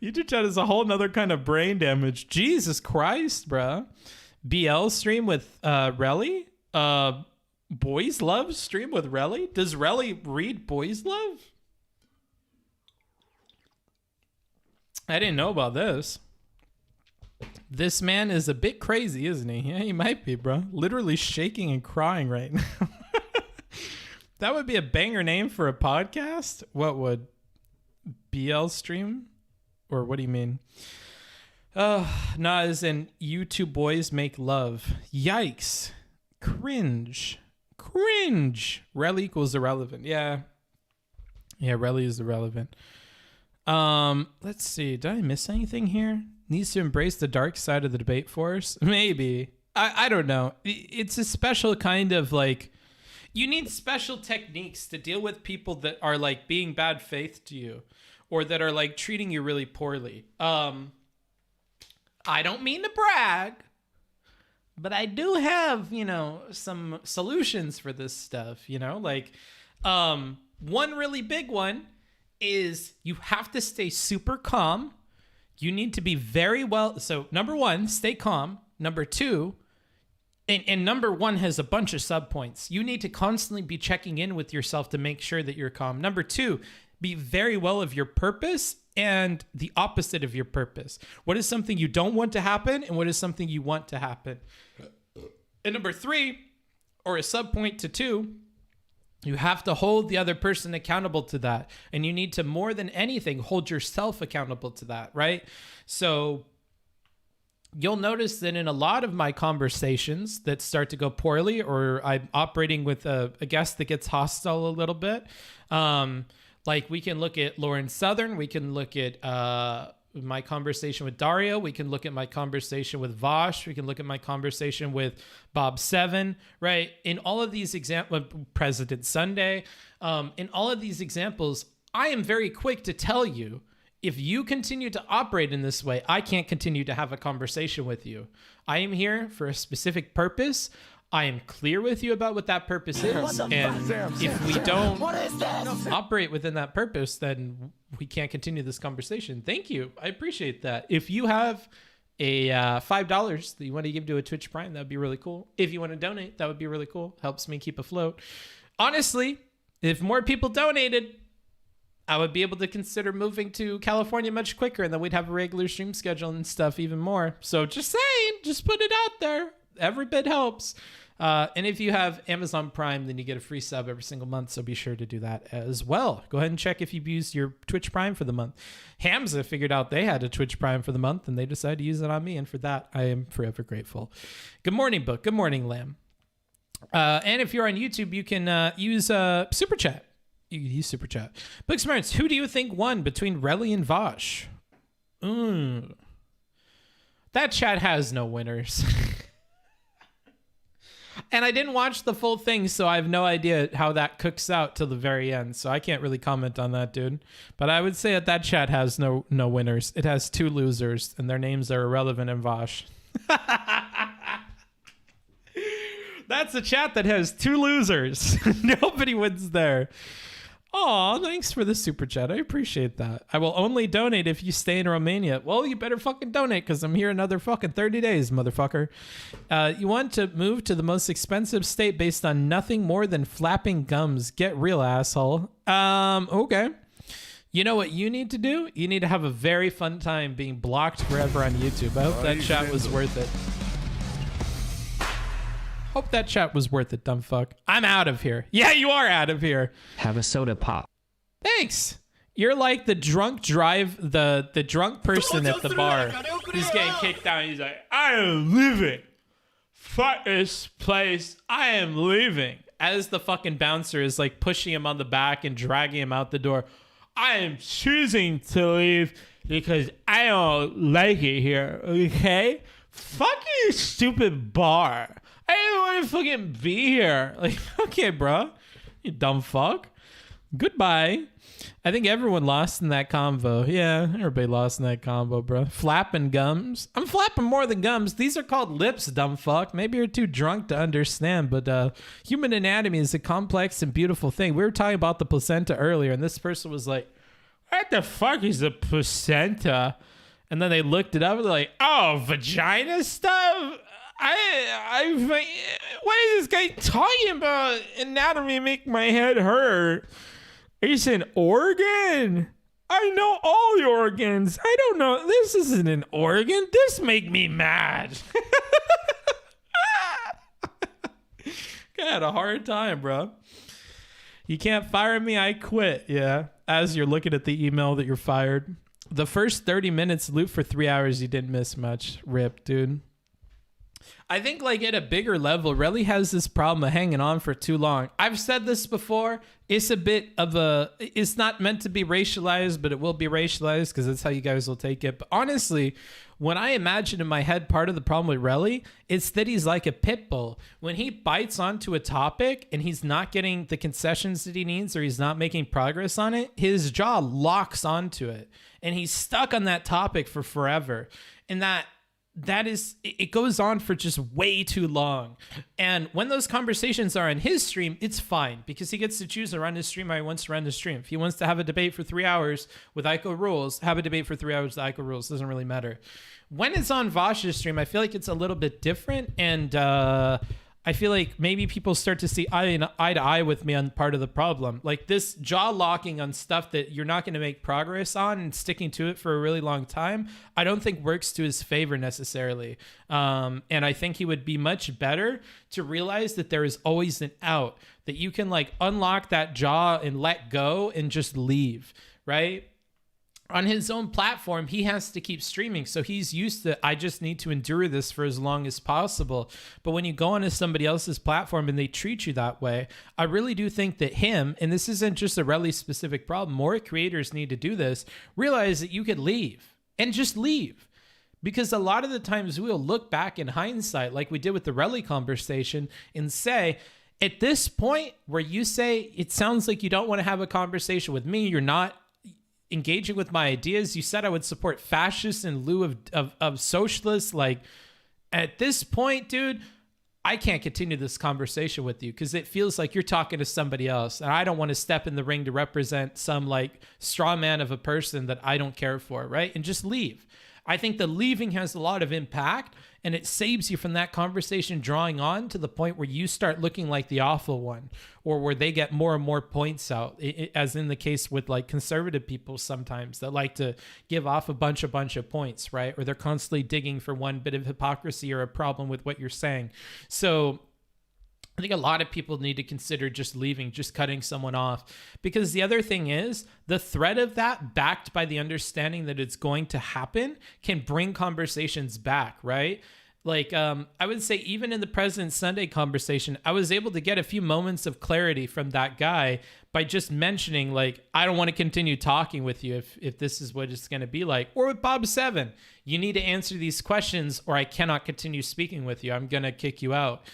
YouTube chat is a whole nother kind of brain damage. Jesus Christ, bruh. BL stream with Rele? Boys Love stream with Rele? Does Rele read Boys Love? I didn't know about this. This man is a bit crazy, isn't he? Yeah, he might be, bro. Literally shaking and crying right now. That would be a banger name for a podcast. What would BL stream? Or what do you mean? As in you two boys make love. Yikes. Cringe. Rele equals irrelevant. Yeah, Rele is irrelevant. Let's see. Did I miss anything here? Needs to embrace the dark side of the debate force? Maybe. I don't know. It's a special kind of like, you need special techniques to deal with people that are like being bad faith to you, or that are like treating you really poorly. I don't mean to brag, but I do have, some solutions for this stuff, like, one really big one is you have to stay super calm. You need to be very well. So number 1, stay calm. Number 2, And number one has a bunch of subpoints. You need to constantly be checking in with yourself to make sure that you're calm. Number two, be very well of your purpose and the opposite of your purpose. What is something you don't want to happen and what is something you want to happen? And number three, or a subpoint to two, you have to hold the other person accountable to that. And you need to, more than anything, hold yourself accountable to that, right? So you'll notice that in a lot of my conversations that start to go poorly, or I'm operating with a guest that gets hostile a little bit, like we can look at Lauren Southern, we can look at my conversation with Dario, we can look at my conversation with Vaush, we can look at my conversation with Bob Seven, right? In all of these examples, President Sunday, in all of these examples, I am very quick to tell you, if you continue to operate in this way, I can't continue to have a conversation with you. I am here for a specific purpose. I am clear with you about what that purpose is. And if we don't operate within that purpose, then we can't continue this conversation. Thank you. I appreciate that. If you have a $5 that you want to give to a Twitch Prime, that would be really cool. If you want to donate, that would be really cool. Helps me keep afloat. Honestly, if more people donated, I would be able to consider moving to California much quicker, and then we'd have a regular stream schedule and stuff even more. So just saying, just put it out there. Every bit helps. And if you have Amazon Prime, then you get a free sub every single month. So be sure to do that as well. Go ahead and check if you've used your Twitch Prime for the month. Hamza figured out they had a Twitch Prime for the month, and they decided to use it on me. And for that, I am forever grateful. Good morning, Book. Good morning, Lamb. And if you're on YouTube, you can use Super Chat. You can use Super Chat. Booksmarts, who do you think won between Rele and Vaush? That chat has no winners. And I didn't watch the full thing, so I have no idea how that cooks out till the very end. So I can't really comment on that, dude. But I would say that chat has no winners. It has two losers, and their names are Irrelevant and Vaush. That's a chat that has two losers. Nobody wins there. Aw, thanks for the super chat. I appreciate that. I will only donate if you stay in Romania. Well, you better fucking donate because I'm here another fucking 30 days, motherfucker. You want to move to the most expensive state based on nothing more than flapping gums. Get real, asshole. Okay. You know what you need to do? You need to have a very fun time being blocked forever on YouTube. I hope that chat was worth it. Hope that chat was worth it, dumb fuck. I'm out of here. Yeah, you are out of here. Have a soda pop. Thanks. You're like the drunk the drunk person at the bar who's getting kicked out. He's like, I am leaving. Fuck this place. I am leaving. As the fucking bouncer is like pushing him on the back and dragging him out the door. I am choosing to leave because I don't like it here, okay? Fuck you, stupid bar. I don't want to fucking be here. Like, okay, bro. You dumb fuck. Goodbye. I think everyone lost in that convo. Yeah, everybody lost in that combo, bro. Flapping gums. I'm flapping more than gums. These are called lips, dumb fuck. Maybe you're too drunk to understand, but human anatomy is a complex and beautiful thing. We were talking about the placenta earlier, and this person was like, what the fuck is a placenta? And then they looked it up and they're like, oh, vagina stuff? What is this guy talking about? Anatomy make my head hurt. It's an organ? I know all the organs. I don't know. This isn't an organ. This make me mad. I had a hard time, bro. You can't fire me. I quit. Yeah. As you're looking at the email that you're fired. The first 30 minutes loop for 3 hours, you didn't miss much. Rip, dude. I think like at a bigger level, Rele has this problem of hanging on for too long. I've said this before. It's a bit of it's not meant to be racialized, but it will be racialized because that's how you guys will take it. But honestly, when I imagine in my head part of the problem with Rele, it's that he's like a pit bull. When he bites onto a topic and he's not getting the concessions that he needs or he's not making progress on it, his jaw locks onto it and he's stuck on that topic for forever. And that it goes on for just way too long. And when those conversations are on his stream, it's fine because he gets to choose to run his stream how he wants to run his stream. If he wants to have a debate for 3 hours with Ico Rules, have a debate for 3 hours with Ico Rules. Doesn't really matter. When it's on Vaush's stream, I feel like it's a little bit different. And I feel like maybe people start to see eye to eye with me on part of the problem. Like this jaw locking on stuff that you're not going to make progress on and sticking to it for a really long time, I don't think works to his favor necessarily. And I think he would be much better to realize that there is always an out, that you can like unlock that jaw and let go and just leave, right? On his own platform, he has to keep streaming. So he's used to, I just need to endure this for as long as possible. But when you go onto somebody else's platform and they treat you that way, I really do think that him, and this isn't just a Rele specific problem, more creators need to do this, realize that you could leave and just leave. Because a lot of the times we'll look back in hindsight, like we did with the Rele conversation, and say, at this point where you say, it sounds like you don't want to have a conversation with me, you're not engaging with my ideas, you said I would support fascists in lieu of socialists. Like at this point, dude, I can't continue this conversation with you because it feels like you're talking to somebody else. And I don't want to step in the ring to represent some like straw man of a person that I don't care for, right? And just leave. I think the leaving has a lot of impact and it saves you from that conversation drawing on to the point where you start looking like the awful one or where they get more and more points out, as in the case with like conservative people sometimes that like to give off a bunch of points, right? Or they're constantly digging for one bit of hypocrisy or a problem with what you're saying. So I think a lot of people need to consider just leaving, just cutting someone off. Because the other thing is, the threat of that, backed by the understanding that it's going to happen, can bring conversations back, right? Like, I would say even in the President's Sunday conversation, I was able to get a few moments of clarity from that guy by just mentioning, like, I don't want to continue talking with you if this is what it's going to be like. Or with Bob 7, you need to answer these questions or I cannot continue speaking with you. I'm going to kick you out.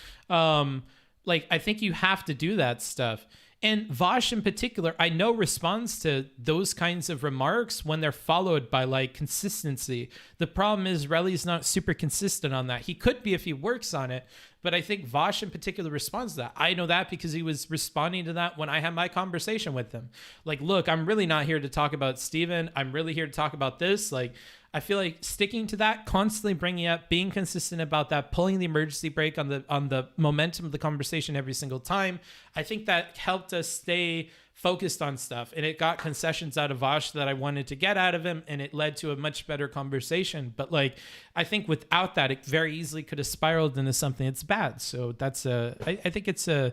Like, I think you have to do that stuff. And Vaush in particular, I know responds to those kinds of remarks when they're followed by like consistency. The problem is Rele's not super consistent on that. He could be if he works on it, but I think Vaush in particular responds to that. I know that because he was responding to that when I had my conversation with him. Like, look, I'm really not here to talk about Steven. I'm really here to talk about this. Like, I feel like sticking to that, constantly bringing up, being consistent about that, pulling the emergency brake on the momentum of the conversation every single time. I think that helped us stay focused on stuff, and it got concessions out of Vaush that I wanted to get out of him, and it led to a much better conversation. But like, I think without that, it very easily could have spiraled into something that's bad. So that's I think it's a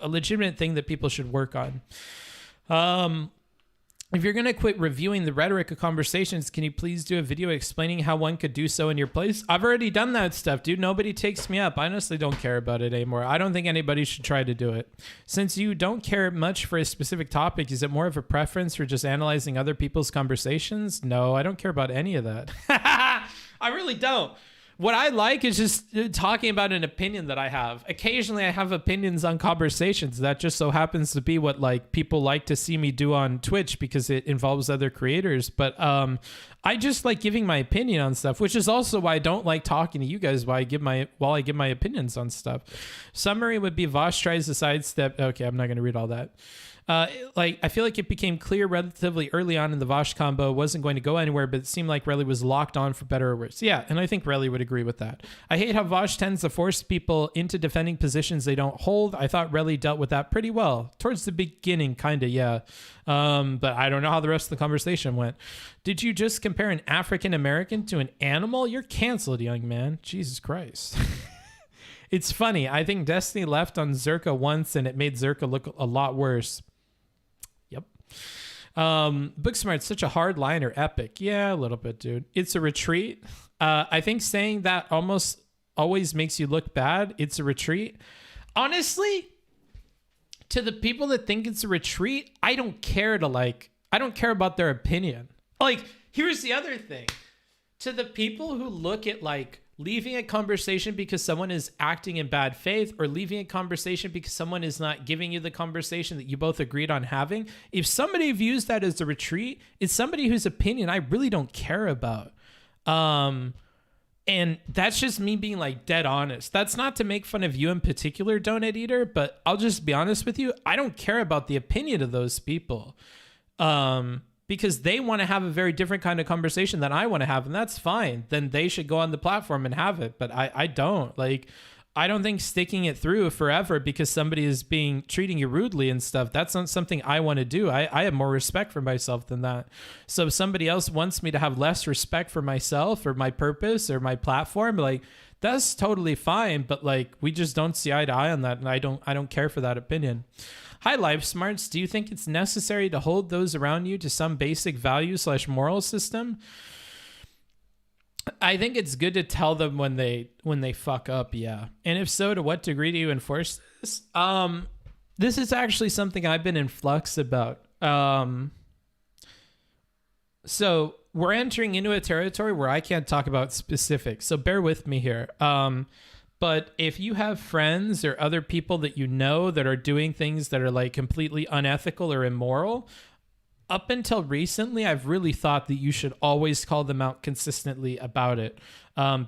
legitimate thing that people should work on. If you're going to quit reviewing the rhetoric of conversations, can you please do a video explaining how one could do so in your place? I've already done that stuff, dude. Nobody takes me up. I honestly don't care about it anymore. I don't think anybody should try to do it. Since you don't care much for a specific topic, is it more of a preference for just analyzing other people's conversations? No, I don't care about any of that. I really don't. What I like is just talking about an opinion that I have. Occasionally I have opinions on conversations. That just so happens to be what like people like to see me do on Twitch because it involves other creators. But I just like giving my opinion on stuff, which is also why I don't like talking to you guys while I give my opinions on stuff. Summary would be Vaush tries to sidestep. Okay, I'm not going to read all that. Like, I feel like it became clear relatively early on in the Vaush combo it wasn't going to go anywhere, but it seemed like Rele was locked on for better or worse. Yeah, and I think Rele would agree with that. I hate how Vaush tends to force people into defending positions they don't hold. I thought Rele dealt with that pretty well. Towards the beginning, kind of, yeah. But I don't know how the rest of the conversation went. Did you just compare an African American to an animal? You're canceled, young man. Jesus Christ. It's funny. I think Destiny left on Zerka once and it made Zerka look a lot worse. Yep. Booksmart's such a hard line or epic. Yeah, a little bit, dude. It's a retreat. I think saying that almost always makes you look bad. It's a retreat. Honestly, to the people that think it's a retreat, I don't care about their opinion. Like, here's the other thing. To the people who look at like leaving a conversation because someone is acting in bad faith or leaving a conversation because someone is not giving you the conversation that you both agreed on having, if somebody views that as a retreat, it's somebody whose opinion I really don't care about. And that's just me being like dead honest. That's not to make fun of you in particular, Donut Eater, but I'll just be honest with you. I don't care about the opinion of those people. Because they want to have a very different kind of conversation than I want to have, and that's fine. Then they should go on the platform and have it. But I don't. Like, I don't think sticking it through forever because somebody is treating you rudely and stuff, that's not something I want to do. I have more respect for myself than that. So if somebody else wants me to have less respect for myself or my purpose or my platform, like, that's totally fine. But like, we just don't see eye to eye on that, and I don't care for that opinion. Hi, Life Smarts. Do you think it's necessary to hold those around you to some basic value/moral system? I think it's good to tell them when they fuck up, yeah. And if so, to what degree do you enforce this? This is actually something I've been in flux about. So we're entering into a territory where I can't talk about specifics, so bear with me here. But if you have friends or other people that you know that are doing things that are like completely unethical or immoral, up until recently, I've really thought that you should always call them out consistently about it,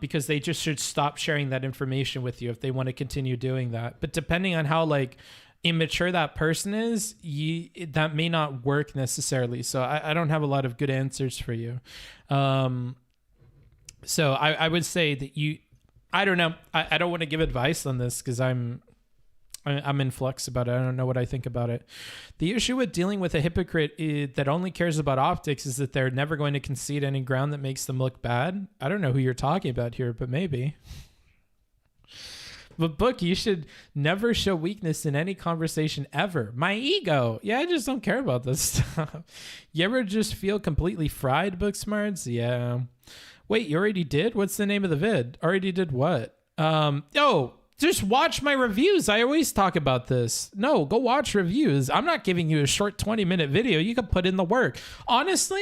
because they just should stop sharing that information with you if they want to continue doing that. But depending on how like immature that person is, that may not work necessarily. So I don't have a lot of good answers for you. So I would say that I don't know. I don't want to give advice on this because I'm in flux about it. I don't know what I think about it. The issue with dealing with a hypocrite that only cares about optics is that they're never going to concede any ground that makes them look bad. I don't know who you're talking about here, but maybe. But Book, you should never show weakness in any conversation ever. My ego. Yeah, I just don't care about this stuff. You ever just feel completely fried, Booksmarts? Yeah. Wait, you already did? What's the name of the vid? Already did what? Just watch my reviews. I always talk about this. No, go watch reviews. I'm not giving you a short 20-minute video. You can put in the work. Honestly,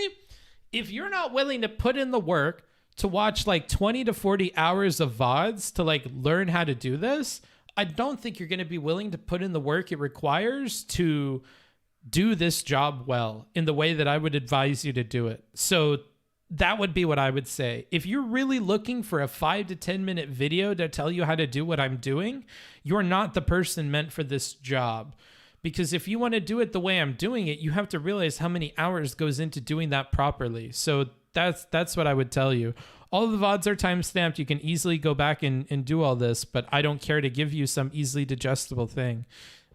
if you're not willing to put in the work to watch like 20 to 40 hours of VODs to like learn how to do this, I don't think you're going to be willing to put in the work it requires to do this job well in the way that I would advise you to do it. So that would be what I would say. If you're really looking for a 5 to 10 minute video to tell you how to do what I'm doing, you're not the person meant for this job. Because if you want to do it the way I'm doing it, you have to realize how many hours goes into doing that properly. So that's what I would tell you. All of the VODs are timestamped. You can easily go back and do all this, but I don't care to give you some easily digestible thing.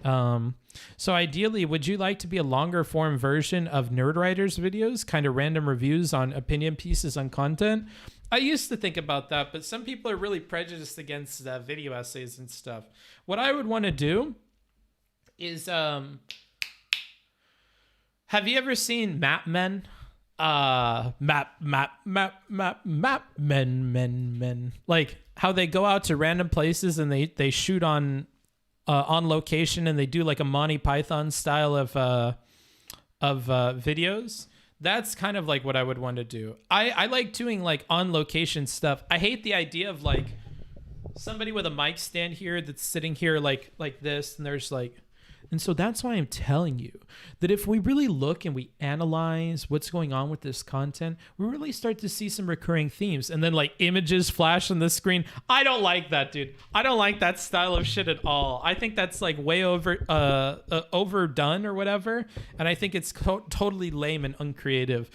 So ideally, would you like to be a longer form version of Nerdwriter's videos, kind of random reviews on opinion pieces on content? I used to think about that, but some people are really prejudiced against video essays and stuff. What I would want to do is, have you ever seen Map Men? Map men. Like how they go out to random places and they shoot on location, and they do like a Monty Python style of videos. That's kind of like what I would want to do. I like doing like on location stuff. I hate the idea of like somebody with a mic stand here that's sitting here like this, and there's like, and so that's why I'm telling you that if we really look and we analyze what's going on with this content, we really start to see some recurring themes, and then like images flash on the screen. I don't like that, dude. I don't like that style of shit at all. I think that's like way overdone or whatever. And I think it's totally lame and uncreative.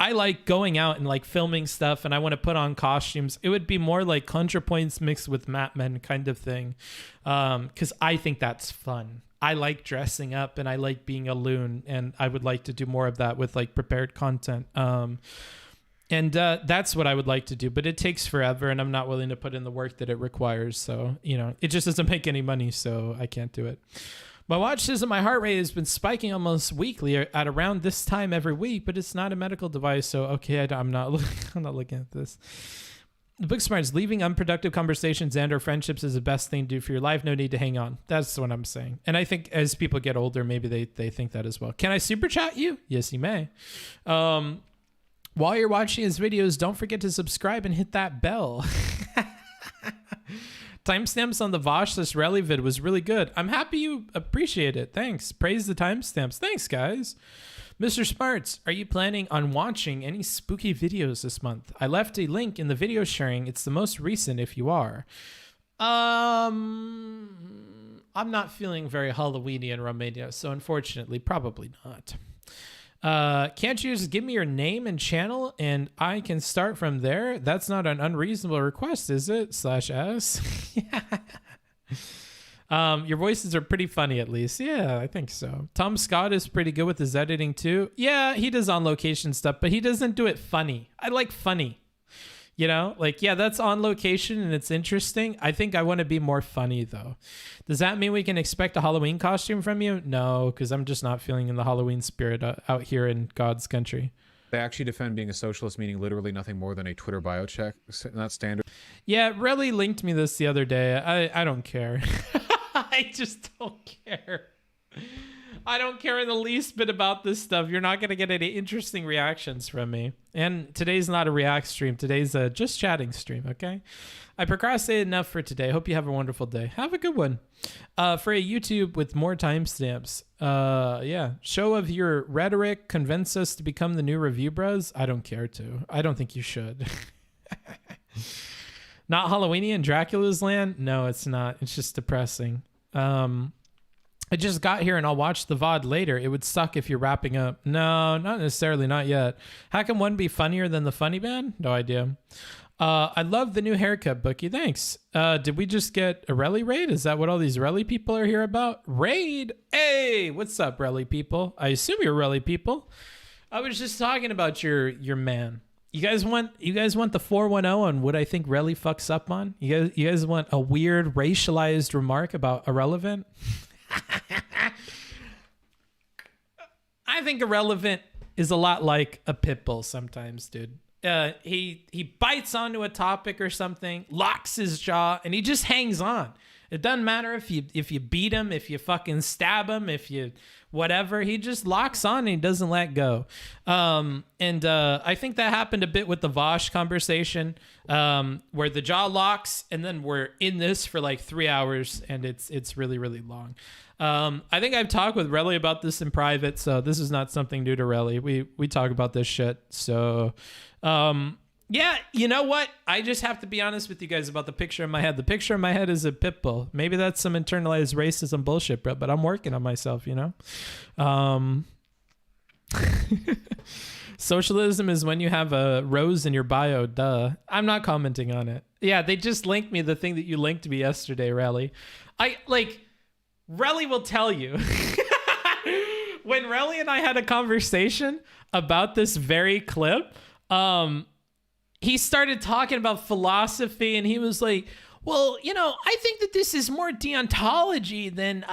I like going out and like filming stuff, and I want to put on costumes. It would be more like ContraPoints mixed with Map Men kind of thing. Because I think that's fun. I like dressing up and I like being a loon, and I would like to do more of that with like prepared content. And that's what I would like to do, but it takes forever, and I'm not willing to put in the work that it requires. So, you know, it just doesn't make any money, so I can't do it. My watch says that my heart rate has been spiking almost weekly at around this time every week, but it's not a medical device, so okay, I'm not looking at this. The Booksmarts, leaving unproductive conversations and or friendships is the best thing to do for your life. No need to hang on. That's what I'm saying. And I think as people get older, maybe they think that as well. Can I super chat you? Yes, you may. While you're watching his videos, don't forget to subscribe and hit that bell. Timestamps on the Vaush Rele vid was really good. I'm happy you appreciate it. Thanks. Praise the timestamps. Thanks, guys. Mr. Smarts, are you planning on watching any spooky videos this month? I left a link in the video sharing. It's the most recent if you are. I'm not feeling very Halloweeny in Romania, so unfortunately, probably not. Can't you just give me your name and channel and I can start from there? That's not an unreasonable request, is it? /s. Your voices are pretty funny, at least. Yeah, I think so. Tom Scott is pretty good with his editing too. Yeah, he does on location stuff, but he doesn't do it funny. I like funny. You know, like, yeah, that's on location and it's interesting. I think I want to be more funny, though. Does that mean we can expect a Halloween costume from you? No, because I'm just not feeling in the Halloween spirit out here in God's country. They actually defend being a socialist, meaning literally nothing more than a Twitter bio check, not standard. Yeah, Rele linked me this the other day. I don't care. I just don't care. I don't care in the least bit about this stuff. You're not going to get any interesting reactions from me. And today's not a react stream. Today's a just chatting stream, okay? I procrastinated enough for today. Hope you have a wonderful day. Have a good one. For a YouTube with more timestamps. Yeah. Show of your rhetoric. Convince us to become the new review bros. I don't care to. I don't think you should. Not Halloweeny in Dracula's Land? No, it's not. It's just depressing. I just got here and I'll watch the VOD later. It would suck if you're wrapping up. No, not necessarily. Not yet. How can one be funnier than the funny man? No idea. I love the new haircut, Bookie. Thanks. Did we just get a Rele raid? Is that what all these Rele people are here about? Raid? Hey, what's up, Rele people? I assume you're Rele people. I was just talking about your man. You guys want the 410 on what I think Rele fucks up on? You guys want a weird racialized remark about irrelevant? I think irrelevant is a lot like a pit bull sometimes, dude. He bites onto a topic or something, locks his jaw, and he just hangs on. It doesn't matter if you beat him, if you fucking stab him, if you whatever. He just locks on and he doesn't let go. I think that happened a bit with the Vaush conversation, where the jaw locks and then we're in this for like 3 hours and it's really, really long. I think I've talked with Rele about this in private, so this is not something new to Rele. We talk about this shit. So, yeah, you know what? I just have to be honest with you guys about the picture in my head. The picture in my head is a pit bull. Maybe that's some internalized racism bullshit, bro, but I'm working on myself, you know? Socialism is when you have a rose in your bio, duh. I'm not commenting on it. Yeah, they just linked me the thing that you linked me yesterday, Rele. Rele will tell you. When Rele and I had a conversation about this very clip, he started talking about philosophy and he was like, well, you know, I think that this is more deontology than,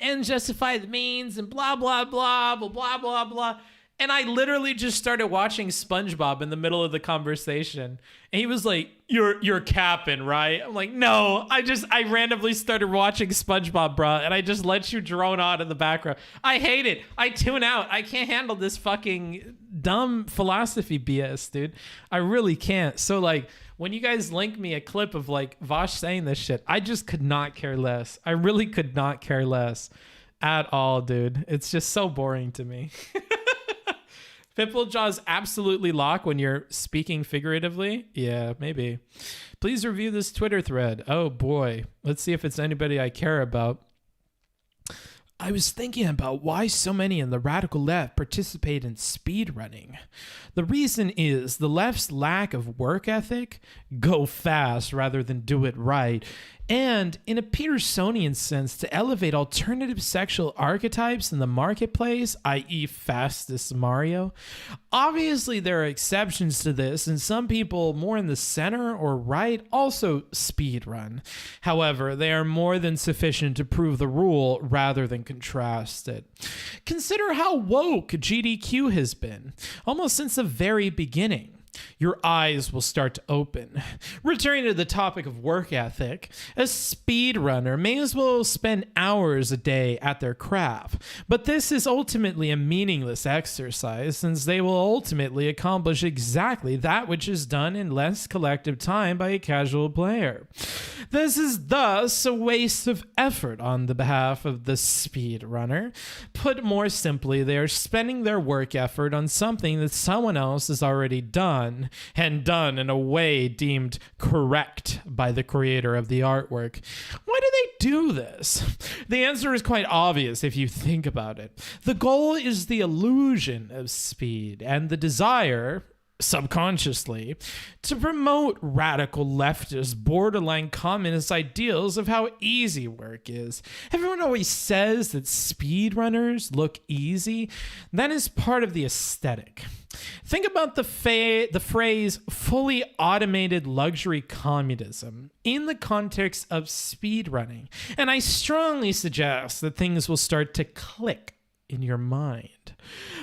ends justify the means and blah, blah, blah, blah, blah, blah, blah. And I literally just started watching SpongeBob in the middle of the conversation. And he was like, you're capping, right? I'm like, no, I randomly started watching SpongeBob, bro. And I just let you drone on in the background. I hate it. I tune out. I can't handle this fucking dumb philosophy BS, dude. I really can't. So like, when you guys link me a clip of like Vaush saying this shit, I just could not care less. I really could not care less at all, dude. It's just so boring to me. Pitbull jaws absolutely lock when you're speaking figuratively. Yeah, maybe. Please review this Twitter thread. Oh boy. Let's see if it's anybody I care about. I was thinking about why so many in the radical left participate in speed running. The reason is the left's lack of work ethic, go fast rather than do it right, and in a Petersonian sense to elevate alternative sexual archetypes in the marketplace, i.e. fastest Mario. Obviously there are exceptions to this, and some people more in the center or right also speed run. However, they are more than sufficient to prove the rule rather than contrast it. Consider how woke GDQ has been, almost since the very beginning. your eyes will start to open. Returning to the topic of work ethic, a speedrunner may as well spend hours a day at their craft, but this is ultimately a meaningless exercise since they will ultimately accomplish exactly that which is done in less collective time by a casual player. This is thus a waste of effort on the behalf of the speedrunner. Put more simply, they are spending their work effort on something that someone else has already done, and done in a way deemed correct by the creator of the artwork. Why do they do this? The answer is quite obvious if you think about it. The goal is the illusion of speed and the desire, subconsciously, to promote radical leftist, borderline communist ideals of how easy work is. Everyone always says that speedrunners look easy. That is part of the aesthetic. Think about the phrase fully automated luxury communism in the context of speedrunning, and I strongly suggest that things will start to click in your mind.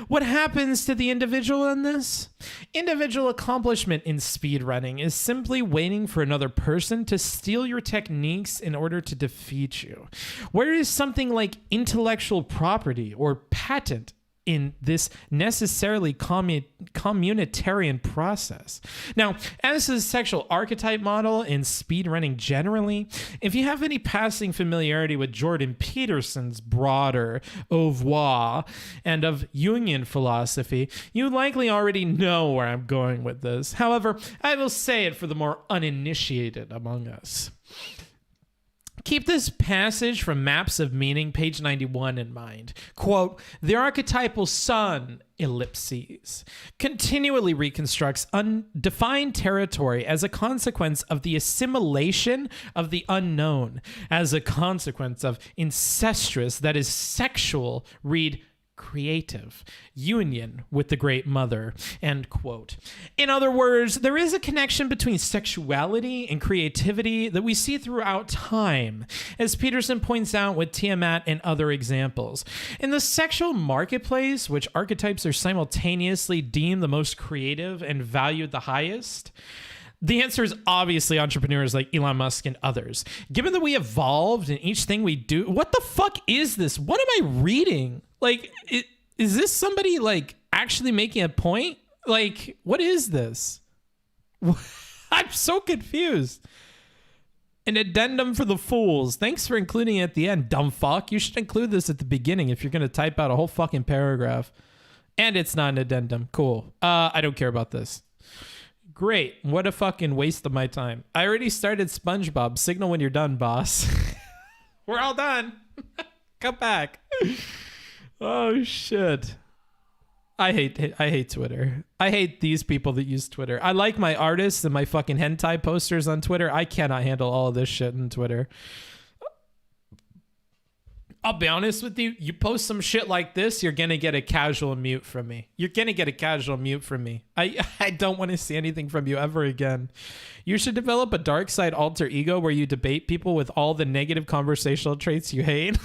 What happens to the individual in this? Individual accomplishment in speedrunning is simply waiting for another person to steal your techniques in order to defeat you. Whereas something like intellectual property or patent in this necessarily communitarian process. Now, as a sexual archetype model in speedrunning generally, if you have any passing familiarity with Jordan Peterson's broader au revoir and of Jungian philosophy, you likely already know where I'm going with this. However, I will say it for the more uninitiated among us. Keep this passage from Maps of Meaning, page 91, in mind. Quote, the archetypal sun, ellipses, continually reconstructs undefined territory as a consequence of the assimilation of the unknown, as a consequence of incestuous, that is sexual, read creative union with the Great Mother, end quote. In other words, there is a connection between sexuality and creativity that we see throughout time, as Peterson points out with Tiamat and other examples. In the sexual marketplace, which archetypes are simultaneously deemed the most creative and valued the highest, the answer is obviously entrepreneurs like Elon Musk and others. Given that we evolved in each thing we do, what the fuck is this? What am I reading? Like, is this somebody like actually making a point? Like, what is this? I'm so confused. An addendum for the fools. Thanks for including it at the end, dumb fuck. You should include this at the beginning if you're going to type out a whole fucking paragraph. And it's not an addendum. Cool. I don't care about this. Great. What a fucking waste of my time. I already started SpongeBob. Signal when you're done, boss. We're all done. Come back. Oh, shit. I hate Twitter. I hate these people that use Twitter. I like my artists and my fucking hentai posters on Twitter. I cannot handle all of this shit on Twitter. I'll be honest with you. You post some shit like this, you're going to get a casual mute from me. You're going to get a casual mute from me. I don't want to see anything from you ever again. You should develop a dark side alter ego where you debate people with all the negative conversational traits you hate.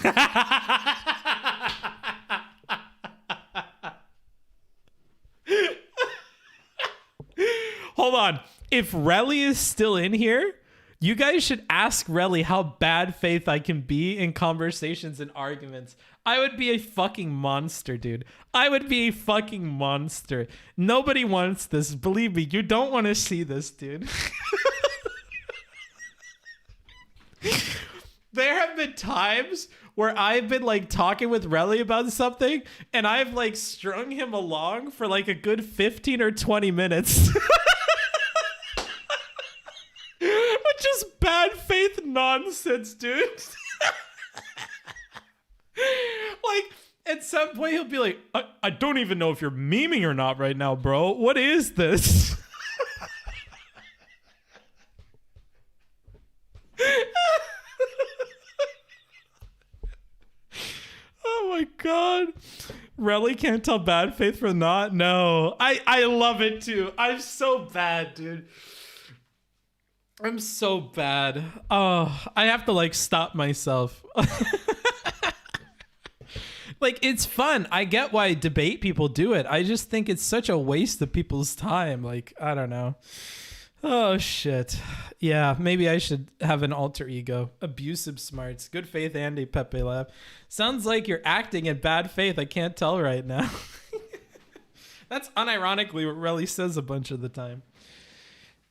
Hold on. If Rele is still in here, you guys should ask Rele how bad faith I can be in conversations and arguments. I would be a fucking monster, dude. I would be a fucking monster. Nobody wants this. Believe me, you don't want to see this, dude. There have been times where I've been like talking with Rele about something and I've like strung him along for like a good 15 or 20 minutes. Just bad faith nonsense, dude. Like, at some point he'll be like, I don't even know if you're memeing or not right now, bro. What is this? Oh my god. Rele can't tell bad faith from not? No. I love it too. I'm so bad, dude. I'm so bad. Oh, I have to like stop myself. Like, it's fun. I get why debate people do it. I just think it's such a waste of people's time. Like, I don't know. Oh, shit. Yeah, maybe I should have an alter ego. Abusive smarts. Good faith, Andy, Pepe laugh. Sounds like you're acting in bad faith. I can't tell right now. That's unironically what Rele says a bunch of the time.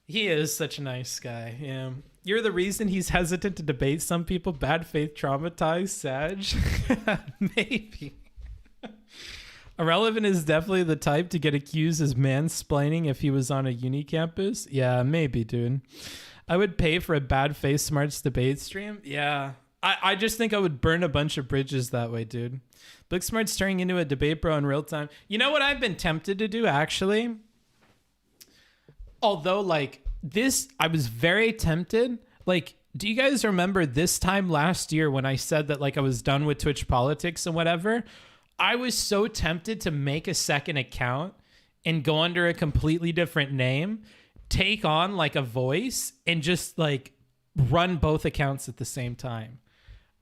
He is such a nice guy. Yeah. You're the reason he's hesitant to debate some people. Bad faith, traumatized, Sag. Maybe. Irrelevant is definitely the type to get accused as mansplaining if he was on a uni campus. Yeah, maybe, dude. I would pay for a bad faith smarts debate stream. Yeah. I just think I would burn a bunch of bridges that way, dude. Booksmart's turning into a debate bro in real time. You know what I've been tempted to do, actually? Although, like, this, I was very tempted. Like, do you guys remember this time last year when I said that, like, I was done with Twitch politics and whatever? I was so tempted to make a second account and go under a completely different name, take on, like, a voice, and just, like, run both accounts at the same time.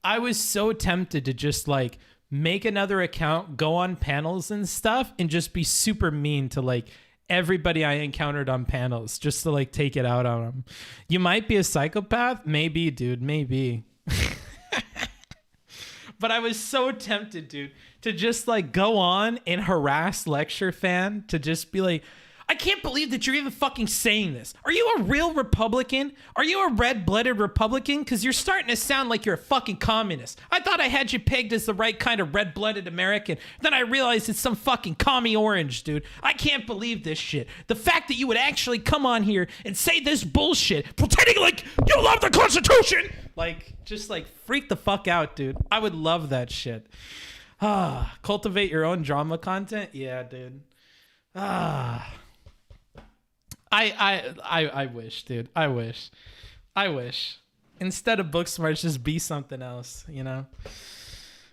I was so tempted to just, like, make another account, go on panels and stuff, and just be super mean to, like, everybody I encountered on panels, just to, like, take it out on them. You might be a psychopath. Maybe, dude. Maybe. But I was so tempted, dude, to just, like, go on and harass Lecture Fan, to just be like, I can't believe that you're even fucking saying this. Are you a real Republican? Are you a red-blooded Republican? Because you're starting to sound like you're a fucking communist. I thought I had you pegged as the right kind of red-blooded American. Then I realized it's some fucking commie orange, dude. I can't believe this shit. The fact that you would actually come on here and say this bullshit, pretending like you love the Constitution. Like, just, like, freak the fuck out, dude. I would love that shit. Cultivate your own drama content? Yeah, dude. I wish, dude. I wish. Instead of Booksmarts, just be something else, you know?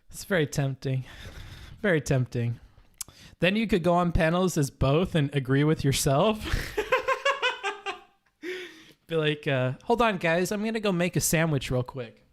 It's very tempting. Very tempting. Then you could go on panels as both and agree with yourself. Be like, hold on, guys. I'm going to go make a sandwich real quick.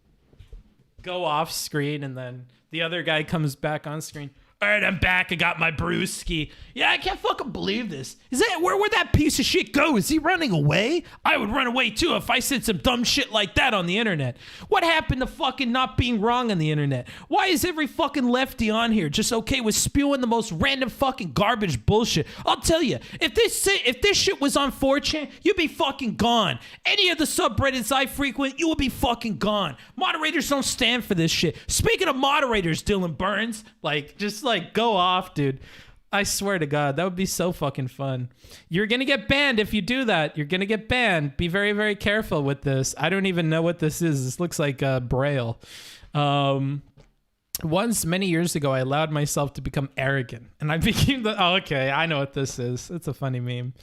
Go off screen, and then the other guy comes back on screen. All right, I'm back. I got my brewski. Yeah, I can't fucking believe this. Is that where'd that piece of shit go? Is he running away? I would run away too if I said some dumb shit like that on the internet. What happened to fucking not being wrong on the internet? Why is every fucking lefty on here just okay with spewing the most random fucking garbage bullshit? I'll tell you, if this shit was on 4chan, you'd be fucking gone. Any of the subreddits I frequent, you would be fucking gone. Moderators don't stand for this shit. Speaking of moderators, Dylan Burns, like, go off, dude. I swear to God, that would be so fucking fun. You're going to get banned if you do that. You're going to get banned. Be very, very careful with this. I don't even know what this is. This looks like Braille. Once, many years ago, I allowed myself to become arrogant. And I became okay, I know what this is. It's a funny meme.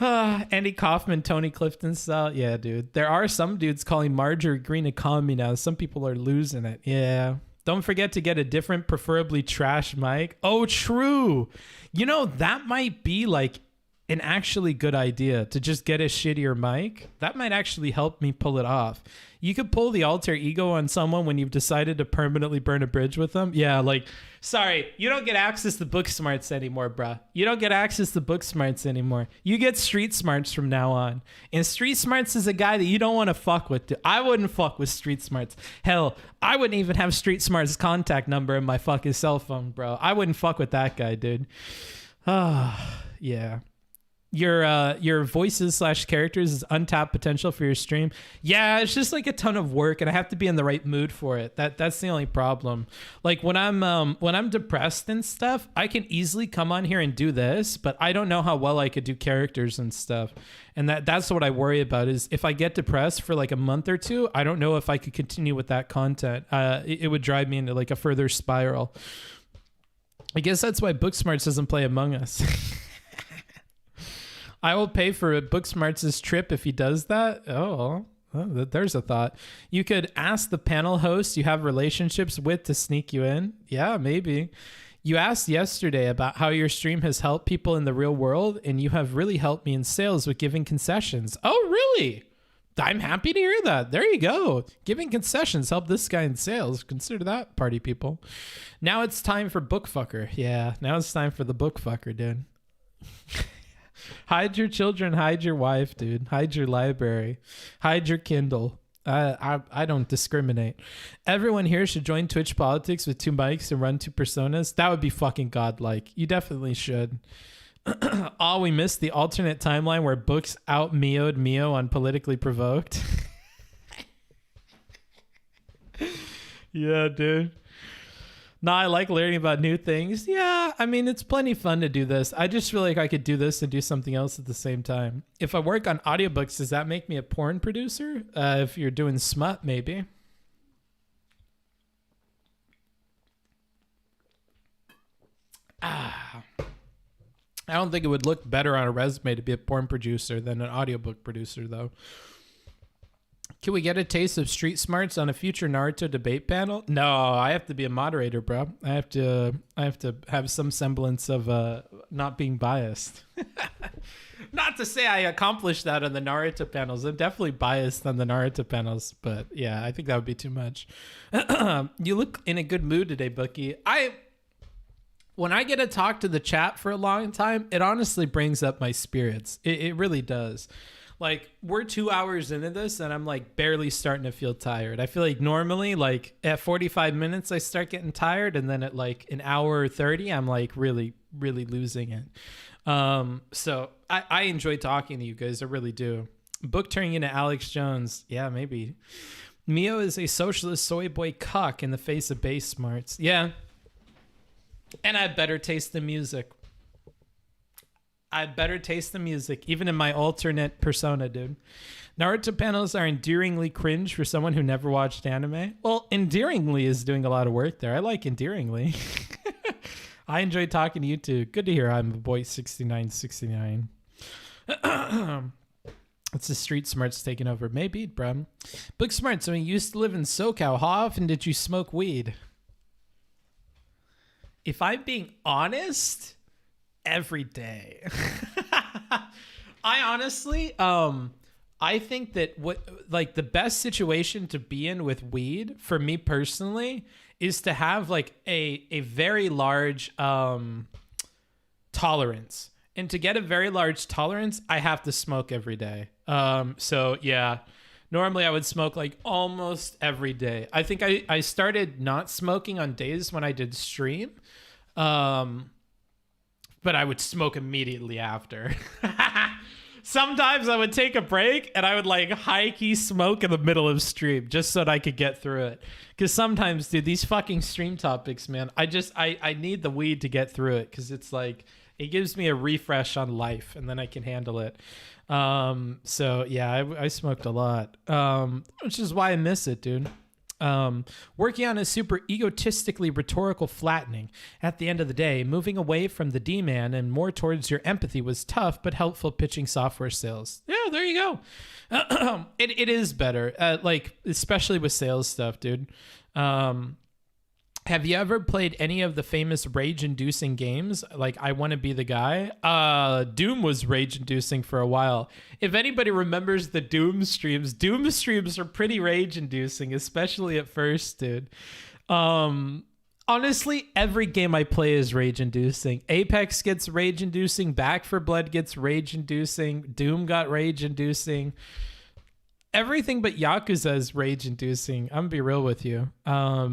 Andy Kaufman, Tony Clifton style. Yeah, dude. There are some dudes calling Marjorie Green a commie now. Some people are losing it. Yeah. Don't forget to get a different, preferably trash mic. Oh, true. You know, that might be like an actually good idea, to just get a shittier mic. That might actually help me pull it off. You could pull the alter ego on someone when you've decided to permanently burn a bridge with them. Yeah, like, sorry, you don't get access to Booksmarts anymore, bruh. You don't get access to Booksmarts anymore. You get Street Smarts from now on. And Street Smarts is a guy that you don't want to fuck with. I wouldn't fuck with Street Smarts. Hell, I wouldn't even have Street Smarts' contact number in my fucking cell phone, bro. I wouldn't fuck with that guy, dude. Yeah. Your voices / characters is untapped potential for your stream. Yeah, it's just like a ton of work, and I have to be in the right mood for it. That's the only problem. Like when I'm depressed and stuff, I can easily come on here and do this, but I don't know how well I could do characters and stuff. And that's what I worry about, is if I get depressed for like a month or two, I don't know if I could continue with that content. It would drive me into like a further spiral. I guess that's why Booksmarts doesn't play Among Us. I will pay for Booksmarts' trip if he does that. Oh, there's a thought. You could ask the panel host you have relationships with to sneak you in. Yeah, maybe. You asked yesterday about how your stream has helped people in the real world, and you have really helped me in sales with giving concessions. Oh, really? I'm happy to hear that. There you go. Giving concessions help this guy in sales. Consider that, party people. Now it's time for bookfucker. Yeah, now it's time for the bookfucker, dude. Hide your children, hide your wife, dude. Hide your library. Hide your Kindle. I don't discriminate. Everyone here should join Twitch politics with 2 mics and run 2 personas. That would be fucking godlike. You definitely should. We missed the alternate timeline where books out Mio'd Mio on Politically Provoked. Yeah, dude. No, I like learning about new things. Yeah, I mean, it's plenty fun to do this. I just feel like I could do this and do something else at the same time. If I work on audiobooks, does that make me a porn producer? If you're doing smut, maybe. I don't think it would look better on a resume to be a porn producer than an audiobook producer, though. Can we get a taste of street smarts on a future Naruto debate panel? No, I have to be a moderator, bro. I have to have some semblance of not being biased. Not to say I accomplished that on the Naruto panels. I'm definitely biased on the Naruto panels, but yeah, I think that would be too much. You look in a good mood today, Bookie. When I get to talk to the chat for a long time, it honestly brings up my spirits. It really does. Like, we're 2 hours into this and I'm like barely starting to feel tired. I feel like normally like at 45 minutes I start getting tired, and then at like an hour or 30 I'm like really losing it. So I enjoy talking to you guys. I really do. Book turning into Alex Jones. Yeah, maybe. Mio is a socialist soy boy cuck in the face of base smarts. Yeah. And I have better taste in music. I have better taste in music, even in my alternate persona, dude. Naruto panels are endearingly cringe for someone who never watched anime. Well, endearingly is doing a lot of work there. I like endearingly. I enjoy talking to you too. Good to hear I'm a boy 6969. It's the street smarts taking over. Maybe, bro. Book smarts, when you used to live in SoCal, how often did you smoke weed? If I'm being honest, every day. I honestly, I think that the best situation to be in with weed for me personally is to have like a very large tolerance. And to get a very large tolerance, I have to smoke every day. So yeah, normally I would smoke like almost every day. I think I started not smoking on days when I did stream. But I would smoke immediately after. Sometimes I would take a break and I would like high-key smoke in the middle of stream just so that I could get through it. Because sometimes, dude, these fucking stream topics, man, I need the weed to get through it, because it's like, it gives me a refresh on life and then I can handle it. So yeah, I smoked a lot, which is why I miss it, dude. Working on a super egotistically rhetorical flattening. At the end of the day, moving away from the D-man and more towards your empathy was tough but helpful pitching software sales. Yeah, there you go. It is better, like especially with sales stuff, dude. Have you ever played any of the famous rage-inducing games? Like, I Want to Be the Guy? Doom was rage-inducing for a while. If anybody remembers the Doom streams are pretty rage-inducing, especially at first, dude. Honestly, every game I play is rage-inducing. Apex gets rage-inducing. Back 4 Blood gets rage-inducing. Doom got rage-inducing. Everything but Yakuza is rage-inducing. I'm gonna be real with you. Are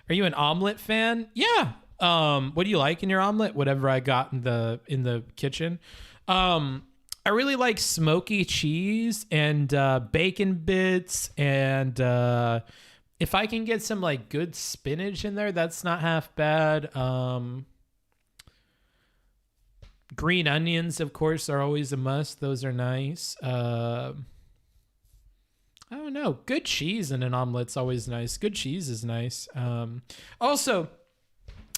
you an omelet fan? Yeah. What do you like in your omelet? Whatever I got in the kitchen. I really like smoky cheese and bacon bits, and if I can get some like good spinach in there, that's not half bad. Green onions, of course, are always a must. Those are nice. I don't know. Good cheese in an omelet's always nice. Good cheese is nice. Also,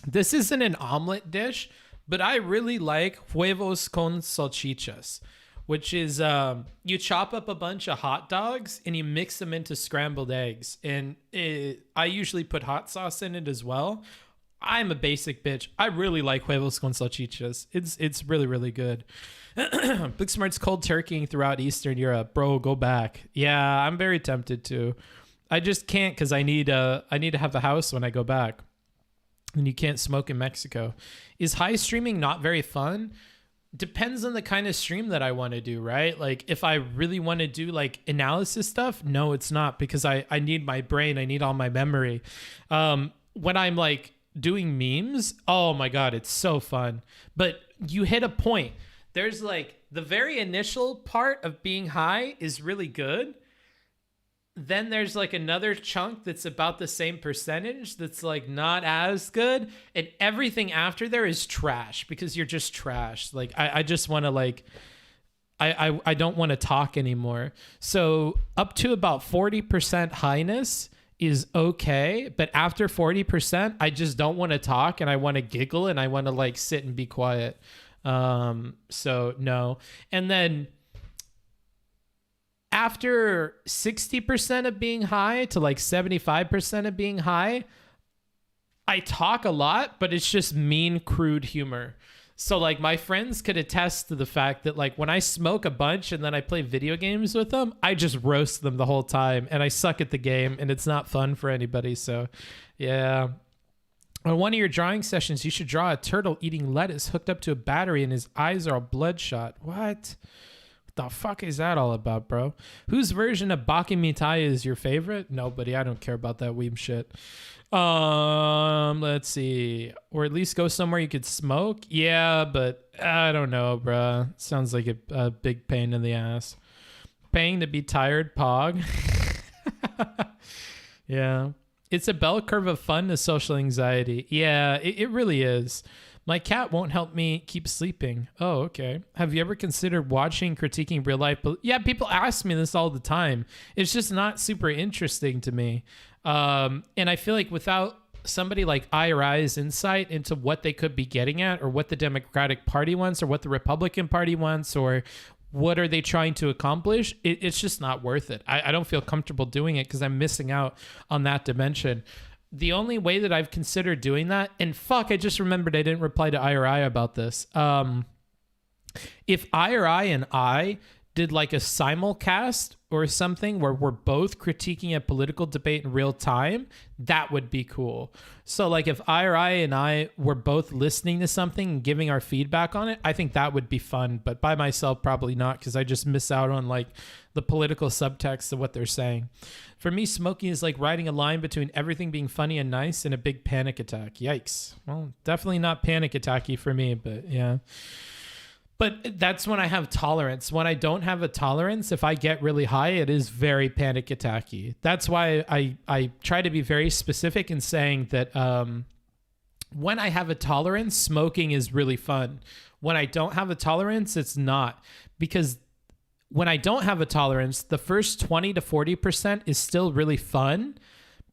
this isn't an omelet dish, but I really like huevos con salchichas, which is you chop up a bunch of hot dogs and you mix them into scrambled eggs. And I usually put hot sauce in it as well. I'm a basic bitch. I really like huevos con salchichas. It's really, really good. Booksmart's cold turkeying throughout Eastern Europe. Bro, go back. Yeah, I'm very tempted to. I just can't because I need to have a house when I go back. And you can't smoke in Mexico. Is high streaming not very fun? Depends on the kind of stream that I want to do, right? Like if I really want to do like analysis stuff, no, it's not, because I need my brain. I need all my memory. When I'm like doing memes, oh my God, it's so fun. But you hit a point. There's like the very initial part of being high is really good. Then there's like another chunk that's about the same percentage that's like not as good. And everything after there is trash because you're just trash. Like I just want to like, I don't want to talk anymore. So up to about 40% highness is okay. But after 40%, I just don't want to talk and I want to giggle and I want to like sit and be quiet. So no. And then after 60% of being high to like 75% of being high, I talk a lot, but it's just mean, crude humor. So like my friends could attest to the fact that like when I smoke a bunch and then I play video games with them, I just roast them the whole time and I suck at the game and it's not fun for anybody. So yeah. On one of your drawing sessions, you should draw a turtle eating lettuce hooked up to a battery and his eyes are all bloodshot. What the fuck is that all about, bro? Whose version of Baki Mitai is your favorite? Nobody. I don't care about that weeb shit. Let's see. Or at least go somewhere you could smoke. Yeah, but I don't know, bro. Sounds like a big pain in the ass. Paying to be tired, pog. Yeah. It's a bell curve of fun to social anxiety. Yeah, it really is. My cat won't help me keep sleeping. Oh, okay. Have you ever considered watching, critiquing real life? Yeah, people ask me this all the time. It's just not super interesting to me. And I feel like without somebody like IRI's insight into what they could be getting at or what the Democratic Party wants or what the Republican Party wants or what are they trying to accomplish, it's just not worth it. I don't feel comfortable doing it because I'm missing out on that dimension. The only way that I've considered doing that, and fuck, I just remembered I didn't reply to IRI about this. If IRI and I did like a simulcast or something where we're both critiquing a political debate in real time, that would be cool. So like if IRI and I were both listening to something and giving our feedback on it, I think that would be fun. But by myself, probably not, because I just miss out on like the political subtext of what they're saying. For me, smoking is like riding a line between everything being funny and nice and a big panic attack. Yikes. Well, definitely not panic attacky for me, but yeah. But that's when I have tolerance. When I don't have a tolerance, if I get really high, it is very panic attacky. That's why I try to be very specific in saying that when I have a tolerance, smoking is really fun. When I don't have a tolerance, it's not. Because when I don't have a tolerance, the first 20 to 40% is still really fun.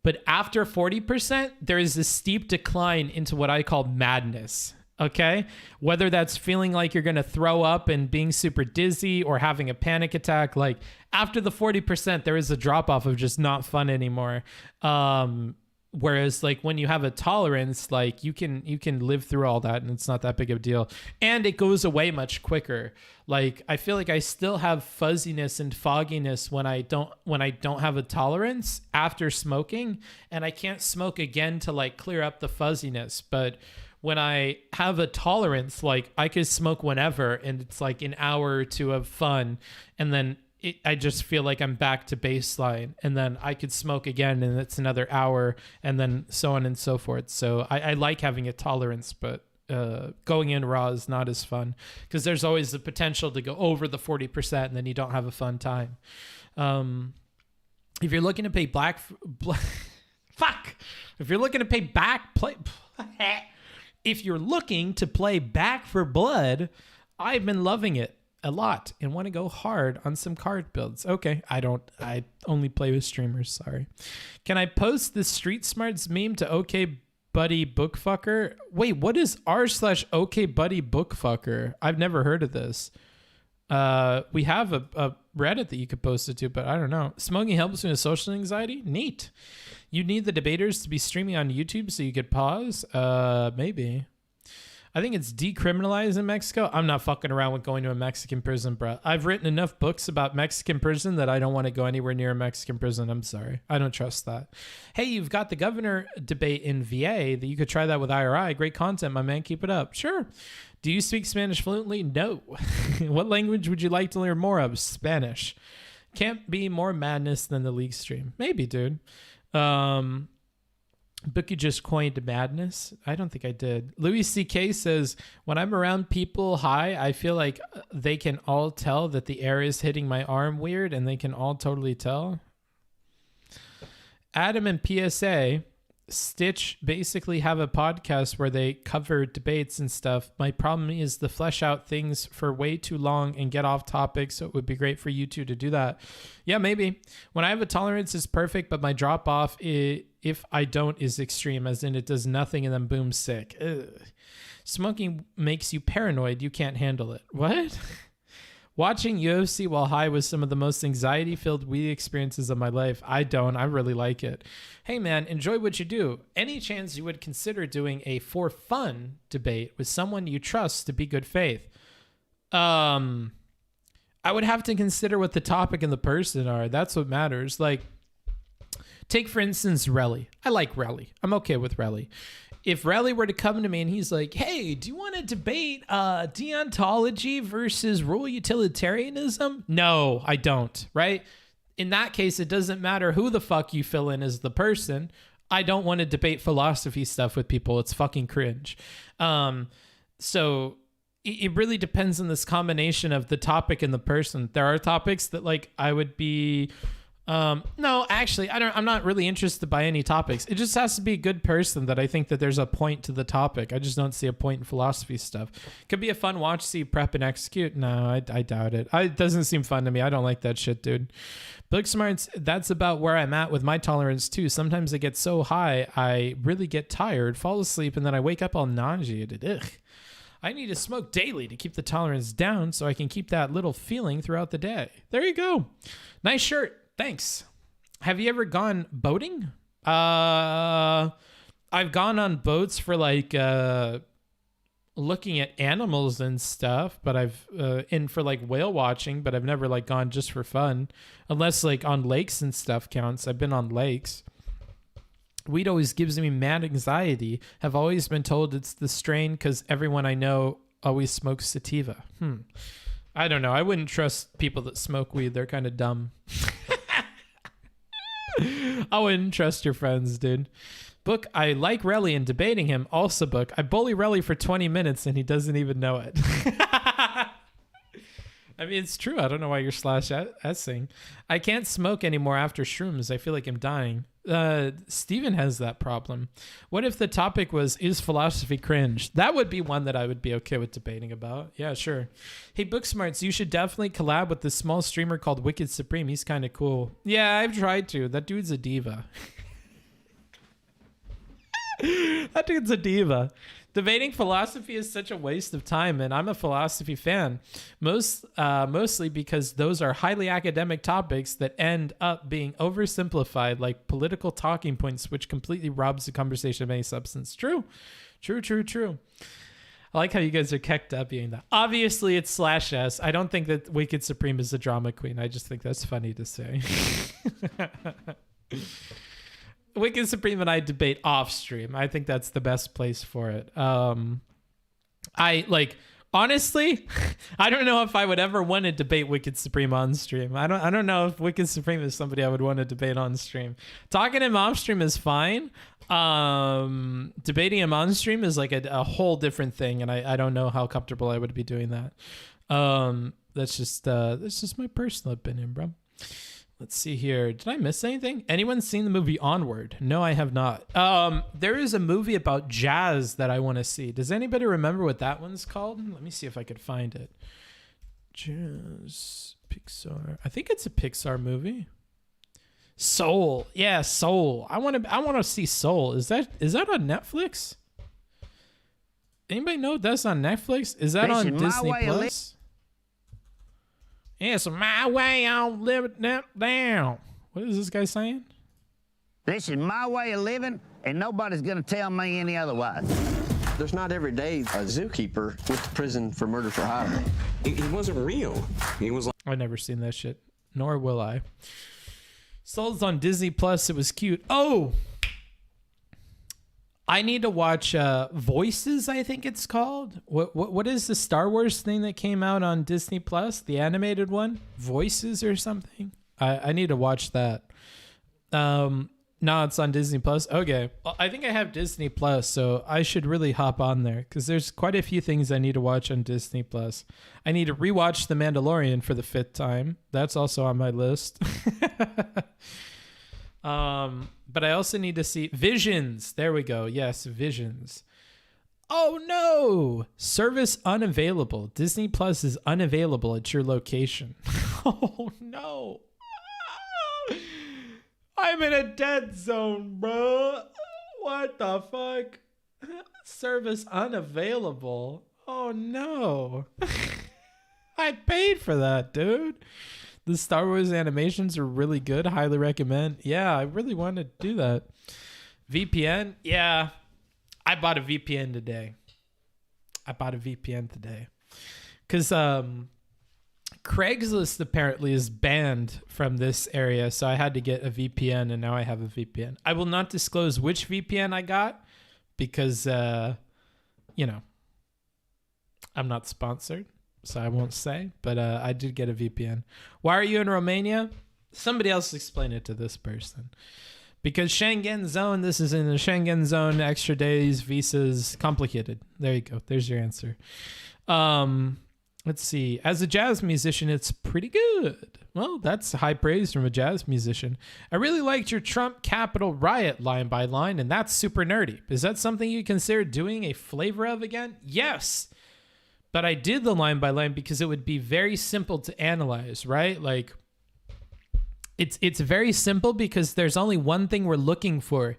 But after 40%, there is a steep decline into what I call madness. Okay, whether that's feeling like you're going to throw up and being super dizzy or having a panic attack, like after the 40%, there is a drop off of just not fun anymore. Whereas like when you have a tolerance, like you can live through all that and it's not that big of a deal. And it goes away much quicker. Like I feel like I still have fuzziness and fogginess when I don't have a tolerance after smoking, and I can't smoke again to like clear up the fuzziness. But when I have a tolerance, like I could smoke whenever and it's like an hour or two of fun. And then I just feel like I'm back to baseline, and then I could smoke again and it's another hour, and then so on and so forth. So I like having a tolerance, but going in raw is not as fun because there's always the potential to go over the 40% and then you don't have a fun time. If you're looking to pay if you're looking to pay if you're looking to play Back for Blood, I've been loving it a lot and want to go hard on some card builds. Okay, I only play with streamers, sorry. Can I post the Street Smarts meme to OK Buddy Bookfucker? Wait, what is r/OK Buddy Bookfucker? I've never heard of this. We have a Reddit that you could post it to, but I don't know. Smoking helps with social anxiety? Neat. You need the debaters to be streaming on YouTube so you could pause? Maybe. I think it's decriminalized in Mexico. I'm not fucking around with going to a Mexican prison, bro. I've written enough books about Mexican prison that I don't want to go anywhere near a Mexican prison. I'm sorry. I don't trust that. Hey, you've got the governor debate in VA that you could try that with IRI. Great content, my man. Keep it up. Sure. Do you speak Spanish fluently? No. What language would you like to learn more of? Spanish. Can't be more madness than the league stream. Maybe, dude. Bookie just coined madness. I don't think I did. Louis C.K. says, when I'm around people high, I feel like they can all tell that the air is hitting my arm weird, and they can all totally tell. Adam and PSA, Stitch basically have a podcast where they cover debates and stuff. My problem is the flesh out things for way too long and get off topic, so it would be great for you two to do that. Yeah, maybe. When I have a tolerance, it's perfect, but my drop off, if I don't, is extreme, as in it does nothing and then boom, sick. Ugh. Smoking makes you paranoid. You can't handle it. What? Watching UFC while high was some of the most anxiety-filled weed experiences of my life. I don't. I really like it. Hey, man, enjoy what you do. Any chance you would consider doing a for fun debate with someone you trust to be good faith? I would have to consider what the topic and the person are. That's what matters. Like, take, for instance, Rele. I like Rele. I'm okay with Rele. If Rele were to come to me and he's like, hey, do you want to debate deontology versus rural utilitarianism? No, I don't, right? In that case, it doesn't matter who the fuck you fill in as the person. I don't want to debate philosophy stuff with people. It's fucking cringe. So it really depends on this combination of the topic and the person. There are topics that like I would be... no, actually, I'm not really interested by any topics. It just has to be a good person that I think that there's a point to the topic. I just don't see a point in philosophy stuff. Could be a fun watch, see, prep, and execute. No, I doubt it. It doesn't seem fun to me. I don't like that shit, dude. Booksmarts, that's about where I'm at with my tolerance too. Sometimes I get so high, I really get tired, fall asleep, and then I wake up all nauseated. Ugh. I need to smoke daily to keep the tolerance down so I can keep that little feeling throughout the day. There you go. Nice shirt. Thanks. Have you ever gone boating? I've gone on boats for like looking at animals and stuff, but I've in for like whale watching, but I've never like gone just for fun, unless like on lakes and stuff counts. I've been on lakes. Weed always gives me mad anxiety. Have always been told it's the strain because everyone I know always smokes sativa. I don't know. I wouldn't trust people that smoke weed. They're kind of dumb. I wouldn't trust your friends, dude. Book, I like Rele and debating him. Also, Book, I bully Rele for 20 minutes and he doesn't even know it. I mean, it's true. I don't know why you're /essing. I can't smoke anymore after shrooms. I feel like I'm dying. Steven has that problem. What if the topic was, is philosophy cringe? That would be one that I would be okay with debating about. Yeah, sure. Hey, Booksmarts, you should definitely collab with this small streamer called Wicked Supreme. He's kind of cool. Yeah, I've tried to. That dude's a diva. That dude's a diva. Debating philosophy is such a waste of time, and I'm a philosophy fan. Mostly because those are highly academic topics that end up being oversimplified like political talking points, which completely robs the conversation of any substance. True. I like how you guys are kecked up being that. Obviously, it's /S. I don't think that Wicked Supreme is a drama queen. I just think that's funny to say. Wicked Supreme and I debate off stream. I think that's the best place for it. Honestly, I don't know if I would ever want to debate Wicked Supreme on stream. I don't know if Wicked Supreme is somebody I would want to debate on stream. Talking him off stream is fine. Debating him on stream is like a whole different thing, and I don't know how comfortable I would be doing that. That's just my personal opinion, bro. Let's see here. Did I miss anything? Anyone seen the movie Onward? No, I have not. There is a movie about jazz that I want to see. Does anybody remember what that one's called? Let me see if I could find it. Jazz, Pixar. I think it's a Pixar movie. Soul. Yeah, Soul. I want to see Soul. Is that on Netflix? Anybody know if that's on Netflix? Is that on Disney Plus? It's my way on living it down. What is this guy saying? This is my way of living, and nobody's going to tell me any otherwise. There's not every day a zookeeper went to prison for murder for hire. He wasn't real. He was like... I've never seen that shit, nor will I. Soul's on Disney Plus. It was cute. Oh, I need to watch Voices, I think it's called. What is the Star Wars thing that came out on Disney Plus? The animated one? Voices or something? I need to watch that. No, it's on Disney Plus. Okay. Well, I think I have Disney Plus, so I should really hop on there because there's quite a few things I need to watch on Disney Plus. I need to rewatch The Mandalorian for the 5th time. That's also on my list. But I also need to see Visions. There we go. Yes, Visions. Oh no! Service unavailable. Disney Plus is unavailable at your location. Oh no! I'm in a dead zone, bro. What the fuck? Service unavailable. Oh no. I paid for that, dude. The Star Wars animations are really good. Highly recommend. Yeah, I really want to do that. VPN? Yeah. I bought a VPN today. Because Craigslist apparently is banned from this area, so I had to get a VPN, and now I have a VPN. I will not disclose which VPN I got because, I'm not sponsored, so I won't say, but I did get a VPN. Why are you in Romania? Somebody else explain it to this person. Because Schengen zone, this is in the Schengen zone, extra days, visas, complicated. There you go. There's your answer. Let's see. As a jazz musician, it's pretty good. Well, that's high praise from a jazz musician. I really liked your Trump Capitol riot line by line, and that's super nerdy. Is that something you consider doing a flavor of again? Yes. But I did the line by line because it would be very simple to analyze, right? Like, it's very simple because there's only one thing we're looking for.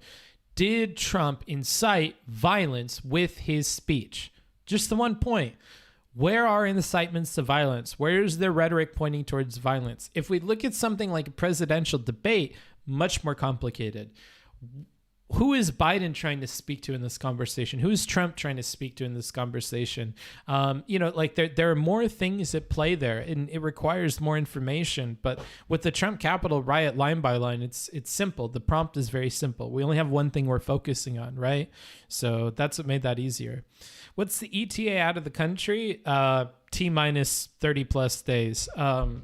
Did Trump incite violence with his speech? Just the one point. Where are incitements to violence? Where is their rhetoric pointing towards violence? If we look at something like a presidential debate, much more complicated. Who is Biden trying to speak to in this conversation? Who is Trump trying to speak to in this conversation? There are more things at play there, and it requires more information. But with the Trump Capitol riot line by line, it's simple. The prompt is very simple. We only have one thing we're focusing on, right? So that's what made that easier. What's the ETA out of the country? T minus 30 plus days.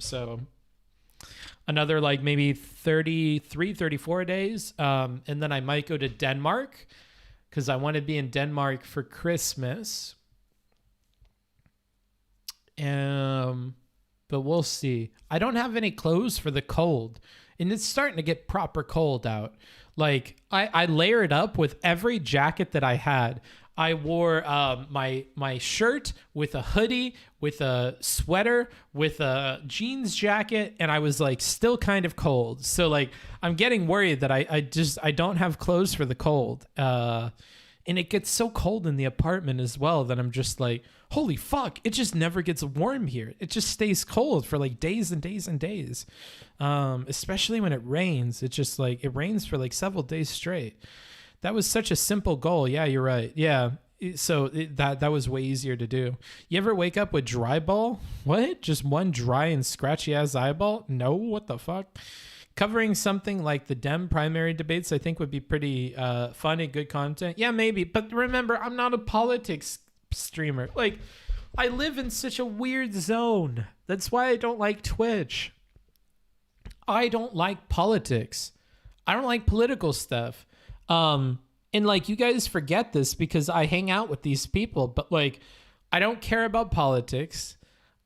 So another like maybe 33, 34 days. And then I might go to Denmark because I want to be in Denmark for Christmas. But we'll see. I don't have any clothes for the cold. And it's starting to get proper cold out. Like I layered up with every jacket that I had. I wore my shirt with a hoodie, with a sweater, with a jeans jacket, and I was like still kind of cold. So like I'm getting worried that I don't have clothes for the cold. And it gets so cold in the apartment as well that I'm just like, holy fuck, it just never gets warm here. It just stays cold for like days and days and days. Especially when it rains. It's just like it rains for like several days straight. That was such a simple goal. Yeah, you're right. Yeah. So that was way easier to do. You ever wake up with dry ball? What? Just one dry and scratchy ass eyeball? No, what the fuck? Covering something like the Dem primary debates, I think would be pretty funny, good content. Yeah, maybe. But remember, I'm not a politics streamer. Like, I live in such a weird zone. That's why I don't like Twitch. I don't like politics. I don't like political stuff. And like you guys forget this because I hang out with these people, but like I don't care about politics.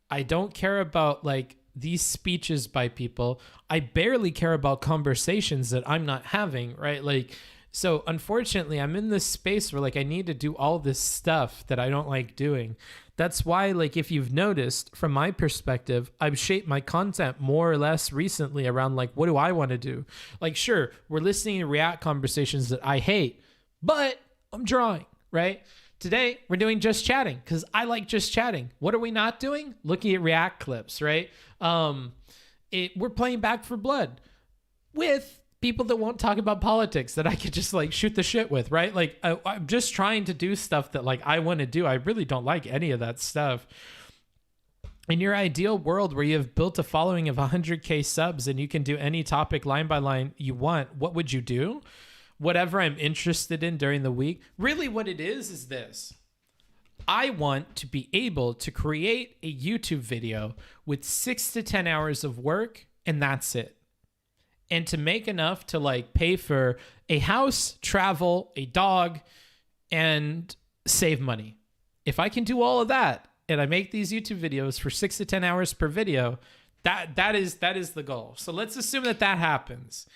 I don't care about like these speeches by people. I barely care about conversations that I'm not having, right? Like, so unfortunately I'm in this space where like I need to do all this stuff that I don't like doing. That's why, like, if you've noticed from my perspective, I've shaped my content more or less recently around like, what do I want to do? Like, sure, we're listening to React conversations that I hate, but I'm drawing, right? Today, we're doing just chatting because I like just chatting. What are we not doing? Looking at React clips, right? We're playing Back for Blood with people that won't talk about politics that I could just like shoot the shit with, right? Like I'm just trying to do stuff that like I want to do. I really don't like any of that stuff. In your ideal world where you have built a following of 100K subs and you can do any topic line by line you want, what would you do? Whatever I'm interested in during the week. Really what it is this. I want to be able to create a YouTube video with 6 to 10 hours of work, and that's it. And to make enough to like pay for a house, travel, a dog, and save money. If I can do all of that, and I make these YouTube videos for 6 to 10 hours per video, that is the goal. So let's assume that happens.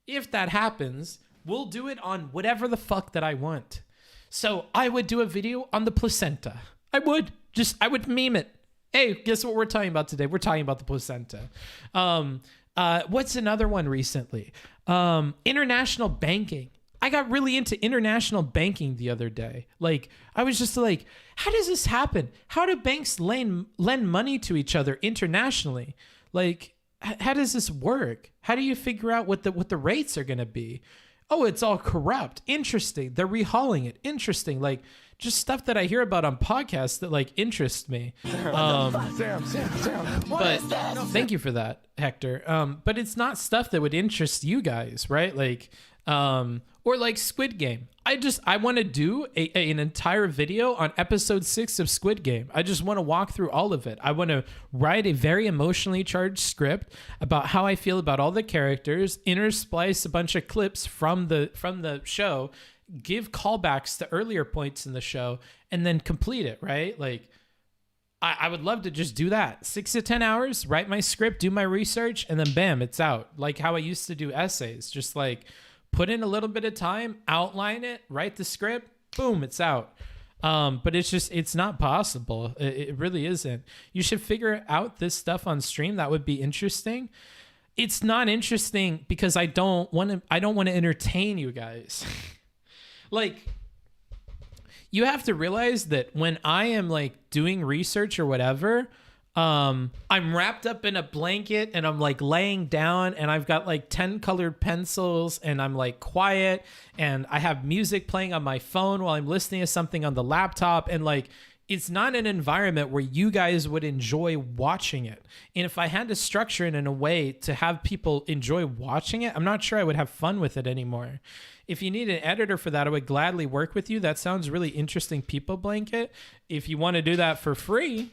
If that happens, we'll do it on whatever the fuck that I want. So I would do a video on the placenta. I would meme it. Hey, guess what we're talking about today? We're talking about the placenta. What's another one recently? International banking. I got really into international banking the other day. Like, I was just like, how does this happen? How do banks lend money to each other internationally? Like, how does this work? How do you figure out what the rates are going to be? Oh, it's all corrupt. Interesting. They're rehauling it. Interesting. Like, just stuff that I hear about on podcasts that like interest me. But thank you for that, Hector. But it's not stuff that would interest you guys, right? Like, or like Squid Game. I want to do an entire video on episode 6 of Squid Game. I just want to walk through all of it. I want to write a very emotionally charged script about how I feel about all the characters, intersplice a bunch of clips from the show, give callbacks to earlier points in the show, and then complete it, right? Like, I would love to just do that. 6 to 10 hours, write my script, do my research, and then bam, it's out. Like how I used to do essays. Just like put in a little bit of time, outline it, write the script, boom, it's out. But it's not possible. It really isn't. You should figure out this stuff on stream. That would be interesting. It's not interesting because I don't want to entertain you guys. Like, you have to realize that when I am like doing research or whatever, I'm wrapped up in a blanket and I'm like laying down and I've got like 10 colored pencils and I'm like quiet and I have music playing on my phone while I'm listening to something on the laptop, and like it's not an environment where you guys would enjoy watching it. And if I had to structure it in a way to have people enjoy watching it, I'm not sure I would have fun with it anymore. If you need an editor for that, I would gladly work with you. That sounds really interesting, People Blanket. If you want to do that for free,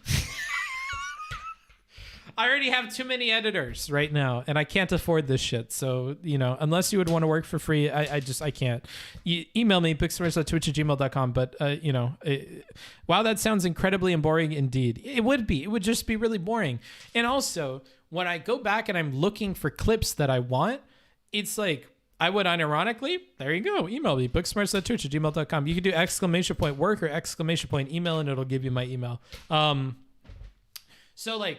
I already have too many editors right now, and I can't afford this shit. So, unless you would want to work for free, I can't. You email me, booksmarts.twitch@gmail.com. But, wow, that sounds incredibly boring indeed. It would be. It would just be really boring. And also, when I go back and I'm looking for clips that I want, it's like, I would unironically, there you go, email me, booksmarts.twitch@gmail.com. You can do !work or !email, and it'll give you my email. So, like,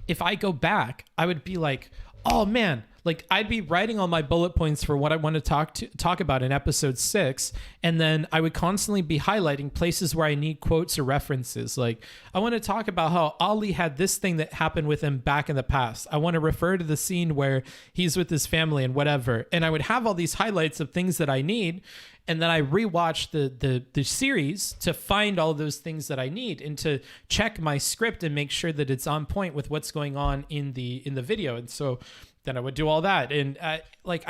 if I go back, I would be like, oh man, like I'd be writing all my bullet points for what I want to talk about in episode 6. And then I would constantly be highlighting places where I need quotes or references. Like, I want to talk about how Ali had this thing that happened with him back in the past. I want to refer to the scene where he's with his family and whatever. And I would have all these highlights of things that I need. And then I rewatch the series to find all those things that I need and to check my script and make sure that it's on point with what's going on in the video. And so then I would do all that. And I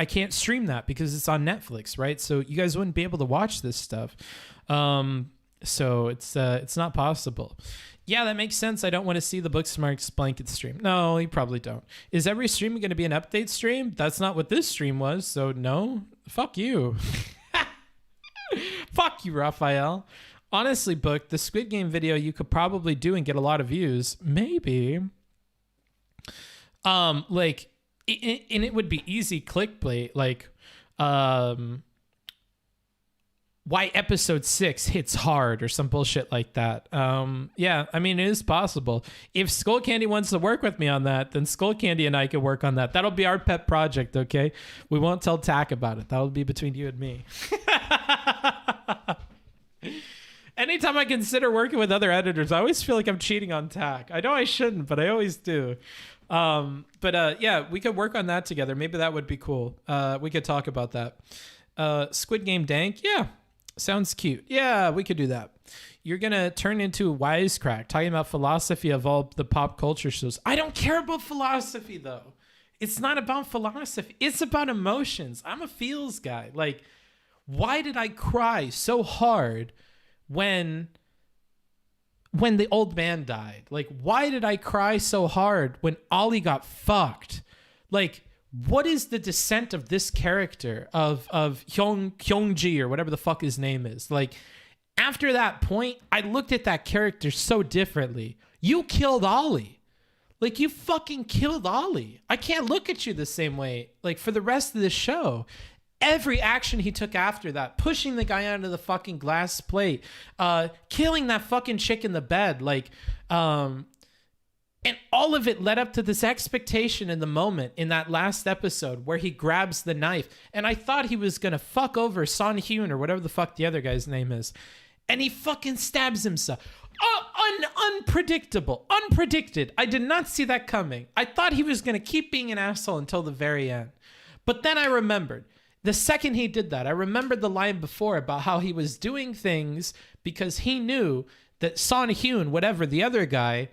can't stream that because it's on Netflix, right? So you guys wouldn't be able to watch this stuff. So it's not possible. Yeah, that makes sense. I don't want to see the Booksmarts blanket stream. No, you probably don't. Is every stream going to be an update stream? That's not what this stream was. So no, fuck you. Fuck you, Raphael. Honestly, Book, the Squid Game video you could probably do and get a lot of views. Maybe. And it would be easy clickbait. Like, why episode 6 hits hard or some bullshit like that. Yeah, I mean, it is possible. If Skull Candy wants to work with me on that, then Skull Candy and I can work on that. That'll be our pet project, okay? We won't tell Tack about it. That'll be between you and me. Anytime I consider working with other editors, I always feel like I'm cheating on tack. I know I shouldn't, but I always do. Yeah, we could work on that together. Maybe that would be cool. We could talk about that. Squid Game Dank. Yeah, sounds cute. Yeah, we could do that. You're going to turn into a wisecrack talking about philosophy of all the pop culture shows. I don't care about philosophy, though. It's not about philosophy. It's about emotions. I'm a feels guy. Like, why did I cry so hard when the old man died? Like, why did I cry so hard when Ollie got fucked? Like, what is the descent of this character of Hyungji or whatever the fuck his name is? Like, after that point, I looked at that character so differently. You killed Ollie. Like, you fucking killed Ollie. I can't look at you the same way, like, for the rest of the show. Every action he took after that, pushing the guy onto the fucking glass plate, killing that fucking chick in the bed, like, and all of it led up to this expectation in the moment in that last episode where he grabs the knife. And I thought he was going to fuck over Son Hyun or whatever the fuck the other guy's name is. And he fucking stabs himself. Unpredictable. Unpredicted. I did not see that coming. I thought he was going to keep being an asshole until the very end. But then I remembered. The second he did that, I remembered the line before about how he was doing things because he knew that Son Hyun, whatever, the other guy,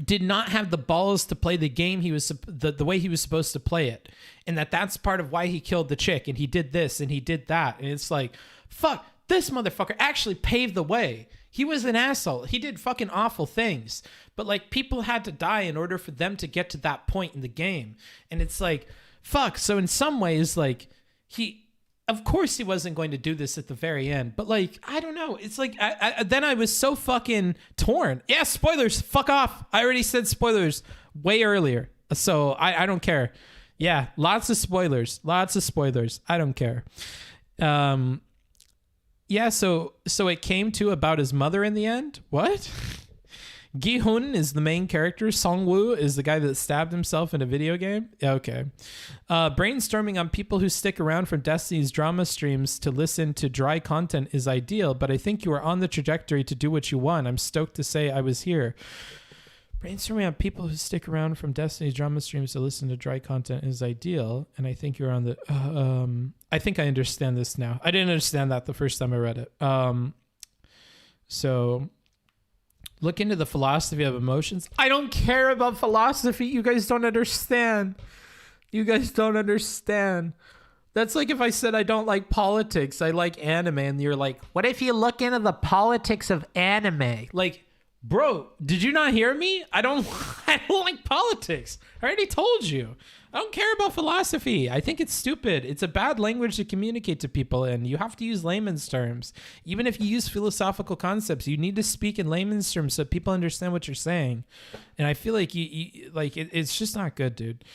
did not have the balls to play the game he was the way he was supposed to play it. And that's part of why he killed the chick. And he did this and he did that. And it's like, fuck, this motherfucker actually paved the way. He was an asshole. He did fucking awful things. But, like, people had to die in order for them to get to that point in the game. And it's like, fuck. So in some ways, like, of course he wasn't going to do this at the very end. But, like, I don't know. It's like, then I was so fucking torn. Yeah, spoilers. Fuck off. I already said spoilers way earlier. So I don't care. Yeah, lots of spoilers. Lots of spoilers. I don't care. Yeah, so it came to about his mother in the end? What? Gi-hun is the main character. Song-woo is the guy that stabbed himself in a video game? Yeah, okay. Brainstorming on people who stick around from Destiny's drama streams to listen to dry content is ideal, but I think you are on the trajectory to do what you want. I'm stoked to say I was here. Brainstorming on people who stick around from Destiny's drama streams to listen to dry content is ideal, and I think you're on the... I think I understand this now. I didn't understand that the first time I read it. So, look into the philosophy of emotions. I don't care about philosophy. You guys don't understand. You guys don't understand. That's like if I said I don't like politics, I like anime, and you're like, what if you look into the politics of anime? Like... Bro, did you not hear me? I don't like politics. I already told you. I don't care about philosophy. I think it's stupid. It's a bad language to communicate to people in. You have to use layman's terms. Even if you use philosophical concepts, you need to speak in layman's terms so people understand what you're saying. And I feel like it's just not good, dude.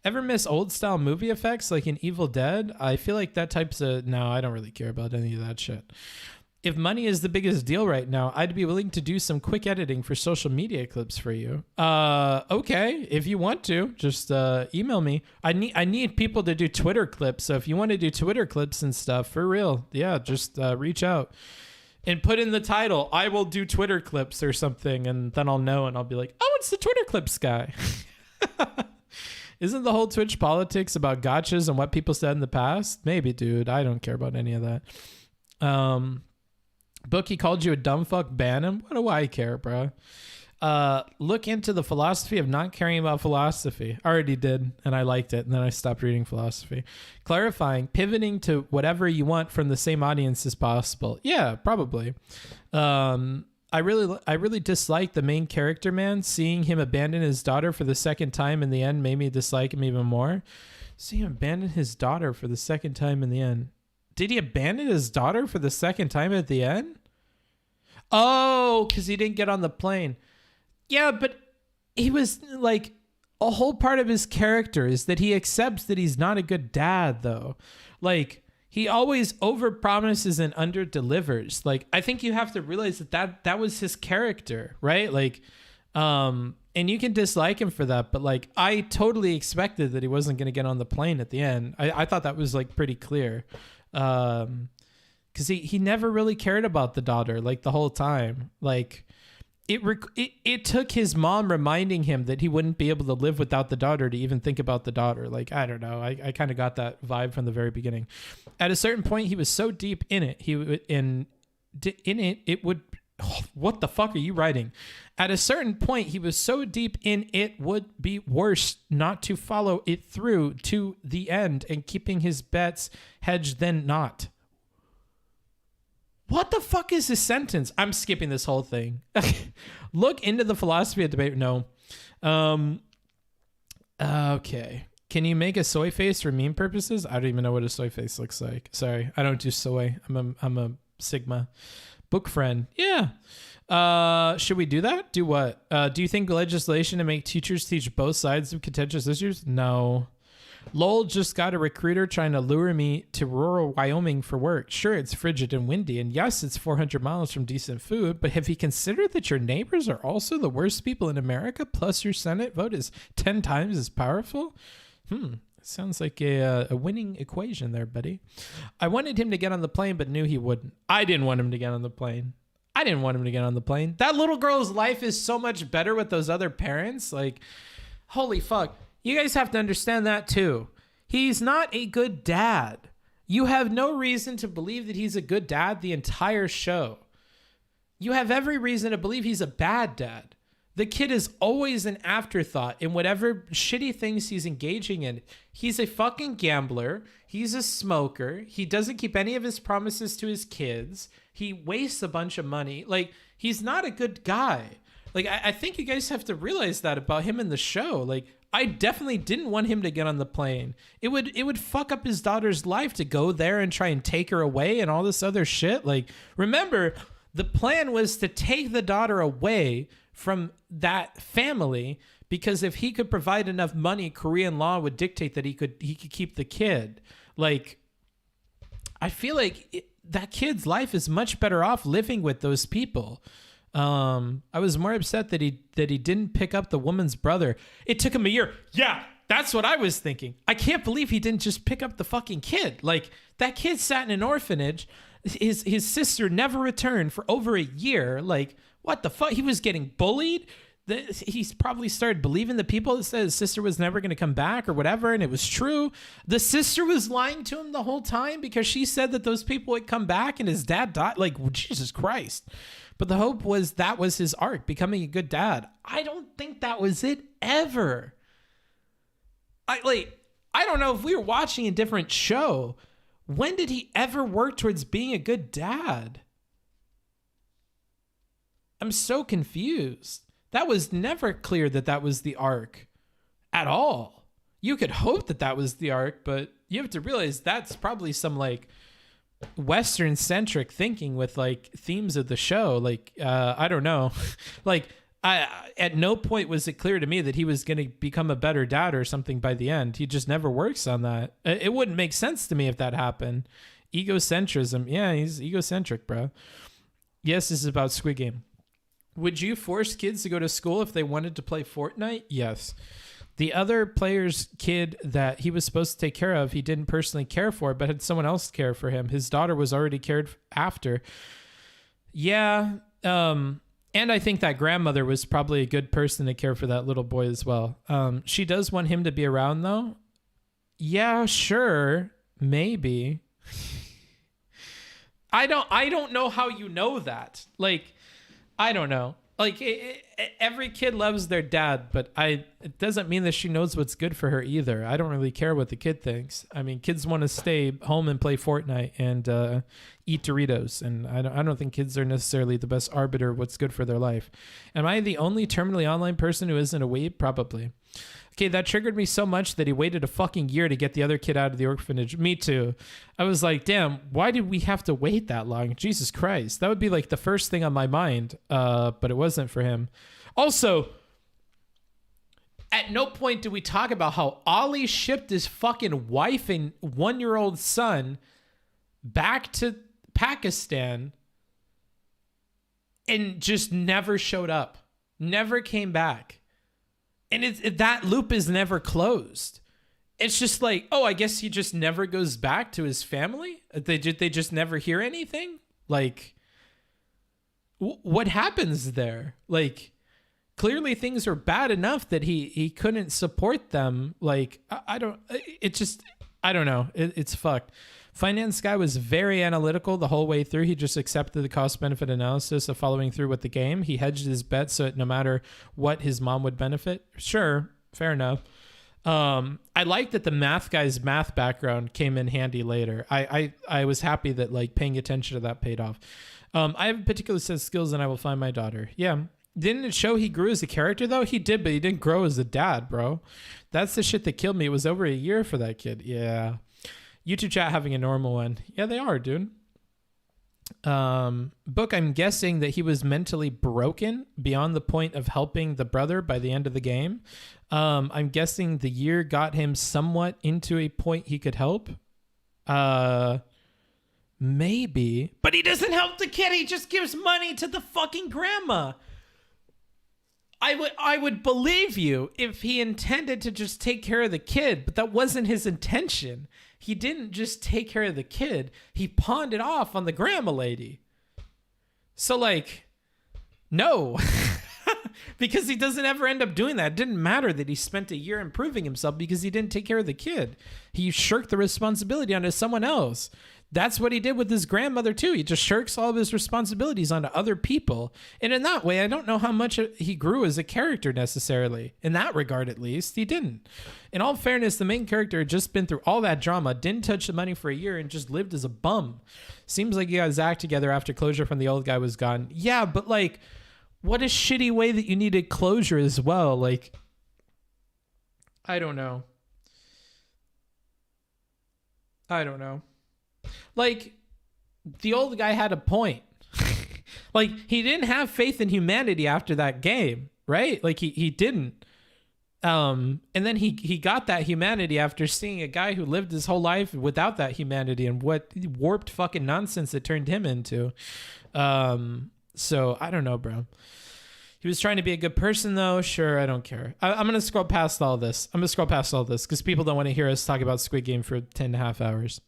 Ever miss old style movie effects like in Evil Dead? I feel like that type's no, I don't really care about any of that shit. If money is the biggest deal right now, I'd be willing to do some quick editing for social media clips for you. Okay, if you want to, just email me. I need people to do Twitter clips. So if you want to do Twitter clips and stuff, for real, yeah, just reach out and put in the title, I will do Twitter clips or something, and then I'll know and I'll be like, oh, it's the Twitter clips guy. Isn't the whole Twitch politics about gotchas and what people said in the past? Maybe, dude. I don't care about any of that. Bookie called you a dumb fuck, ban him. What do I care, bro? Look into the philosophy of not caring about philosophy. I already did, and I liked it, and then I stopped reading philosophy. Clarifying, pivoting to whatever you want from the same audience as possible. Yeah, probably. I really dislike the main character, man. Seeing him abandon his daughter for the second time in the end made me dislike him even more. Seeing him abandon his daughter for the second time in the end. Did he abandon his daughter for the second time at the end? Oh, because he didn't get on the plane. Yeah, but he was like, a whole part of his character is that he accepts that he's not a good dad, though. Like, he always overpromises and underdelivers. Like, I think you have to realize that was his character, right? Like, and you can dislike him for that, but like, I totally expected that he wasn't going to get on the plane at the end. I thought that was like pretty clear. Because because he never really cared about the daughter like the whole time. Like it took his mom reminding him that he wouldn't be able to live without the daughter to even think about the daughter. Like, I don't know. I kind of got that vibe from the very beginning. At a certain point, he was so deep in it. It would, what the fuck are you writing? At a certain point, he was so deep in it would be worse not to follow it through to the end and keeping his bets hedged than not. What the fuck is this sentence? I'm skipping this whole thing. Look into the philosophy of debate. No. Okay. Can you make a soy face for meme purposes? I don't even know what a soy face looks like. Sorry. I don't do soy. I'm a Sigma. Book friend. Yeah. Should we do that? Do what? Do you think legislation to make teachers teach both sides of contentious issues? No. Lol just got a recruiter trying to lure me to rural Wyoming for work. Sure, it's frigid and windy, and yes, it's 400 miles from decent food, but have you considered that your neighbors are also the worst people in America, plus your Senate vote is 10 times as powerful? Sounds like a winning equation there, buddy. I wanted him to get on the plane, but knew he wouldn't. I didn't want him to get on the plane. That little girl's life is so much better with those other parents. Like, holy fuck. You guys have to understand that too. He's not a good dad. You have no reason to believe that he's a good dad the entire show. You have every reason to believe he's a bad dad. The kid is always an afterthought in whatever shitty things he's engaging in. He's a fucking gambler. He's a smoker. He doesn't keep any of his promises to his kids. He wastes a bunch of money. Like, he's not a good guy. Like, I think you guys have to realize that about him in the show. Like, I definitely didn't want him to get on the plane. It would fuck up his daughter's life to go there and try and take her away and all this other shit. Like, remember, the plan was to take the daughter away from that family because if he could provide enough money, Korean law would dictate that he could keep the kid. Like, I feel like that kid's life is much better off living with those people. I was more upset that he didn't pick up the woman's brother. It took him a year. Yeah, that's what I was thinking. I can't believe he didn't just pick up the fucking kid. Like, that kid sat in an orphanage. His sister never returned for over a year. Like, what the fuck? He was getting bullied. He's probably started believing the people that said his sister was never going to come back or whatever, and it was true. The sister was lying to him the whole time because she said that those people would come back and his dad died. Like, Jesus Christ. But the hope was that was his arc, becoming a good dad. I don't think that was it ever. I don't know if we were watching a different show. When did he ever work towards being a good dad? I'm so confused. That was never clear that was the arc at all. You could hope that was the arc, but you have to realize that's probably some like Western centric thinking with like themes of the show. Like, I don't know. Like, at no point was it clear to me that he was going to become a better dad or something by the end. He just never works on that. It wouldn't make sense to me if that happened. Egocentrism. Yeah, he's egocentric, bro. Yes, this is about Squid Game. Would you force kids to go to school if they wanted to play Fortnite? Yes. The other player's kid that he was supposed to take care of, he didn't personally care for, but had someone else care for him. His daughter was already cared after. Yeah. And I think that grandmother was probably a good person to care for that little boy as well. She does want him to be around though. Yeah, sure. Maybe. I don't know how you know that. Like, I don't know. Like, every kid loves their dad, but it doesn't mean that she knows what's good for her either. I don't really care what the kid thinks. I mean, kids want to stay home and play Fortnite and eat Doritos, and I don't think kids are necessarily the best arbiter of what's good for their life. Am I the only terminally online person who isn't a weeb? Probably. Okay, that triggered me so much that he waited a fucking year to get the other kid out of the orphanage. Me too. I was like, damn, why did we have to wait that long? Jesus Christ. That would be like the first thing on my mind, but it wasn't for him. Also, at no point did we talk about how Ollie shipped his fucking wife and 1-year-old son back to Pakistan and just never showed up, never came back. And that loop is never closed. it's just like, oh, I guess he just never goes back to his family. They just never hear anything. Like, what happens there? Like, clearly things are bad enough that he couldn't support them. Like, I don't know. It's fucked. Finance guy was very analytical the whole way through. He just accepted the cost benefit analysis of following through with the game. He hedged his bet so that no matter what, his mom would benefit. Sure, fair enough. I like that the math guy's math background came in handy later. I was happy that like paying attention to that paid off. I have a particular set of skills and I will find my daughter. Yeah. Didn't it show he grew as a character though? He did, but he didn't grow as a dad, bro. That's the shit that killed me. It was over a year for that kid. Yeah. YouTube chat having a normal one. Yeah, they are, dude. Book, I'm guessing that he was mentally broken beyond the point of helping the brother by the end of the game. I'm guessing the year got him somewhat into a point he could help. Maybe. But he doesn't help the kid. He just gives money to the fucking grandma. I would believe you if he intended to just take care of the kid, but that wasn't his intention. He didn't just take care of the kid. He pawned it off on the grandma lady. So like, no, because he doesn't ever end up doing that. It didn't matter that he spent a year improving himself because he didn't take care of the kid. He shirked the responsibility onto someone else. That's what he did with his grandmother too. He just shirks all of his responsibilities onto other people. And in that way, I don't know how much he grew as a character necessarily. In that regard, at least, he didn't. In all fairness, the main character had just been through all that drama, didn't touch the money for a year, and just lived as a bum. Seems like he got his act together after closure from the old guy was gone. Yeah, but like, what a shitty way that you needed closure as well. Like, I don't know. Like, the old guy had a point. Like, he didn't have faith in humanity after that game, right? Like, he didn't. And then he got that humanity after seeing a guy who lived his whole life without that humanity and what warped fucking nonsense it turned him into. So, I don't know, bro. He was trying to be a good person, though. Sure, I don't care. I'm going to scroll past all this. Because people don't want to hear us talk about Squid Game for 10.5 hours.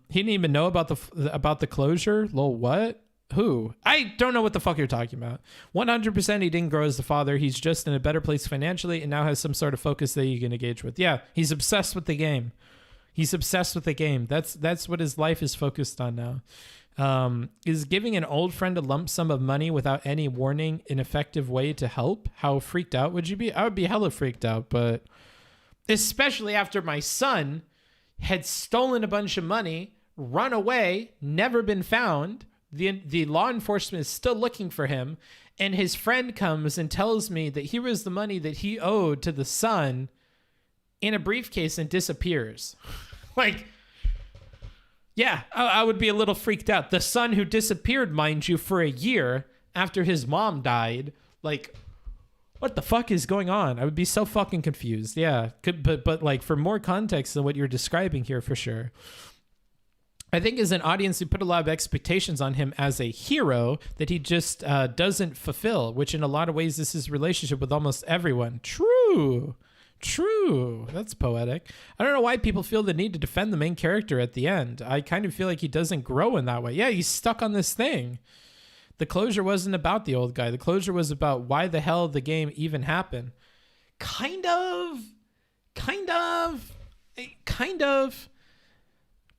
He didn't even know about the closure. Lol, what? Who? I don't know what the fuck you're talking about. 100% he didn't grow as the father. He's just in a better place financially and now has some sort of focus that you can engage with. Yeah, he's obsessed with the game. That's what his life is focused on now. Is giving an old friend a lump sum of money without any warning an effective way to help? How freaked out would you be? I would be hella freaked out, but especially after my son had stolen a bunch of money, run away, never been found. The law enforcement is still looking for him, and his friend comes and tells me that here was the money that he owed to the son in a briefcase and disappears. Like, yeah, I would be a little freaked out. The son who disappeared, mind you, for a year after his mom died. Like, what the fuck is going on? I would be so fucking confused. Yeah, but like for more context than what you're describing here, for sure. I think as an audience, we put a lot of expectations on him as a hero that he just doesn't fulfill, which in a lot of ways is his relationship with almost everyone. True. That's poetic. I don't know why people feel the need to defend the main character at the end. I kind of feel like he doesn't grow in that way. Yeah, he's stuck on this thing. The closure wasn't about the old guy. The closure was about why the hell the game even happened. Kind of.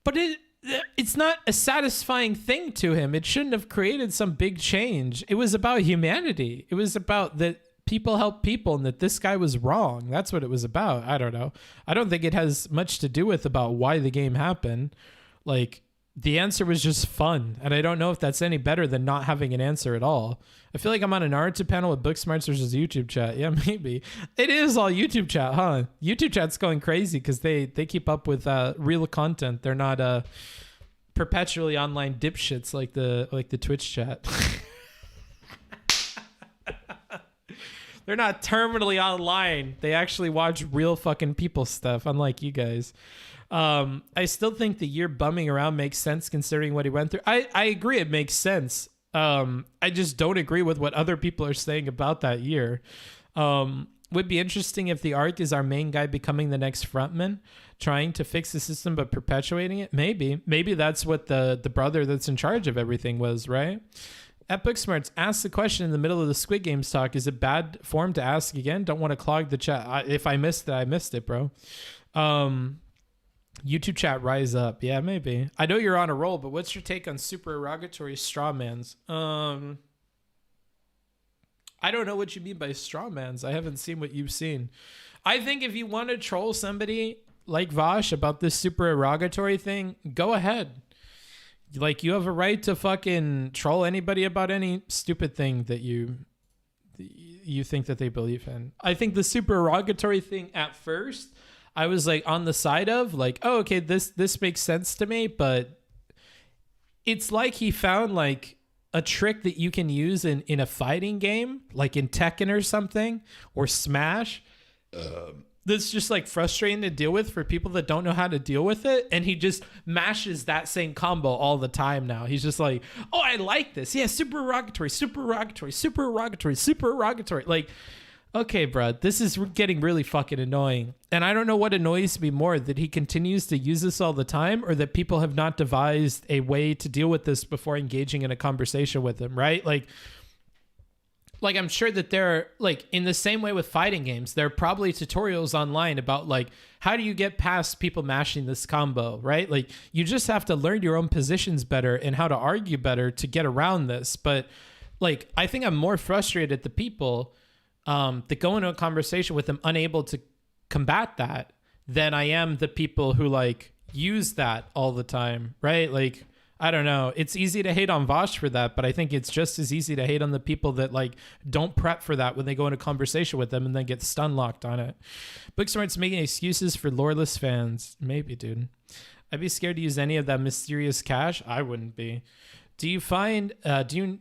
But it's not a satisfying thing to him. It shouldn't have created some big change. It was about humanity. It was about that people help people and that this guy was wrong. That's what it was about. I don't know. I don't think it has much to do with about why the game happened. Like, the answer was just fun. And I don't know if that's any better than not having an answer at all. I feel like I'm on a Naruto panel with Booksmarts versus YouTube chat. Yeah, maybe. It is all YouTube chat, huh? YouTube chat's going crazy because they keep up with real content. They're not perpetually online dipshits like the Twitch chat. They're not terminally online. They actually watch real fucking people stuff, unlike you guys. I still think the year bumming around makes sense considering what he went through. I agree it makes sense. I just don't agree with what other people are saying about that year. would be interesting if the arc is our main guy becoming the next frontman, trying to fix the system but perpetuating it. Maybe that's what the brother that's in charge of everything was, right? At Booksmarts, ask the question in the middle of the Squid Games talk. Is it bad form to ask again? Don't want to clog the chat. If I missed it, I missed it, bro. YouTube chat, rise up. Yeah, maybe. I know you're on a roll, but what's your take on supererogatory strawmans? I don't know what you mean by strawmans. I haven't seen what you've seen. I think if you want to troll somebody like Vaush about this supererogatory thing, go ahead. Like, you have a right to fucking troll anybody about any stupid thing that you think that they believe in. I think the supererogatory thing at first, I was like on the side of like, oh, okay, this makes sense to me, but it's like he found like a trick that you can use in a fighting game, like in Tekken or something, or Smash, that's just like frustrating to deal with for people that don't know how to deal with it. And he just mashes that same combo all the time now. He's just like, oh, I like this. Yeah, supererogatory, supererogatory, supererogatory, supererogatory. Like, okay, bro, this is getting really fucking annoying. And I don't know what annoys me more, that he continues to use this all the time, or that people have not devised a way to deal with this before engaging in a conversation with him, right? Like I'm sure that there are, like, in the same way with fighting games, there are probably tutorials online about like, how do you get past people mashing this combo, right? Like, you just have to learn your own positions better and how to argue better to get around this. But like, I think I'm more frustrated at the people that go into a conversation with them unable to combat that than I am the people who like use that all the time, right? Like, I don't know. It's easy to hate on Vaush for that, but I think it's just as easy to hate on the people that like don't prep for that when they go into conversation with them and then get stun locked on it. Booksmart's making excuses for loreless fans. Maybe, dude. I'd be scared to use any of that mysterious cash. I wouldn't be. Do you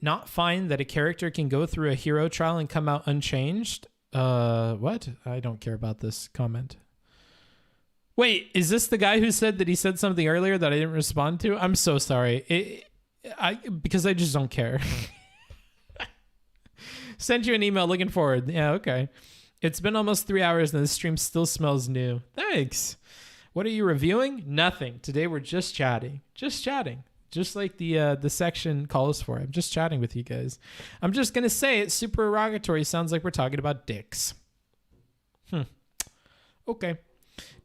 not find that a character can go through a hero trial and come out unchanged? What? I don't care about this comment. Wait, is this the guy who said that he said something earlier that I didn't respond to? I'm so sorry. Because I just don't care. Sent you an email looking forward. Yeah, okay. It's been almost 3 hours and the stream still smells new. Thanks. What are you reviewing? Nothing. Today we're just chatting. Just chatting. Just like the section calls for. I'm just chatting with you guys. I'm just going to say it. Supererogatory sounds like we're talking about dicks. Okay.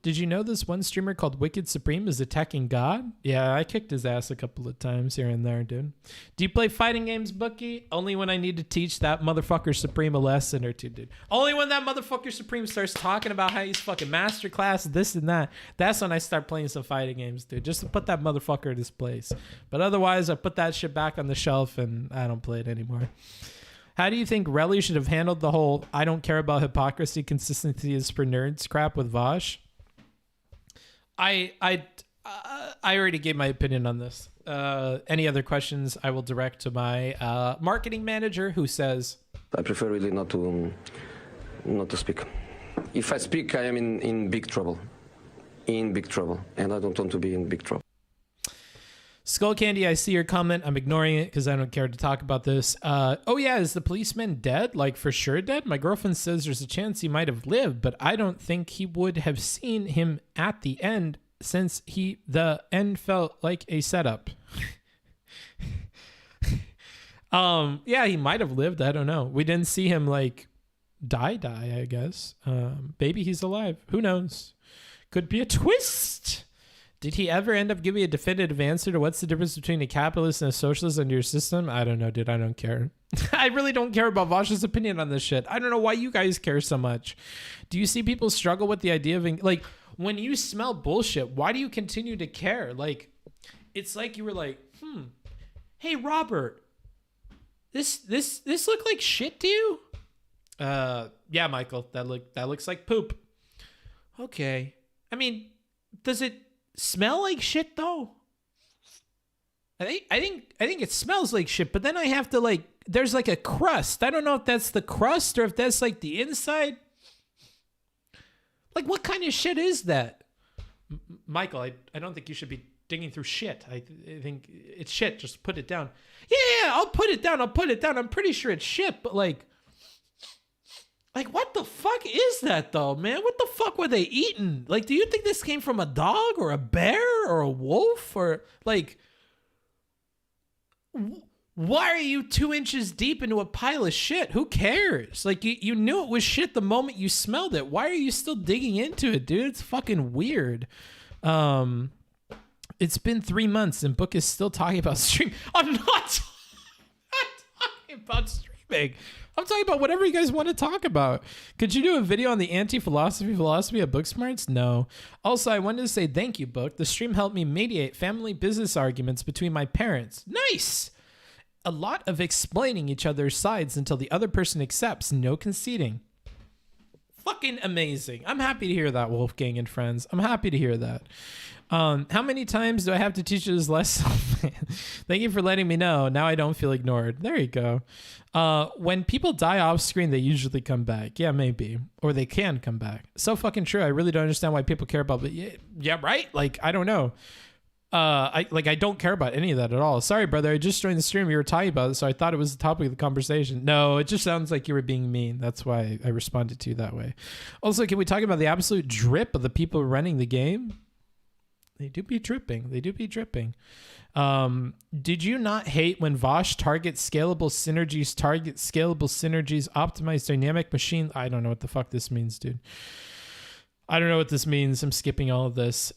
Did you know this one streamer called Wicked Supreme is attacking God? Yeah, I kicked his ass a couple of times here and there, dude. Do you play fighting games, Bookie? Only when I need to teach that motherfucker Supreme a lesson or two, dude. Only when that motherfucker Supreme starts talking about how he's fucking masterclass, this and that. That's when I start playing some fighting games, dude. Just to put that motherfucker in his place. But otherwise, I put that shit back on the shelf and I don't play it anymore. How do you think Rele should have handled the whole I don't care about hypocrisy, consistency is for nerds crap with Vaush? I already gave my opinion on this. Any other questions I will direct to my marketing manager, who says, I prefer really not to speak. If I speak, I am in big trouble. In big trouble. And I don't want to be in big trouble. Skull Candy, I see your comment. I'm ignoring it because I don't care to talk about this. Oh yeah, is the policeman dead? Like for sure dead? My girlfriend says there's a chance he might have lived, but I don't think he would have seen him at the end since the end felt like a setup. Yeah, he might have lived. I don't know. We didn't see him like die, I guess. Maybe he's alive. Who knows? Could be a twist. Did he ever end up giving a definitive answer to what's the difference between a capitalist and a socialist under your system? I don't know, dude. I don't care. I really don't care about Vaush's opinion on this shit. I don't know why you guys care so much. Do you see people struggle with the idea of, like, when you smell bullshit, why do you continue to care? Like, it's like you were like, hey, Robert, this look like shit to you? Yeah, Michael, that looks like poop. Okay. I mean, does it smell like shit though? I think it smells like shit, but then I have to like, there's like a crust. I don't know if that's the crust or if that's like the inside. Like, what kind of shit is that? Michael, I don't think you should be digging through shit. I think it's shit. Just put it down. Yeah, I'll put it down. I'm pretty sure it's shit, but like, Like, what the fuck is that, though, man? What the fuck were they eating? Like, do you think this came from a dog or a bear or a wolf? Or, like, why are you 2 inches deep into a pile of shit? Who cares? Like, you knew it was shit the moment you smelled it. Why are you still digging into it, dude? It's fucking weird. It's been 3 months and Book is still talking about stream. I'm not talking about streaming. I'm talking about whatever you guys want to talk about. Could you do a video on the anti-philosophy of Booksmarts? No. Also, I wanted to say thank you, Book. The stream helped me mediate family business arguments between my parents. Nice. A lot of explaining each other's sides until the other person accepts. No conceding. Fucking amazing. I'm happy to hear that, Wolfgang and friends. I'm happy to hear that. How many times do I have to teach you this lesson? Thank you for letting me know. Now I don't feel ignored. There you go. When people die off screen, they usually come back. Yeah, maybe. Or they can come back. So fucking true. I really don't understand why people care about it. Yeah, right? Like, I don't know. I don't care about any of that at all. Sorry, brother. I just joined the stream. You were talking about it, so I thought it was the topic of the conversation. No, it just sounds like you were being mean. That's why I responded to you that way. Also, can we talk about the absolute drip of the people running the game? They do be dripping. They do be dripping. Did you not hate when Vaush targets scalable synergies, optimize dynamic machine? I don't know what the fuck this means, dude. I don't know what this means. I'm skipping all of this.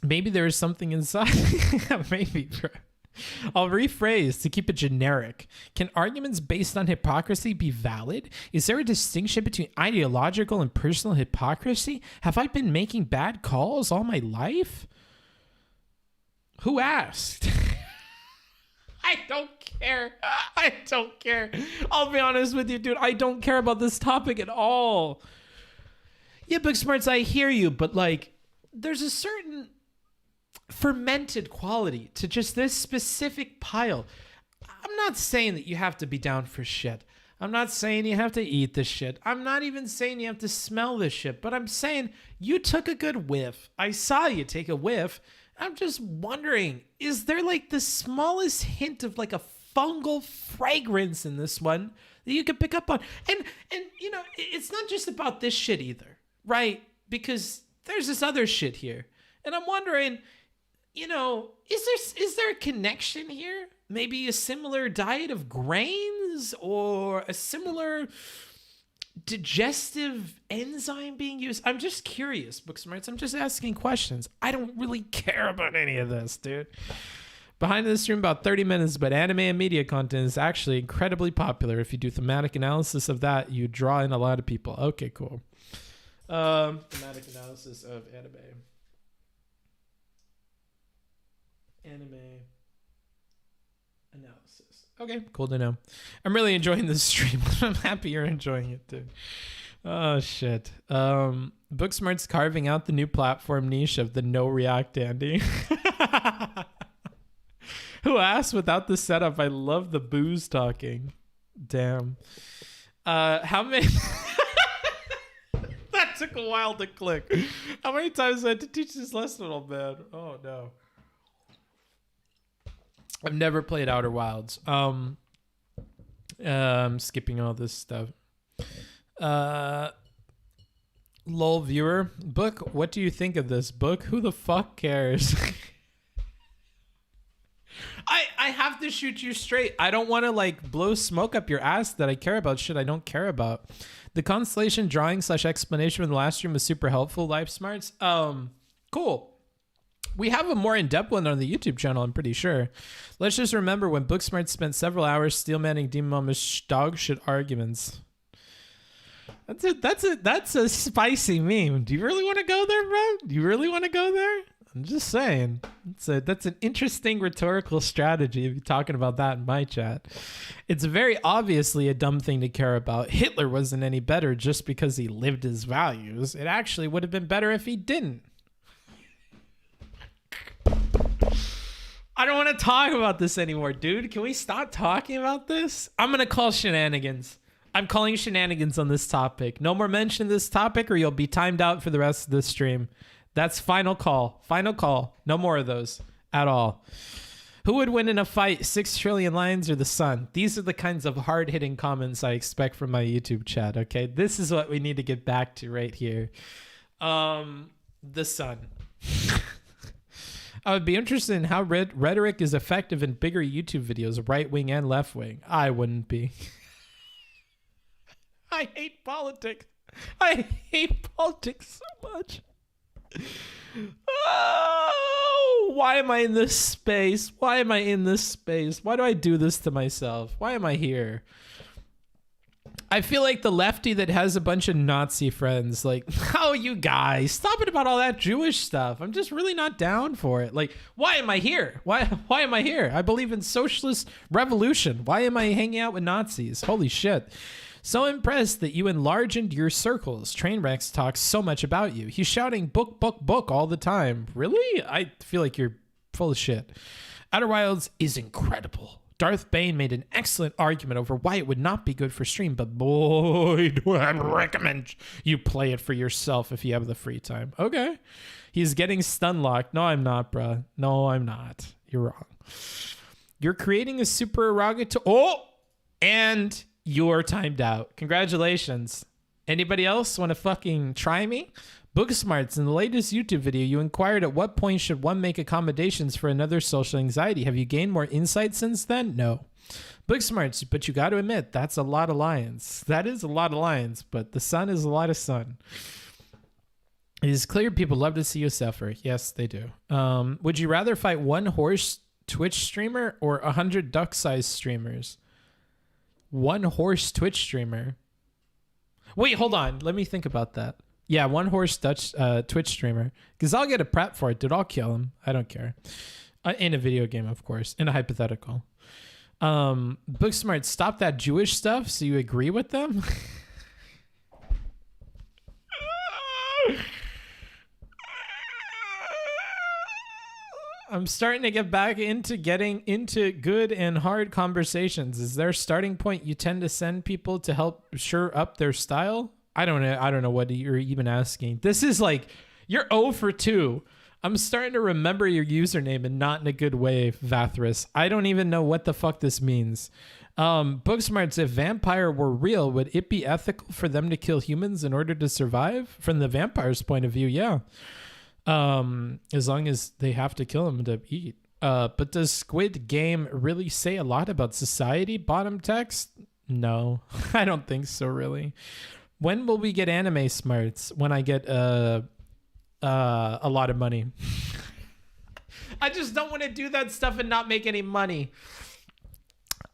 Maybe there is something inside. Maybe, bro. I'll rephrase to keep it generic. Can arguments based on hypocrisy be valid? Is there a distinction between ideological and personal hypocrisy? Have I been making bad calls all my life? Who asked? I don't care. I don't care. I'll be honest with you, dude. I don't care about this topic at all. Yeah, Booksmarts, I hear you, but like, there's a certain fermented quality to just this specific pile. I'm not saying that you have to be down for shit. I'm not saying you have to eat this shit. I'm not even saying you have to smell this shit, but I'm saying you took a good whiff. I saw you take a whiff. I'm just wondering, is there like the smallest hint of like a fungal fragrance in this one that you could pick up on? And you know, it's not just about this shit either, right? Because there's this other shit here. And I'm wondering, you know, is there a connection here? Maybe a similar diet of grains or a similar digestive enzyme being used? I'm just curious, Booksmarts. I'm just asking questions. I don't really care about any of this, dude. Behind the stream about 30 minutes, but anime and media content is actually incredibly popular. If you do thematic analysis of that, you draw in a lot of people. Okay, cool. Thematic analysis of anime analysis. Okay, cool to know. I'm really enjoying this stream. I'm happy you're enjoying it, dude. Oh shit. Booksmart's carving out the new platform niche of the no react Andy. Who asked without the setup? I love the booze talking. Damn. How many that took a while to click. How many times I had to teach this lesson, old man? Oh no. I've never played Outer Wilds. I'm skipping all this stuff. Lol viewer. Book, what do you think of this? Book, who the fuck cares? I have to shoot you straight. I don't want to like blow smoke up your ass that I care about shit I don't care about. The constellation drawing / explanation from the last stream was super helpful. Life smarts. Cool. We have a more in-depth one on the YouTube channel, I'm pretty sure. Let's just remember when Booksmart spent several hours steelmanning Demon Mama's dog shit arguments. That's a spicy meme. Do you really want to go there, bro? Do you really want to go there? I'm just saying. That's an interesting rhetorical strategy if you're talking about that in my chat. It's very obviously a dumb thing to care about. Hitler wasn't any better just because he lived his values. It actually would have been better if he didn't. I don't want to talk about this anymore, dude. Can we stop talking about this? I'm going to call shenanigans. I'm calling shenanigans on this topic. No more mention of this topic or you'll be timed out for the rest of the stream. That's final call. Final call. No more of those at all. Who would win in a fight, 6 trillion lions or the sun? These are the kinds of hard-hitting comments I expect from my YouTube chat, okay? This is what we need to get back to right here. The sun. I would be interested in how rhetoric is effective in bigger YouTube videos, right-wing and left-wing. I wouldn't be. I hate politics. I hate politics so much. Oh, why am I in this space? Why am I in this space? Why do I do this to myself? Why am I here? I feel like the lefty that has a bunch of Nazi friends. Like, oh, you guys, stop it about all that Jewish stuff. I'm just really not down for it. Like, why am I here? Why am I here? I believe in socialist revolution. Why am I hanging out with Nazis? Holy shit. So impressed that you enlarged your circles. Trainwrecks talks so much about you. He's shouting book, book, book all the time. Really? I feel like you're full of shit. Outer Wilds is incredible. Darth Bane made an excellent argument over why it would not be good for stream, but boy, do I recommend you play it for yourself if you have the free time. Okay. He's getting stun locked. No, I'm not, bruh. No, I'm not. You're wrong. You're creating a super erogatory. Oh! And you're timed out. Congratulations. Anybody else want to fucking try me? Booksmarts, in the latest YouTube video, you inquired at what point should one make accommodations for another social anxiety. Have you gained more insight since then? No. Booksmarts, but you got to admit, that's a lot of lions. That is a lot of lions, but the sun is a lot of sun. It is clear people love to see you suffer. Yes, they do. Would you rather fight one horse Twitch streamer or 100 duck-sized streamers? One horse Twitch streamer. Wait, hold on. Let me think about that. Yeah, one horse Twitch streamer. Because I'll get a prep for it, dude. I'll kill him. I don't care. In a video game, of course. In a hypothetical. Booksmart, stop that Jewish stuff so you agree with them? I'm starting to get back into getting into good and hard conversations. Is there a starting point you tend to send people to help shore up their style? I don't know what you're even asking. This is like, you're 0 for 2. I'm starting to remember your username and not in a good way, Vathras. I don't even know what the fuck this means. Booksmarts, if vampire were real, would it be ethical for them to kill humans in order to survive? From the vampire's point of view, yeah. As long as they have to kill them to eat. But does Squid Game really say a lot about society? Bottom text? No, I don't think so, really. When will we get anime smarts? When I get a lot of money. I just don't want to do that stuff and not make any money.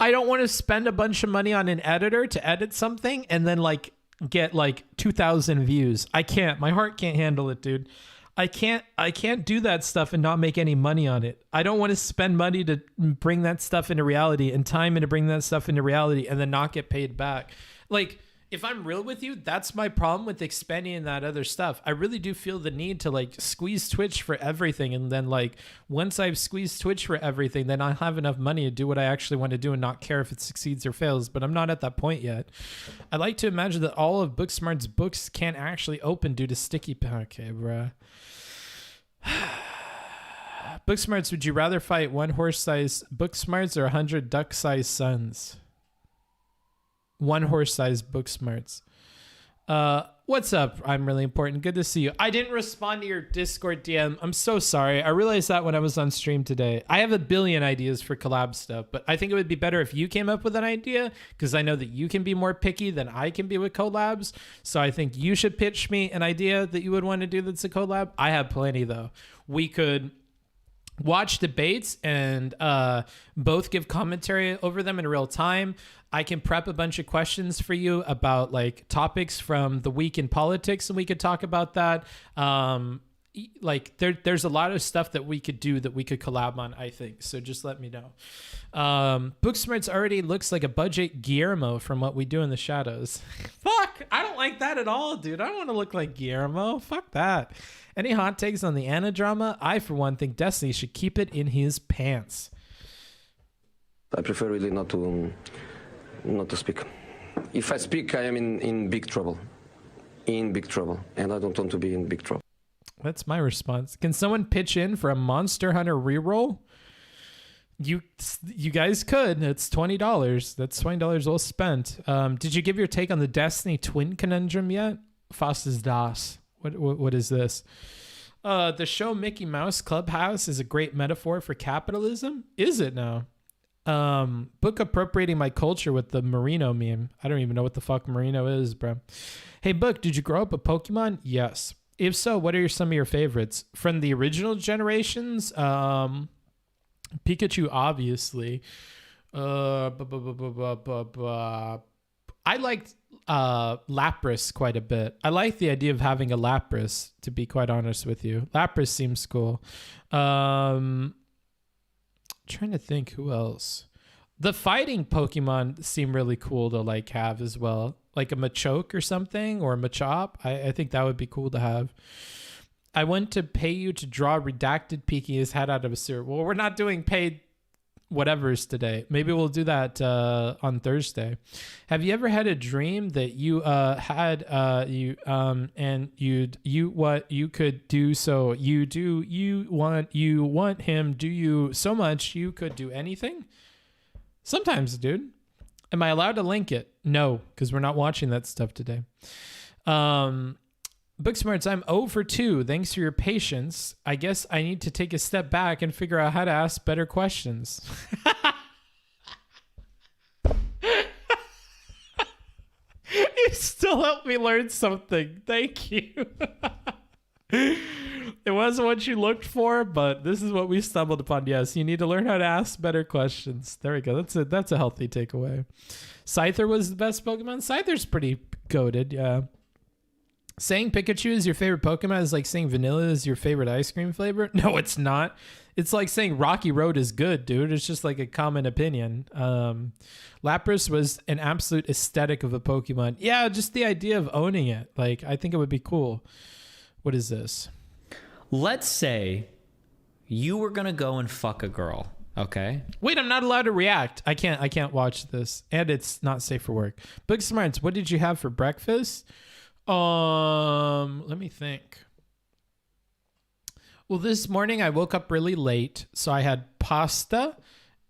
I don't want to spend a bunch of money on an editor to edit something and then like get like 2,000 views. I can't. My heart can't handle it, dude. I can't do that stuff and not make any money on it. I don't want to spend money to bring that stuff into reality and time into bring that stuff into reality and then not get paid back. Like, if I'm real with you, that's my problem with expanding that other stuff. I really do feel the need to like squeeze Twitch for everything. And then like, once I've squeezed Twitch for everything, then I'll have enough money to do what I actually want to do and not care if it succeeds or fails. But I'm not at that point yet. I like to imagine that all of Booksmart's books can't actually open due to sticky. Okay, bruh. Booksmarts, would you rather fight one horse-sized Booksmarts or 100 duck-sized sons? One horse-sized Booksmarts. What's up? I'm really important. Good to see you. I didn't respond to your Discord DM. I'm so sorry. I realized that when I was on stream today. I have a billion ideas for collab stuff, but I think it would be better if you came up with an idea because I know that you can be more picky than I can be with collabs. So I think you should pitch me an idea that you would want to do that's a collab. I have plenty though. We could watch debates and both give commentary over them in real time. I can prep a bunch of questions for you about like topics from the week in politics and we could talk about that. Like there's a lot of stuff that we could do that we could collab on, I think. So just let me know. Booksmarts already looks like a budget Guillermo from What We Do in the Shadows. Fuck, I don't like that at all, dude. I don't want to look like Guillermo. Fuck that. Any hot takes on the Anna drama? I, for one, think Destiny should keep it in his pants. I prefer really not to speak. If I speak, I am in big trouble. In big trouble. And I don't want to be in big trouble. That's my response. Can someone pitch in for a Monster Hunter reroll? You guys could. It's $20. That's $20 well spent. Did you give your take on the Destiny twin conundrum yet? Was ist das? What is this? The show Mickey Mouse Clubhouse is a great metaphor for capitalism. Is it now? Book appropriating my culture with the Merino meme. I don't even know what the fuck Merino is, bro. Hey, Book, did you grow up with Pokemon? Yes. If so, what are some of your favorites? From the original generations, Pikachu, obviously. I liked Lapras quite a bit. I like the idea of having a Lapras, to be quite honest with you. Lapras seems cool. Trying to think who else. The fighting Pokemon seem really cool to like have as well. Like a Machoke or something, or a Machop. I think that would be cool to have. I want to pay you to draw redacted peeking his head out of a sewer. Well, we're not doing paid whatevers today. Maybe we'll do that on Thursday. Have you ever had a dream that you and you what you could do, so you want him do you so much you could do anything? Sometimes, dude. Am I allowed to link it? No, because we're not watching that stuff today. Booksmarts, I'm 0 for 2. Thanks for your patience. I guess I need to take a step back and figure out how to ask better questions. You still helped me learn something. Thank you. It wasn't what you looked for, but this is what we stumbled upon. Yes, you need to learn how to ask better questions. There we go. That's a healthy takeaway. Scyther was the best Pokemon. Scyther's pretty goated, yeah. Saying Pikachu is your favorite Pokemon is like saying vanilla is your favorite ice cream flavor. No, it's not. It's like saying Rocky Road is good, dude. It's just like a common opinion. Lapras was an absolute aesthetic of a Pokemon. Yeah, just the idea of owning it. Like, I think it would be cool. What is this? Let's say you were going to go and fuck a girl, okay? Wait, I'm not allowed to react. I can't watch this. And it's not safe for work. Booksmarts, what did you have for breakfast? Let me think. Well, this morning I woke up really late, so I had pasta,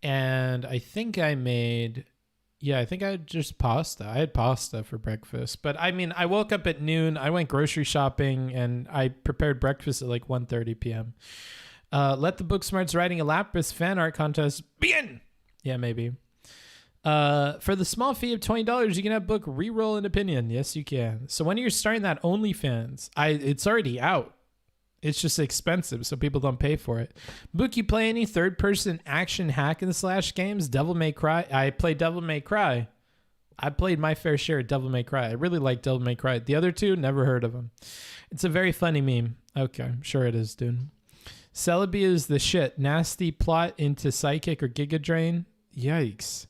and I think I had just pasta. I had pasta for breakfast, but I mean, I woke up at noon, I went grocery shopping, and I prepared breakfast at like 1:30 p.m. Let the Booksmarts writing a Lapras fan art contest begin. Yeah, maybe. For the small fee of $20, you can have Book reroll an opinion. Yes, you can. So when you're starting that OnlyFans, it's already out. It's just expensive, so people don't pay for it. Book, you play any third-person action hack and slash games? Devil May Cry. I played Devil May Cry. I played my fair share of Devil May Cry. I really like Devil May Cry. The other two, never heard of them. It's a very funny meme. Okay, sure it is, dude. Celebi is the shit. Nasty plot into Psychic or Giga Drain. Yikes.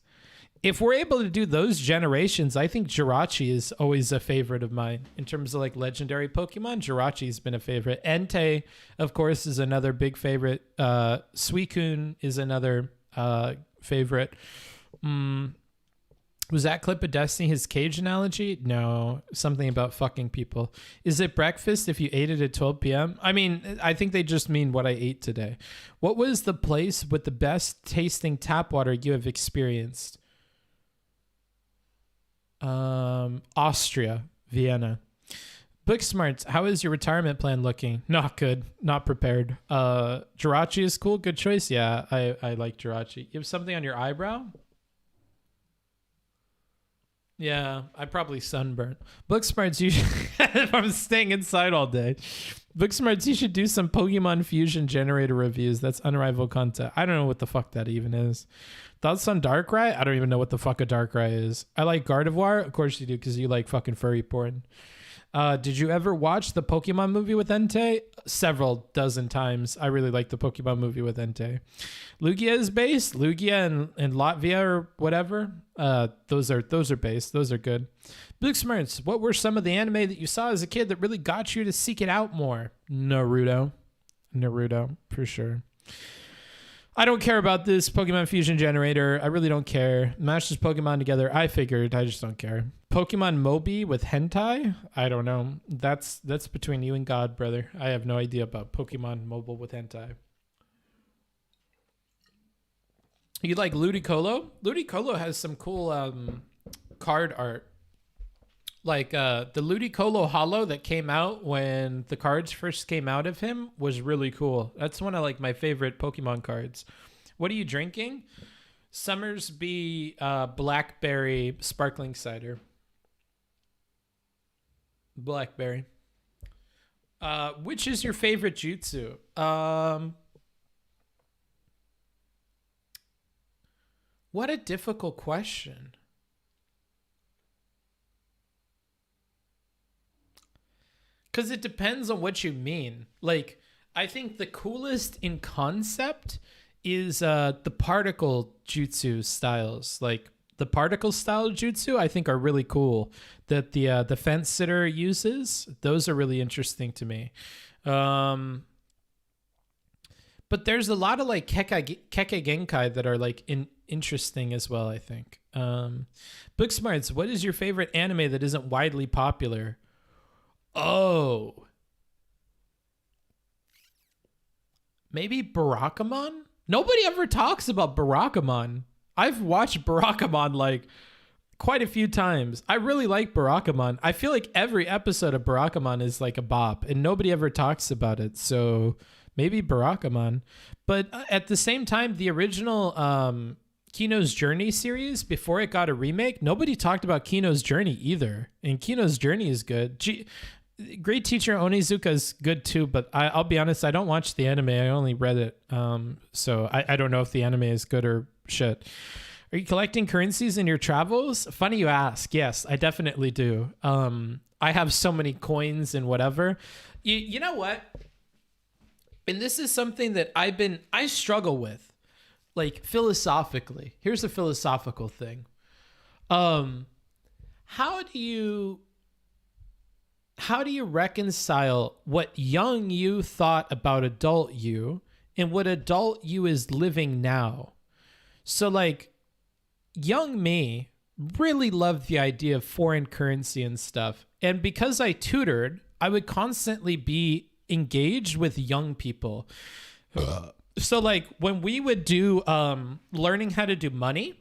If we're able to do those generations, I think Jirachi is always a favorite of mine. In terms of like legendary Pokemon, Jirachi's been a favorite. Entei, of course, is another big favorite. Suicune is another favorite. Was that clip of Destiny his cage analogy? No, something about fucking people. Is it breakfast if you ate it at 12 p.m.? I mean, I think they just mean what I ate today. What was the place with the best tasting tap water you have experienced? Austria, Vienna. Booksmarts, how is your retirement plan looking? Not good. Not prepared. Jirachi is cool. Good choice. Yeah, I like Jirachi. You have something on your eyebrow? Yeah, I probably sunburnt. Booksmarts, you should, if I'm staying inside all day. Booksmarts, you should do some Pokemon Fusion generator reviews. That's unrivaled content. I don't know what the fuck that even is. Thoughts on Darkrai? I don't even know what the fuck a Darkrai is. I like Gardevoir. Of course you do, because you like fucking furry porn. Did you ever watch the Pokemon movie with Entei? Several dozen times. I really like the Pokemon movie with Entei. Lugia is based. Lugia and Latvia or whatever. Those are based. Those are good. Booksmarts, what were some of the anime that you saw as a kid that really got you to seek it out more? Naruto, for sure. I don't care about this Pokemon Fusion Generator. I really don't care. Mash this Pokemon together. I figured. I just don't care. Pokemon Mobi with hentai? I don't know. That's between you and God, brother. I have no idea about Pokemon Mobile with hentai. You like Ludicolo? Ludicolo has some cool card art. Like the Ludicolo Hollow that came out when the cards first came out of him was really cool. That's one of like my favorite Pokemon cards. What are you drinking? Summersby Blackberry Sparkling Cider. Blackberry. Which is your favorite jutsu? What a difficult question. Because it depends on what you mean. Like, I think the coolest in concept is the particle jutsu styles. Like, the particle style jutsu, I think, are really cool. That the fence sitter uses. Those are really interesting to me. But there's a lot of like Kekkei Genkai that are like interesting as well, I think. Booksmarts, what is your favorite anime that isn't widely popular? Oh. Maybe Barakamon? Nobody ever talks about Barakamon. I've watched Barakamon like quite a few times. I really like Barakamon. I feel like every episode of Barakamon is like a bop and nobody ever talks about it. So maybe Barakamon. But at the same time, the original Kino's Journey series, before it got a remake, nobody talked about Kino's Journey either. And Kino's Journey is good. Great Teacher Onizuka is good too, but I'll be honest, I don't watch the anime. I only read it. So I don't know if the anime is good or shit. Are you collecting currencies in your travels? Funny you ask. Yes, I definitely do. I have so many coins and whatever. You know what? And this is something that I struggle with, like philosophically. Here's a philosophical thing. How do you reconcile what young you thought about adult you and what adult you is living now? So like young me really loved the idea of foreign currency and stuff. And because I tutored, I would constantly be engaged with young people. So like when we would do learning how to do money,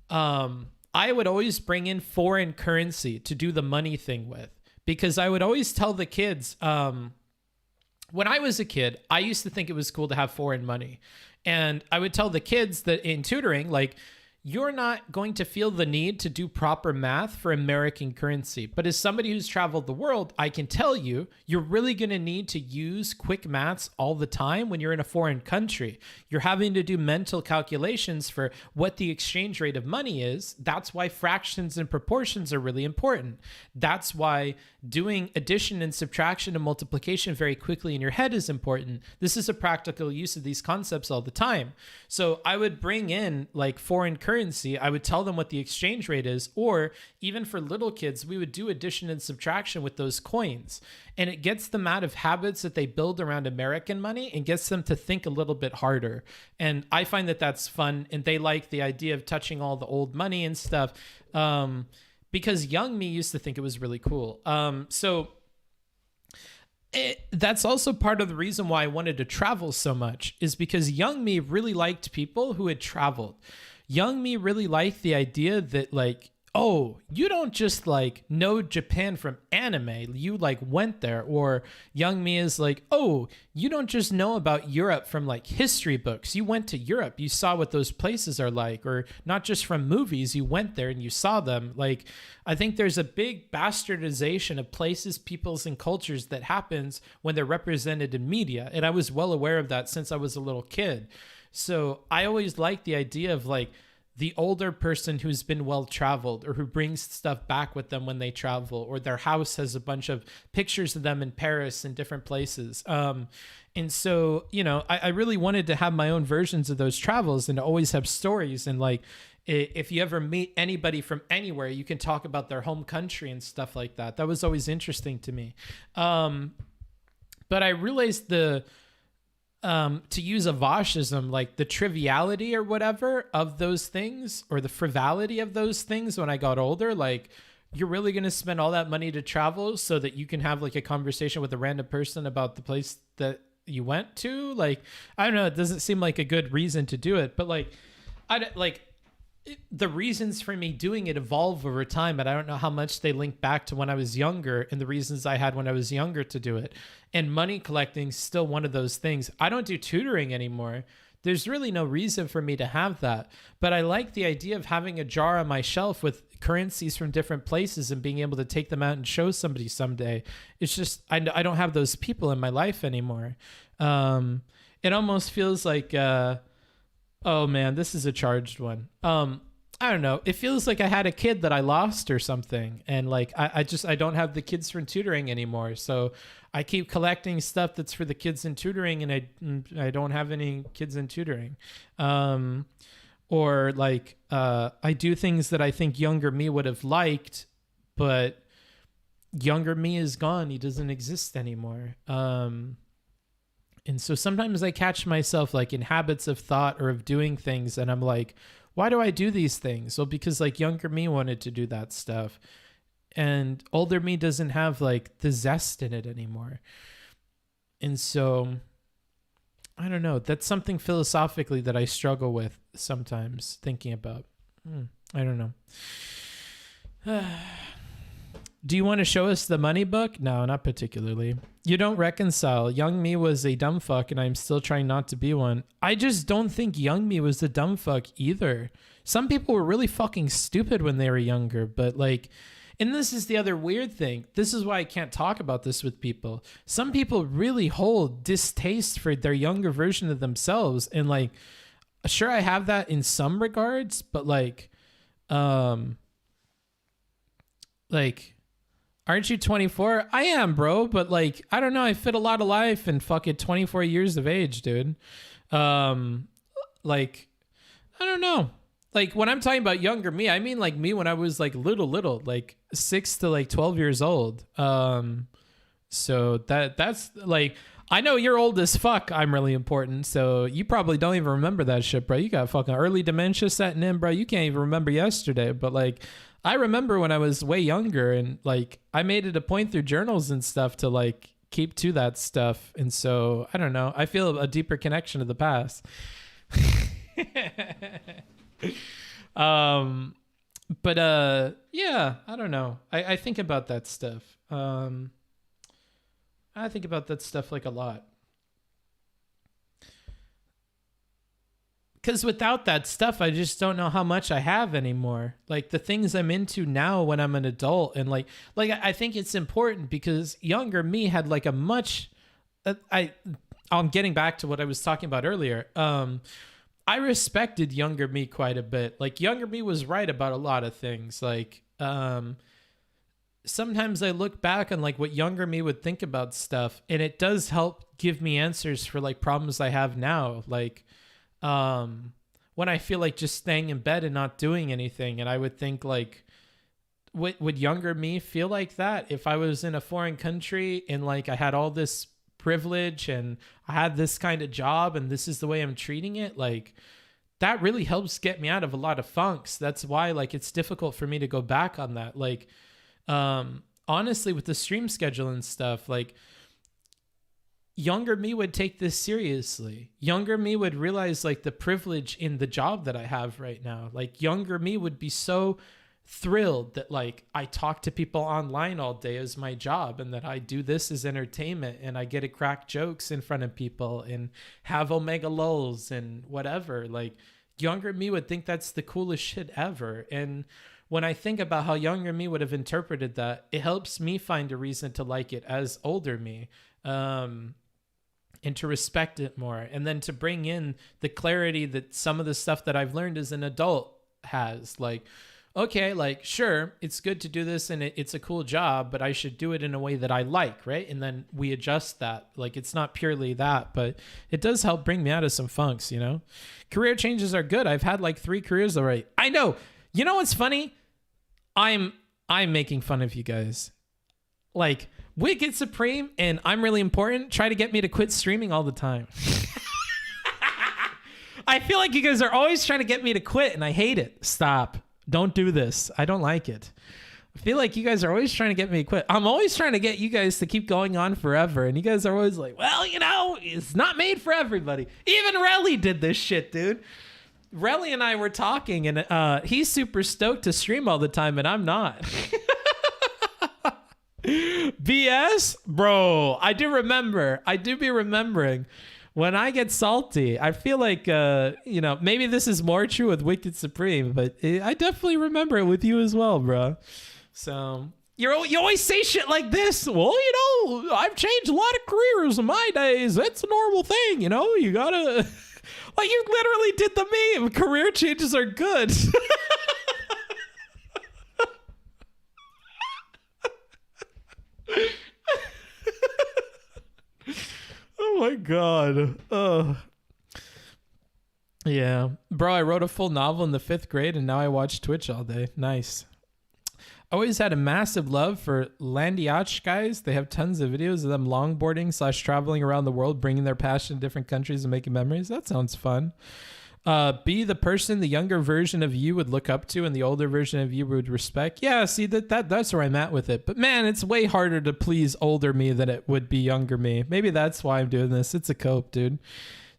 I would always bring in foreign currency to do the money thing with, because I would always tell the kids, when I was a kid, I used to think it was cool to have foreign money. And I would tell the kids that in tutoring, like, you're not going to feel the need to do proper math for American currency. But as somebody who's traveled the world, I can tell you, you're really going to need to use quick maths all the time when you're in a foreign country. You're having to do mental calculations for what the exchange rate of money is. That's why fractions and proportions are really important. That's why doing addition and subtraction and multiplication very quickly in your head is important. This is a practical use of these concepts all the time. So I would bring in like foreign currency. I would tell them what the exchange rate is, or even for little kids, we would do addition and subtraction with those coins. And it gets them out of habits that they build around American money and gets them to think a little bit harder. And I find that that's fun. And they like the idea of touching all the old money and stuff. Because young me used to think it was really cool. That's also part of the reason why I wanted to travel so much, is because young me really liked people who had traveled. Young me really liked the idea that like, oh, you don't just like know Japan from anime, you like went there. Or young me is like, oh, you don't just know about Europe from like history books, you went to Europe, you saw what those places are like. Or not just from movies, you went there and you saw them. Like, I think there's a big bastardization of places, peoples, and cultures that happens when they're represented in media. And I was well aware of that since I was a little kid. So I always liked the idea of like the older person who's been well traveled, or who brings stuff back with them when they travel, or their house has a bunch of pictures of them in Paris and different places. And so, you know, I really wanted to have my own versions of those travels and to always have stories. And like, if you ever meet anybody from anywhere, you can talk about their home country and stuff like that. That was always interesting to me. But I realized to use a Vaushism, like the triviality or whatever of those things, or the frivolity of those things when I got older, like, you're really going to spend all that money to travel so that you can have like a conversation with a random person about the place that you went to? Like, I don't know. It doesn't seem like a good reason to do it, but like, the reasons for me doing it evolve over time, and I don't know how much they link back to when I was younger and the reasons I had when I was younger to do it. And money collecting is still one of those things. I don't do tutoring anymore. There's really no reason for me to have that. But I like the idea of having a jar on my shelf with currencies from different places and being able to take them out and show somebody someday. It's just, I don't have those people in my life anymore. It almost feels like, oh man, this is a charged one. I don't know. It feels like I had a kid that I lost or something. And like, I don't have the kids from tutoring anymore. So I keep collecting stuff that's for the kids in tutoring, and I don't have any kids in tutoring. Or like, I do things that I think younger me would have liked, but younger me is gone. He doesn't exist anymore. And so sometimes I catch myself like in habits of thought or of doing things, and I'm like, why do I do these things? Well, because like younger me wanted to do that stuff, and older me doesn't have like the zest in it anymore. And so I don't know. That's something philosophically that I struggle with sometimes thinking about. I don't know. Do you want to show us the money book? No, not particularly. You don't reconcile. Young me was a dumb fuck, and I'm still trying not to be one. I just don't think young me was a dumb fuck either. Some people were really fucking stupid when they were younger, but like, and this is the other weird thing. This is why I can't talk about this with people. Some people really hold distaste for their younger version of themselves, and like, sure, I have that in some regards, but like, aren't you 24? I am, bro. But like, I don't know. I fit a lot of life in fucking 24 years of age, dude. Like, I don't know. Like when I'm talking about younger me, I mean like me when I was like little, like 6 to like 12 years old. So that's like, I know you're old as fuck. I'm really important. So you probably don't even remember that shit, bro. You got fucking early dementia setting in, bro. You can't even remember yesterday. But like, I remember when I was way younger, and like I made it a point through journals and stuff to like keep to that stuff. And so I don't know. I feel a deeper connection to the past. But yeah, I don't know. I think about that stuff. I think about that stuff like a lot. Because without that stuff, I just don't know how much I have anymore. Like the things I'm into now when I'm an adult, and like I think it's important because younger me had like a much. I'm getting back to what I was talking about earlier. I respected younger me quite a bit. Like younger me was right about a lot of things. Like sometimes I look back on like what younger me would think about stuff, and it does help give me answers for like problems I have now. Like when I feel like just staying in bed and not doing anything, and I would think like, would younger me feel like that if I was in a foreign country and like I had all this privilege and I had this kind of job and this is the way I'm treating it? Like that really helps get me out of a lot of funks. That's why like it's difficult for me to go back on that. Like honestly, with the stream schedule and stuff, like younger me would take this seriously. Younger me would realize like the privilege in the job that I have right now. Like younger me would be so thrilled that like I talk to people online all day as my job, and that I do this as entertainment, and I get to crack jokes in front of people and have omega lulls and whatever. Like younger me would think that's the coolest shit ever. And when I think about how younger me would have interpreted that, it helps me find a reason to like it as older me. And to respect it more, and then to bring in the clarity that some of the stuff that I've learned as an adult has. Like, okay, like, sure, it's good to do this and it's a cool job, but I should do it in a way that I like, right? And then we adjust that. Like, it's not purely that, but it does help bring me out of some funks, you know? Career changes are good. I've had like 3 careers already. I know. You know what's funny? I'm making fun of you guys. Like, Wicked Supreme and I'm Really Important try to get me to quit streaming all the time. I feel like you guys are always trying to get me to quit, and I hate it. Stop. Don't do this. I don't like it. I feel like you guys are always trying to get me to quit. I'm always trying to get you guys to keep going on forever, and you guys are always like, well, you know, it's not made for everybody. Even Rele did this shit, dude. Rele and I were talking, and he's super stoked to stream all the time, and I'm not. BS? Bro, I do be remembering. When I get salty, I feel like, maybe this is more true with Wicked Supreme, but I definitely remember it with you as well, bro. So, you always say shit like this. Well, I've changed a lot of careers in my days. That's a normal thing, you gotta... Like, you literally did the meme. Career changes are good. Oh my god. Yeah. Bro, I wrote a full novel in the 5th grade and now I watch Twitch all day. Nice. Always had a massive love for Landiach guys. They have tons of videos of them longboarding / traveling around the world, bringing their passion to different countries and making memories. That sounds fun. Be the person the younger version of you would look up to and the older version of you would respect. Yeah, see, that's where I'm at with it. But man, it's way harder to please older me than it would be younger me. Maybe that's why I'm doing this. It's a cope, dude.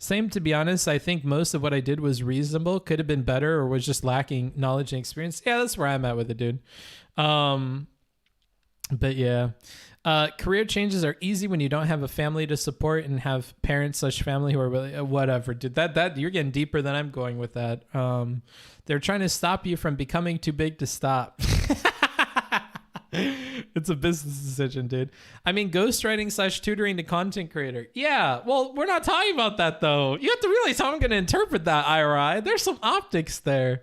Same, to be honest. I think most of what I did was reasonable, could have been better, or was just lacking knowledge and experience. Yeah, that's where I'm at with it, dude. But yeah, career changes are easy when you don't have a family to support and have parents / family who are really whatever, dude. That you're getting deeper than I'm going with that. They're trying to stop you from becoming too big to stop. It's a business decision, dude. I mean, ghostwriting / tutoring to content creator. Yeah, well, we're not talking about that though. You have to realize how I'm going to interpret that, IRI. There's some optics there.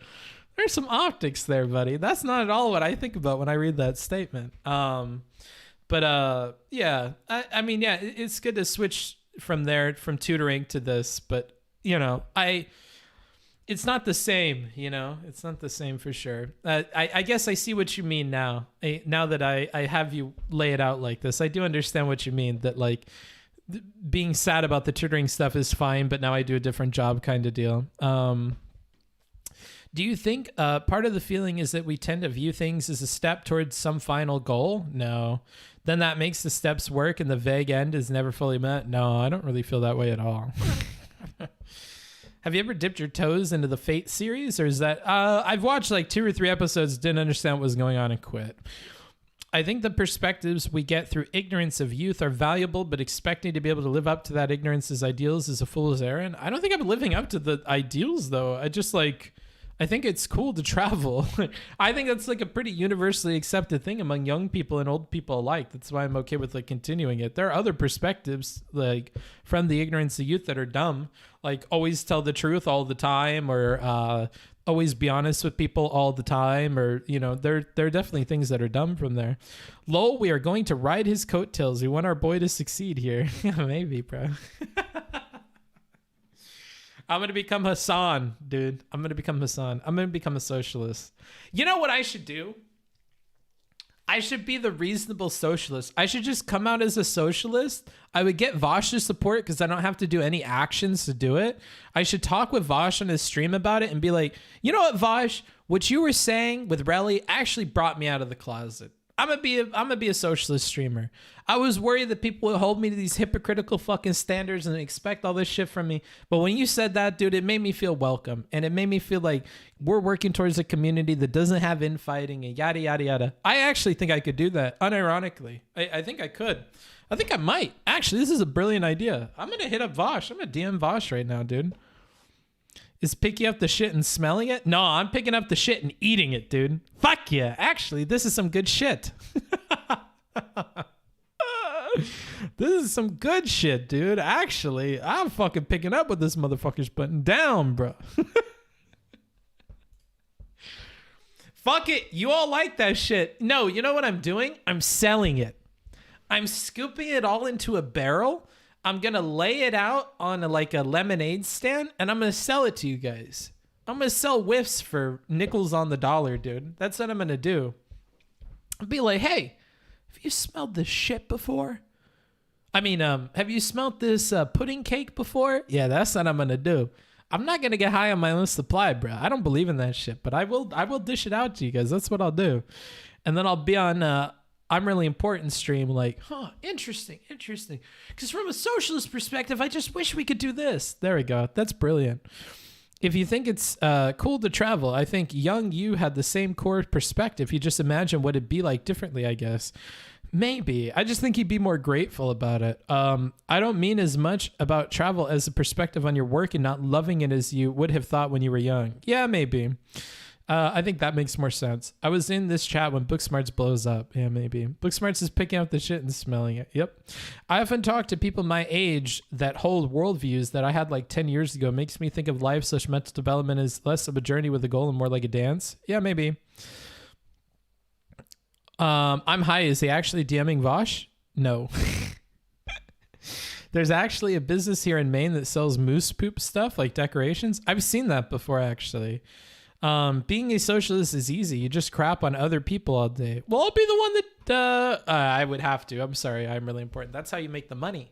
There's some optics there, buddy. That's not at all what I think about when I read that statement. Yeah, I mean, yeah, it's good to switch from there, from tutoring to this, but it's not the same, it's not the same for sure. I guess I see what you mean now. Now that I have you lay it out like this, I do understand what you mean, that like being sad about the tutoring stuff is fine, but now I do a different job kind of deal. Do you think part of the feeling is that we tend to view things as a step towards some final goal? No. Then that makes the steps work and the vague end is never fully met? No, I don't really feel that way at all. Have you ever dipped your toes into the Fate series? Or is that... I've watched like 2 or 3 episodes, didn't understand what was going on and quit. I think the perspectives we get through ignorance of youth are valuable, but expecting to be able to live up to that ignorance's ideals is a fool's errand. I don't think I'm living up to the ideals, though. I think it's cool to travel. I think that's like a pretty universally accepted thing among young people and old people alike. That's why I'm okay with like continuing it. There are other perspectives like from the ignorance of youth that are dumb, like always tell the truth all the time, or always be honest with people all the time, or there are definitely things that are dumb from there. Lol, we are going to ride his coattails. We want our boy to succeed here. Maybe, bro. I'm going to become Hassan, dude. I'm going to become Hassan. I'm going to become a socialist. You know what I should do? I should be the reasonable socialist. I should just come out as a socialist. I would get Vaush to support because I don't have to do any actions to do it. I should talk with Vaush on his stream about it and be like, you know what, Vaush? What you were saying with Rele actually brought me out of the closet. I'm gonna be a socialist streamer. I was worried that people would hold me to these hypocritical fucking standards and expect all this shit from me. But when you said that, dude, it made me feel welcome. And it made me feel like we're working towards a community that doesn't have infighting and yada, yada, yada. I actually think I could do that, unironically. I think I could. I think I might. Actually, this is a brilliant idea. I'm going to hit up Vaush. I'm going to DM Vaush right now, dude. Is picking up the shit and smelling it? No, I'm picking up the shit and eating it, dude. Fuck yeah. Actually, this is some good shit. This is some good shit, dude. Actually, I'm fucking picking up what this motherfucker's putting down, bro. Fuck it. You all like that shit. No, you know what I'm doing? I'm selling it. I'm scooping it all into a barrel. I'm going to lay it out on a lemonade stand, and I'm going to sell it to you guys. I'm going to sell whiffs for nickels on the dollar, dude. That's what I'm going to do. I'll be like, hey, have you smelled this shit before? I mean, have you smelled this pudding cake before? Yeah, that's what I'm going to do. I'm not going to get high on my own supply, bro. I don't believe in that shit, but I will dish it out to you guys. That's what I'll do. And then I'll be on... I'm really important stream like, interesting. Because from a socialist perspective, I just wish we could do this. There we go. That's brilliant. if you think it's cool to travel, I think young you had the same core perspective. You just imagine what it'd be like differently, I guess. Maybe. I just think he'd be more grateful about it. I don't mean as much about travel as a perspective on your work and not loving it as you would have thought when you were young. Yeah, maybe. I think that makes more sense. I was in this chat when Booksmarts blows up. Yeah, maybe. Booksmarts is picking up the shit and smelling it. Yep. I often talk to people my age that hold worldviews that I had like 10 years ago. It makes me think of life/mental development as less of a journey with a goal and more like a dance. Yeah, maybe. I'm high. Is he actually DMing Vaush? No. There's actually a business here in Maine that sells moose poop stuff like decorations. I've seen that before, actually. Being a socialist is easy. You just crap on other people all day. Well, I'll be the one that I would have to. I'm sorry. I'm really important. That's how you make the money.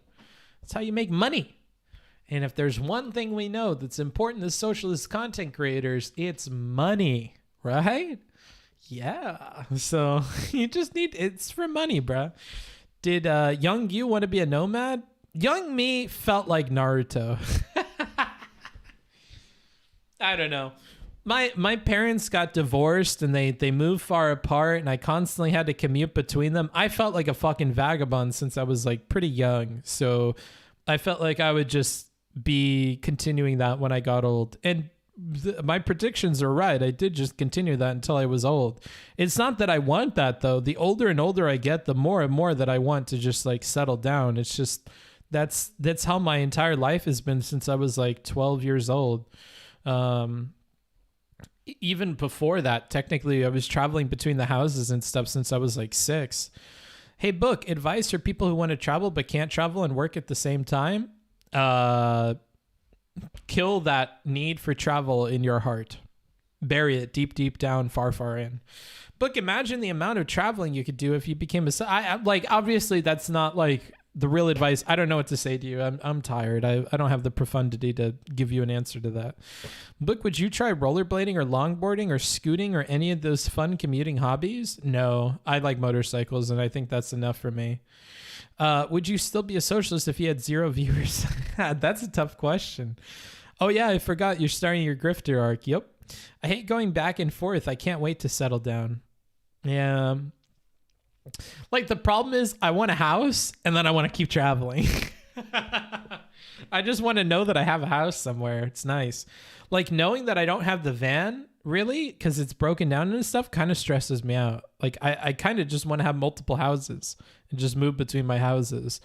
That's how you make money. And if there's one thing we know that's important to socialist content creators, it's money, right? Yeah. So you just need, it's for money, bruh. Did young you want to be a nomad? Young me felt like Naruto. I don't know. My parents got divorced and they moved far apart and I constantly had to commute between them. I felt like a fucking vagabond since I was like pretty young. So I felt like I would just be continuing that when I got old. And my predictions are right. I did just continue that until I was old. It's not that I want that though. The older and older I get, the more and more that I want to just like settle down. It's just, that's how my entire life has been since I was like 12 years old. Even before that, technically, I was traveling between the houses and stuff since I was like 6. Hey, book, advice for people who want to travel but can't travel and work at the same time. Kill that need for travel in your heart. Bury it deep, deep down, far, far in. Book, imagine the amount of traveling you could do if you became a... like, obviously, that's not like the real advice. I don't know what to say to you. I'm tired. I don't have the profundity to give you an answer to that. Book, would you try rollerblading or longboarding or scooting or any of those fun commuting hobbies? No, I like motorcycles and I think that's enough for me. Would you still be a socialist if you had 0 viewers? That's a tough question. Oh yeah, I forgot you're starting your grifter arc. Yep. I hate going back and forth. I can't wait to settle down. Yeah. Like the problem is I want a house and then I want to keep traveling. I just want to know that I have a house somewhere. It's nice. Like knowing that I don't have the van really, because it's broken down and stuff, kind of stresses me out. Like I kind of just want to have multiple houses and just move between my houses,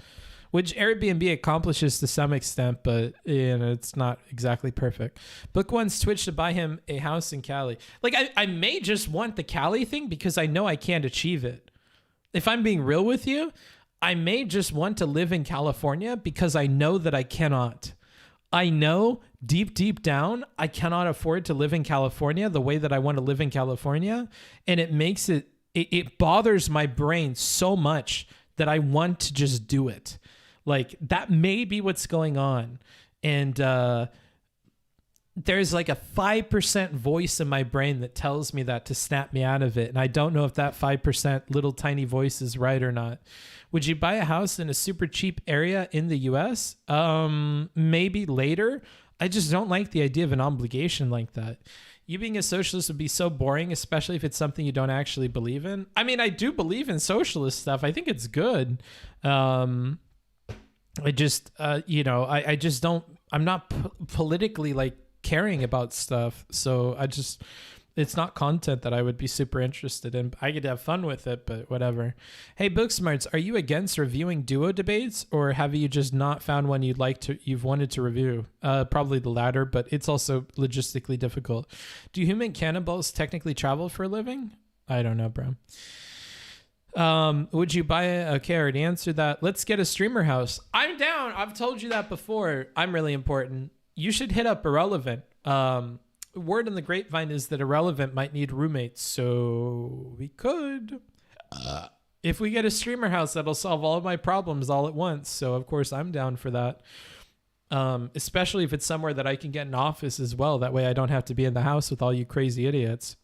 which Airbnb accomplishes to some extent, but you know, it's not exactly perfect. Book wants Twitch to buy him a house in Cali. Like I may just want the Cali thing because I know I can't achieve it. If I'm being real with you, I may just want to live in California because I know that I cannot. I know deep, deep down, I cannot afford to live in California the way that I want to live in California. And it makes it bothers my brain so much that I want to just do it. Like that may be what's going on. And there's like a 5% voice in my brain that tells me that to snap me out of it. And I don't know if that 5% little tiny voice is right or not. Would you buy a house in a super cheap area in the US? Maybe later. I just don't like the idea of an obligation like that. You being a socialist would be so boring, especially if it's something you don't actually believe in. I mean, I do believe in socialist stuff. I think it's good. I just, I just don't, I'm not politically like caring about stuff. So it's not content that I would be super interested in. I could have fun with it, but whatever. Hey, Booksmarts, are you against reviewing duo debates or have you just not found one you've wanted to review? Probably the latter, but it's also logistically difficult. Do human cannibals technically travel for a living? I don't know, bro. Would you buy it? Okay, I already answered that. Let's get a streamer house. I'm down. I've told you that before. I'm really important. You should hit up Irrelevant. Word on the grapevine is that Irrelevant might need roommates, so we could. If we get a streamer house, that'll solve all of my problems all at once. So of course I'm down for that. Especially if it's somewhere that I can get an office as well. That way I don't have to be in the house with all you crazy idiots.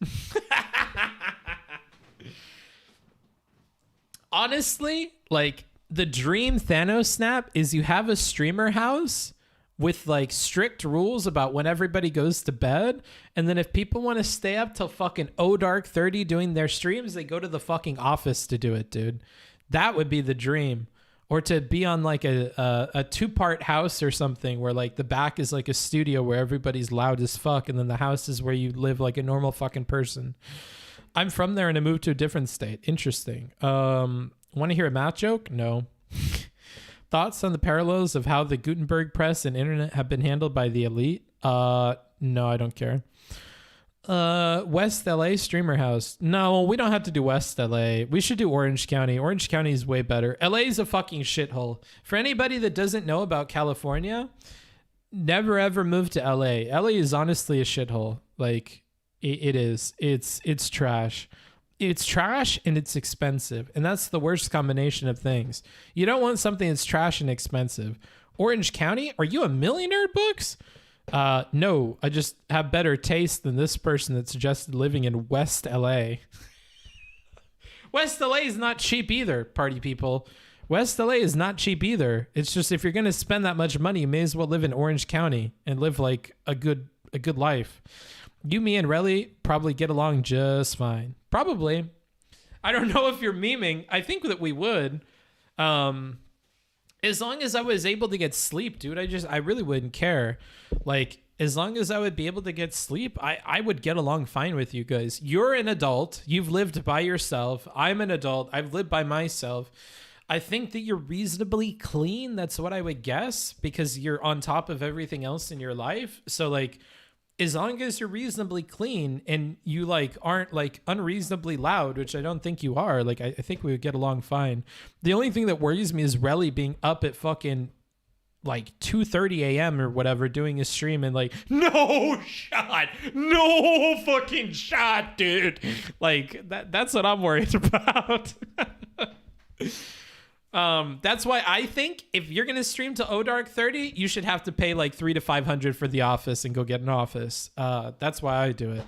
Honestly, like the dream Thanos snap is you have a streamer house with like strict rules about when everybody goes to bed. And then if people want to stay up till fucking dark 30 doing their streams, they go to the fucking office to do it, dude. That would be the dream. Or to be on like a 2-part house or something where like the back is like a studio where everybody's loud as fuck. And then the house is where you live like a normal fucking person. I'm from there and I moved to a different state. Interesting. Want to hear a math joke? No. Thoughts on the parallels of how the Gutenberg press and internet have been handled by the elite? No, I don't care. West LA streamer house. No, we don't have to do West LA. We should do Orange County. Orange County is way better. LA is a fucking shithole. For anybody that doesn't know about California, never ever move to LA. LA is honestly a shithole. Like it is. It's trash. It's trash and it's expensive. And that's the worst combination of things. You don't want something that's trash and expensive. Orange County? Are you a millionaire, Books? No, I just have better taste than this person that suggested living in West LA. West LA is not cheap either, party people. West LA is not cheap either. It's just if you're going to spend that much money, you may as well live in Orange County and live like a good life. You, me, and Rele probably get along just fine. Probably. I don't know if you're memeing. I think that we would. As long as I was able to get sleep, dude, I really wouldn't care. Like, as long as I would be able to get sleep, I would get along fine with you guys. You're an adult. You've lived by yourself. I'm an adult. I've lived by myself. I think that you're reasonably clean. That's what I would guess, because you're on top of everything else in your life. So, like, as long as you're reasonably clean and you like aren't like unreasonably loud, which I don't think you are, like I think we would get along fine. The only thing that worries me is Rele being up at fucking like 2:30 a.m. or whatever doing a stream and like, no fucking shot, dude. Like that's what I'm worried about. That's why I think if you're going to stream to dark 30, you should have to pay like $300 to $500 for the office and go get an office. That's why I do it.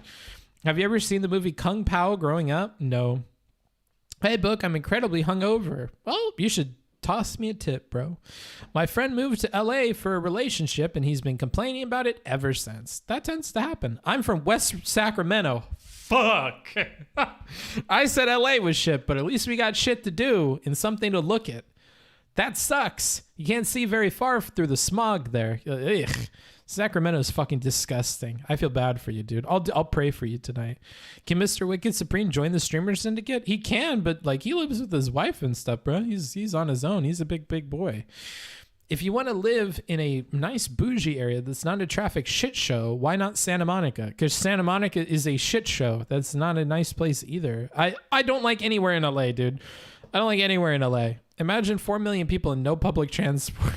Have you ever seen the movie Kung Pao growing up? No. Hey, Book, I'm incredibly hungover. Well, you should toss me a tip, bro. My friend moved to LA for a relationship and he's been complaining about it ever since. That tends to happen. I'm from West Sacramento. Fuck. I said LA was shit, but at least we got shit to do and something to look at. That sucks. You can't see very far through the smog there. Ugh. Sacramento's fucking disgusting. I feel bad for you, dude. I'll pray for you tonight. Can Mr. Wicked Supreme join the streamer syndicate? He can, but like he lives with his wife and stuff, bro. He's on his own. He's a big boy. If you want to live in a nice bougie area that's not a traffic shit show, why not Santa Monica? Because Santa Monica is a shit show. That's not a nice place either. I don't like anywhere in LA, dude. I don't like anywhere in LA. Imagine 4 million people and no public transport.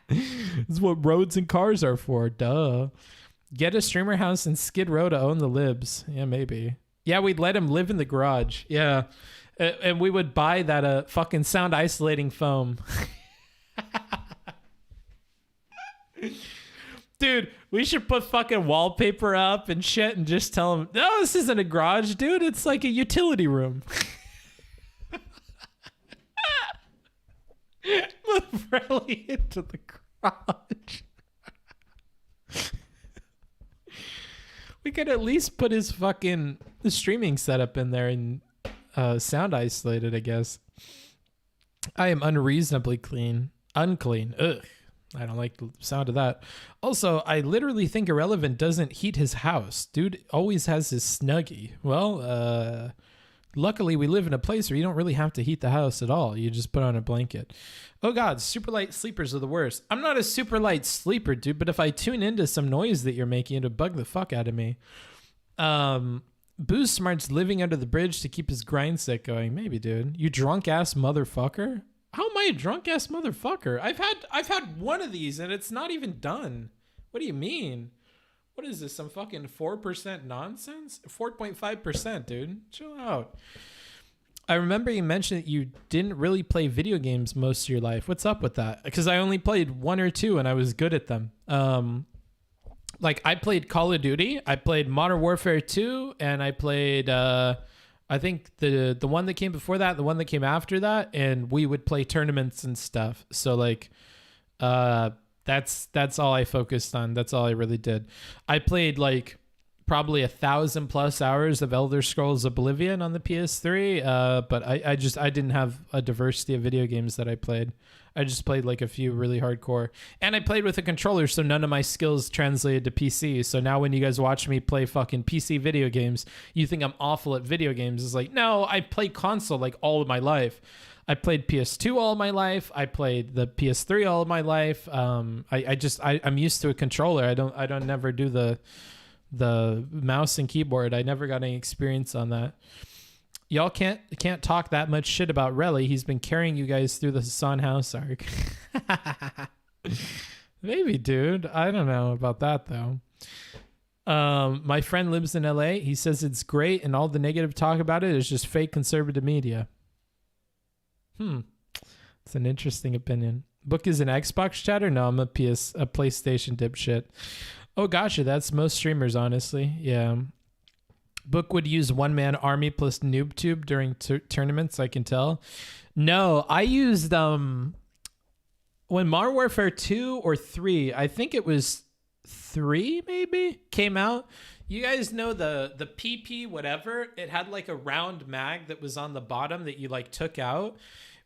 This is what roads and cars are for. Duh. Get a streamer house in Skid Row to own the libs. Yeah, maybe. Yeah, we'd let him live in the garage. Yeah. And we would buy that fucking sound isolating foam. Dude, we should put fucking wallpaper up and shit and just tell him, no, this isn't a garage, dude. It's like a utility room. Move Rele into the garage. We could at least put his fucking streaming setup in there and sound isolated, I guess. I am unreasonably unclean. Ugh. I don't like the sound of that. Also, I literally think Irrelevant doesn't heat his house. Dude always has his Snuggie. Well, luckily we live in a place where you don't really have to heat the house at all. You just put on a blanket. Oh God, super light sleepers are the worst. I'm not a super light sleeper, dude, but if I tune into some noise that you're making, it'll bug the fuck out of me. Booksmart's living under the bridge to keep his grind set going. Maybe, dude. You drunk ass motherfucker. How am I a drunk ass motherfucker? I've had one of these and it's not even done. What do you mean? What is this? Some fucking 4% nonsense? 4.5%, dude. Chill out. I remember you mentioned that you didn't really play video games most of your life. What's up with that? Because I only played 1 or 2 and I was good at them. Like I played Call of Duty, I played Modern Warfare 2, and I played I think the one that came before that, the one that came after that, and we would play tournaments and stuff. So like That's all I focused on. That's all I really did. I played like probably 1,000+ hours of Elder Scrolls Oblivion on the PS3, but I didn't have a diversity of video games that I played. I just played like a few really hardcore, and I played with a controller, so none of my skills translated to PC. So now when you guys watch me play fucking PC video games, you think I'm awful at video games. It's like, no, I played console like all of my life. I played PS2 all of my life. I played the PS3 all of my life. I'm used to a controller. I don't never do the mouse and keyboard. I never got any experience on that. Y'all can't talk that much shit about Rele. He's been carrying you guys through the Hassan House arc. Maybe, dude. I don't know about that though. My friend lives in LA. He says it's great, and all the negative talk about it is just fake conservative media. It's an interesting opinion. Book is an Xbox chatter? No, I'm a PlayStation dipshit. Oh, gotcha. That's most streamers, honestly. Yeah. Book would use one-man army plus NoobTube during tournaments, I can tell. No, I used when Modern Warfare 2 or 3, I think it was 3 maybe, came out. You guys know the PP whatever, it had like a round mag that was on the bottom that you like took out.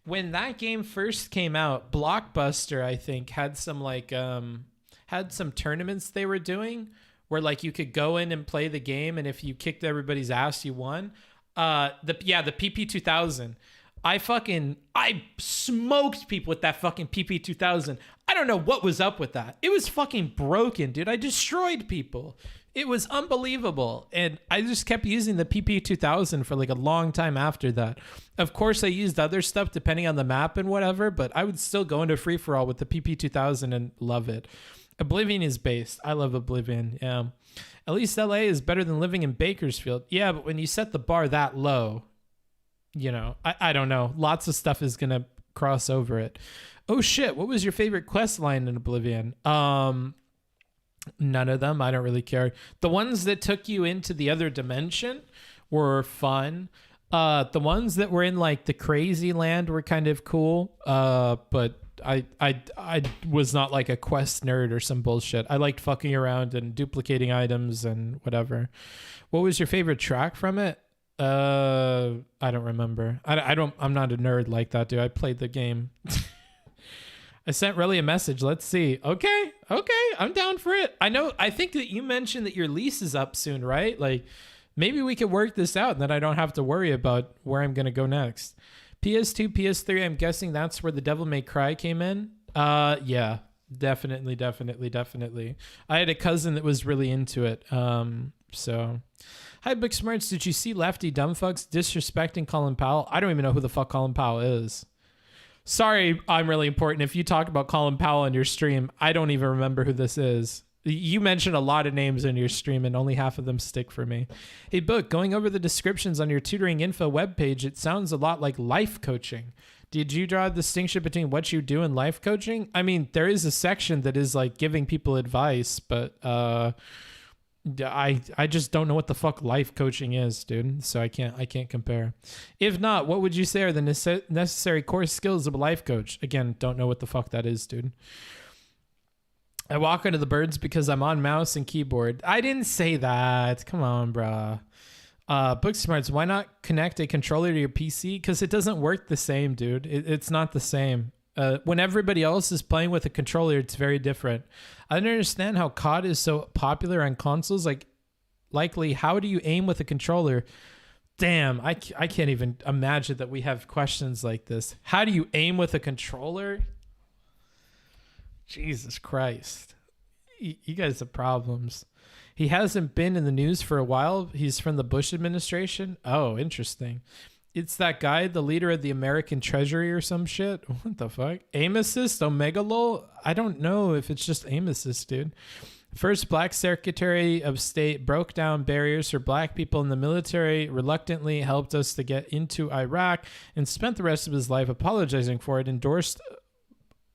When that game first came out, Blockbuster, I think, had some like had some tournaments they were doing where like you could go in and play the game, and if you kicked everybody's ass, you won. The PP 2000. I smoked people with that fucking PP 2000. I don't know what was up with that. It was fucking broken, dude. I destroyed people. It was unbelievable. And I just kept using the PP 2000 for like a long time after that. Of course, I used other stuff depending on the map and whatever, but I would still go into free-for-all with the PP 2000 and love it. Oblivion is based. I love Oblivion. Yeah. At least LA is better than living in Bakersfield. Yeah, but when you set the bar that low, you know, I don't know. Lots of stuff is going to cross over it. Oh shit. What was your favorite quest line in Oblivion? None of them. I don't really care. The ones that took you into the other dimension were fun. The ones that were in like the crazy land were kind of cool. But I was not like a quest nerd or some bullshit. I liked fucking around and duplicating items and whatever. What was your favorite track from it? I don't remember. I'm not a nerd like that, dude. I played the game. I sent Rele a message. Let's see. Okay. I'm down for it. I think that you mentioned that your lease is up soon, right? Like maybe we could work this out and then I don't have to worry about where I'm going to go next. PS2, PS3, I'm guessing that's where the Devil May Cry came in. Yeah, definitely. I had a cousin that was really into it. So hi, Booksmarts. Did you see Lefty Dumbfucks disrespecting Colin Powell? I don't even know who the fuck Colin Powell is. Sorry, I'm really important. If you talk about Colin Powell on your stream, I don't even remember who this is. You mentioned a lot of names in your stream and only half of them stick for me. Hey, Book, going over the descriptions on your tutoring info webpage, it sounds a lot like life coaching. Did you draw a distinction between what you do and life coaching? I mean, there is a section that is like giving people advice, but I just don't know what the fuck life coaching is, dude. So I can't compare. If not, what would you say are the necessary core skills of a life coach? Again, don't know what the fuck that is, dude. I walk into the birds because I'm on mouse and keyboard. I didn't say that. Come on, bruh. Booksmarts, why not connect a controller to your PC? Because it doesn't work the same, dude. It's not the same. When everybody else is playing with a controller, it's very different. I don't understand how COD is so popular on consoles. Likely, how do you aim with a controller? Damn, I can't even imagine that we have questions like this. How do you aim with a controller? Jesus Christ. You guys have problems. He hasn't been in the news for a while. He's from the Bush administration. Oh, interesting. It's that guy, the leader of the American Treasury or some shit. What the fuck? Aim assist, Omega lol? I don't know if it's just aim assist, dude. First black Secretary of State broke down barriers for black people in the military, reluctantly helped us to get into Iraq, and spent the rest of his life apologizing for it, endorsed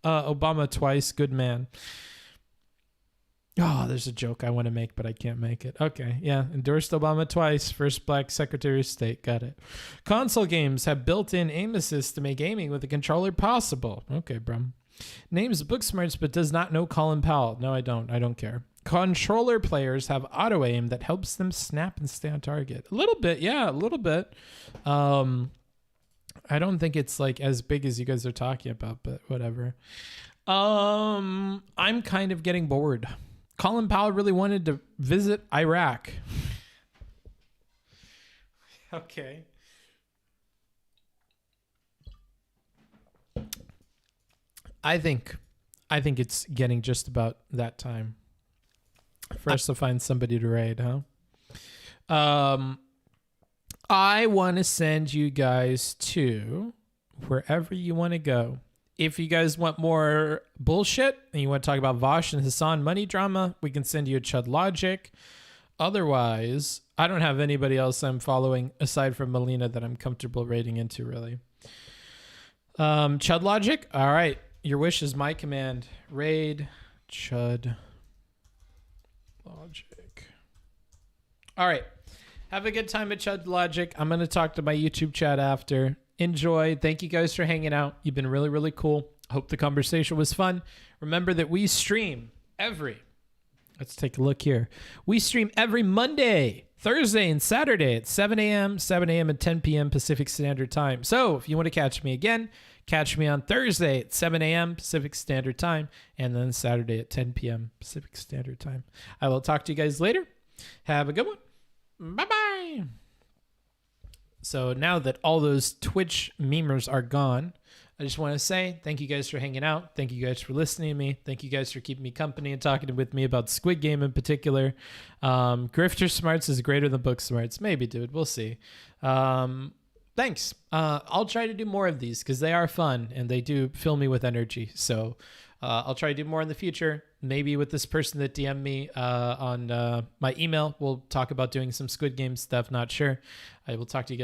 Obama twice. Good man. Oh, there's a joke I want to make, but I can't make it. Okay, yeah. Endorsed Obama twice. First black Secretary of State. Got it. Console games have built-in aim assist to make aiming with a controller possible. Okay, bro. Names Booksmarts but does not know Colin Powell. No, I don't. I don't care. Controller players have auto aim that helps them snap and stay on target. A little bit, yeah, a little bit. I don't think it's like as big as you guys are talking about, but whatever. I'm kind of getting bored. Colin Powell really wanted to visit Iraq. Okay. I think it's getting just about that time for us to find somebody to raid, huh? I want to send you guys to wherever you want to go. If you guys want more bullshit and you want to talk about Vaush and Hassan money drama, we can send you a Chud Logic. Otherwise, I don't have anybody else I'm following aside from Melina that I'm comfortable raiding into, really. Chud Logic? All right. Your wish is my command. Raid Chud Logic. All right. Have a good time at Chud Logic. I'm going to talk to my YouTube chat after. Enjoy. Thank you guys for hanging out. You've been really, really cool. Hope the conversation was fun. Remember that we stream let's take a look here. We stream every Monday, Thursday, and Saturday at 7 a.m., and 10 p.m. Pacific Standard Time. So if you want to catch me again, catch me on Thursday at 7 a.m. Pacific Standard Time, and then Saturday at 10 p.m. Pacific Standard Time. I will talk to you guys later. Have a good one. Bye-bye. So now that all those Twitch memers are gone, I just want to say thank you guys for hanging out. Thank you guys for listening to me. Thank you guys for keeping me company and talking with me about Squid Game in particular. Grifter Smarts is greater than Book Smarts. Maybe, dude. We'll see. Thanks. I'll try to do more of these because they are fun and they do fill me with energy. So I'll try to do more in the future. Maybe with this person that DM'd me on my email, we'll talk about doing some Squid Game stuff. Not sure. I will talk to you guys.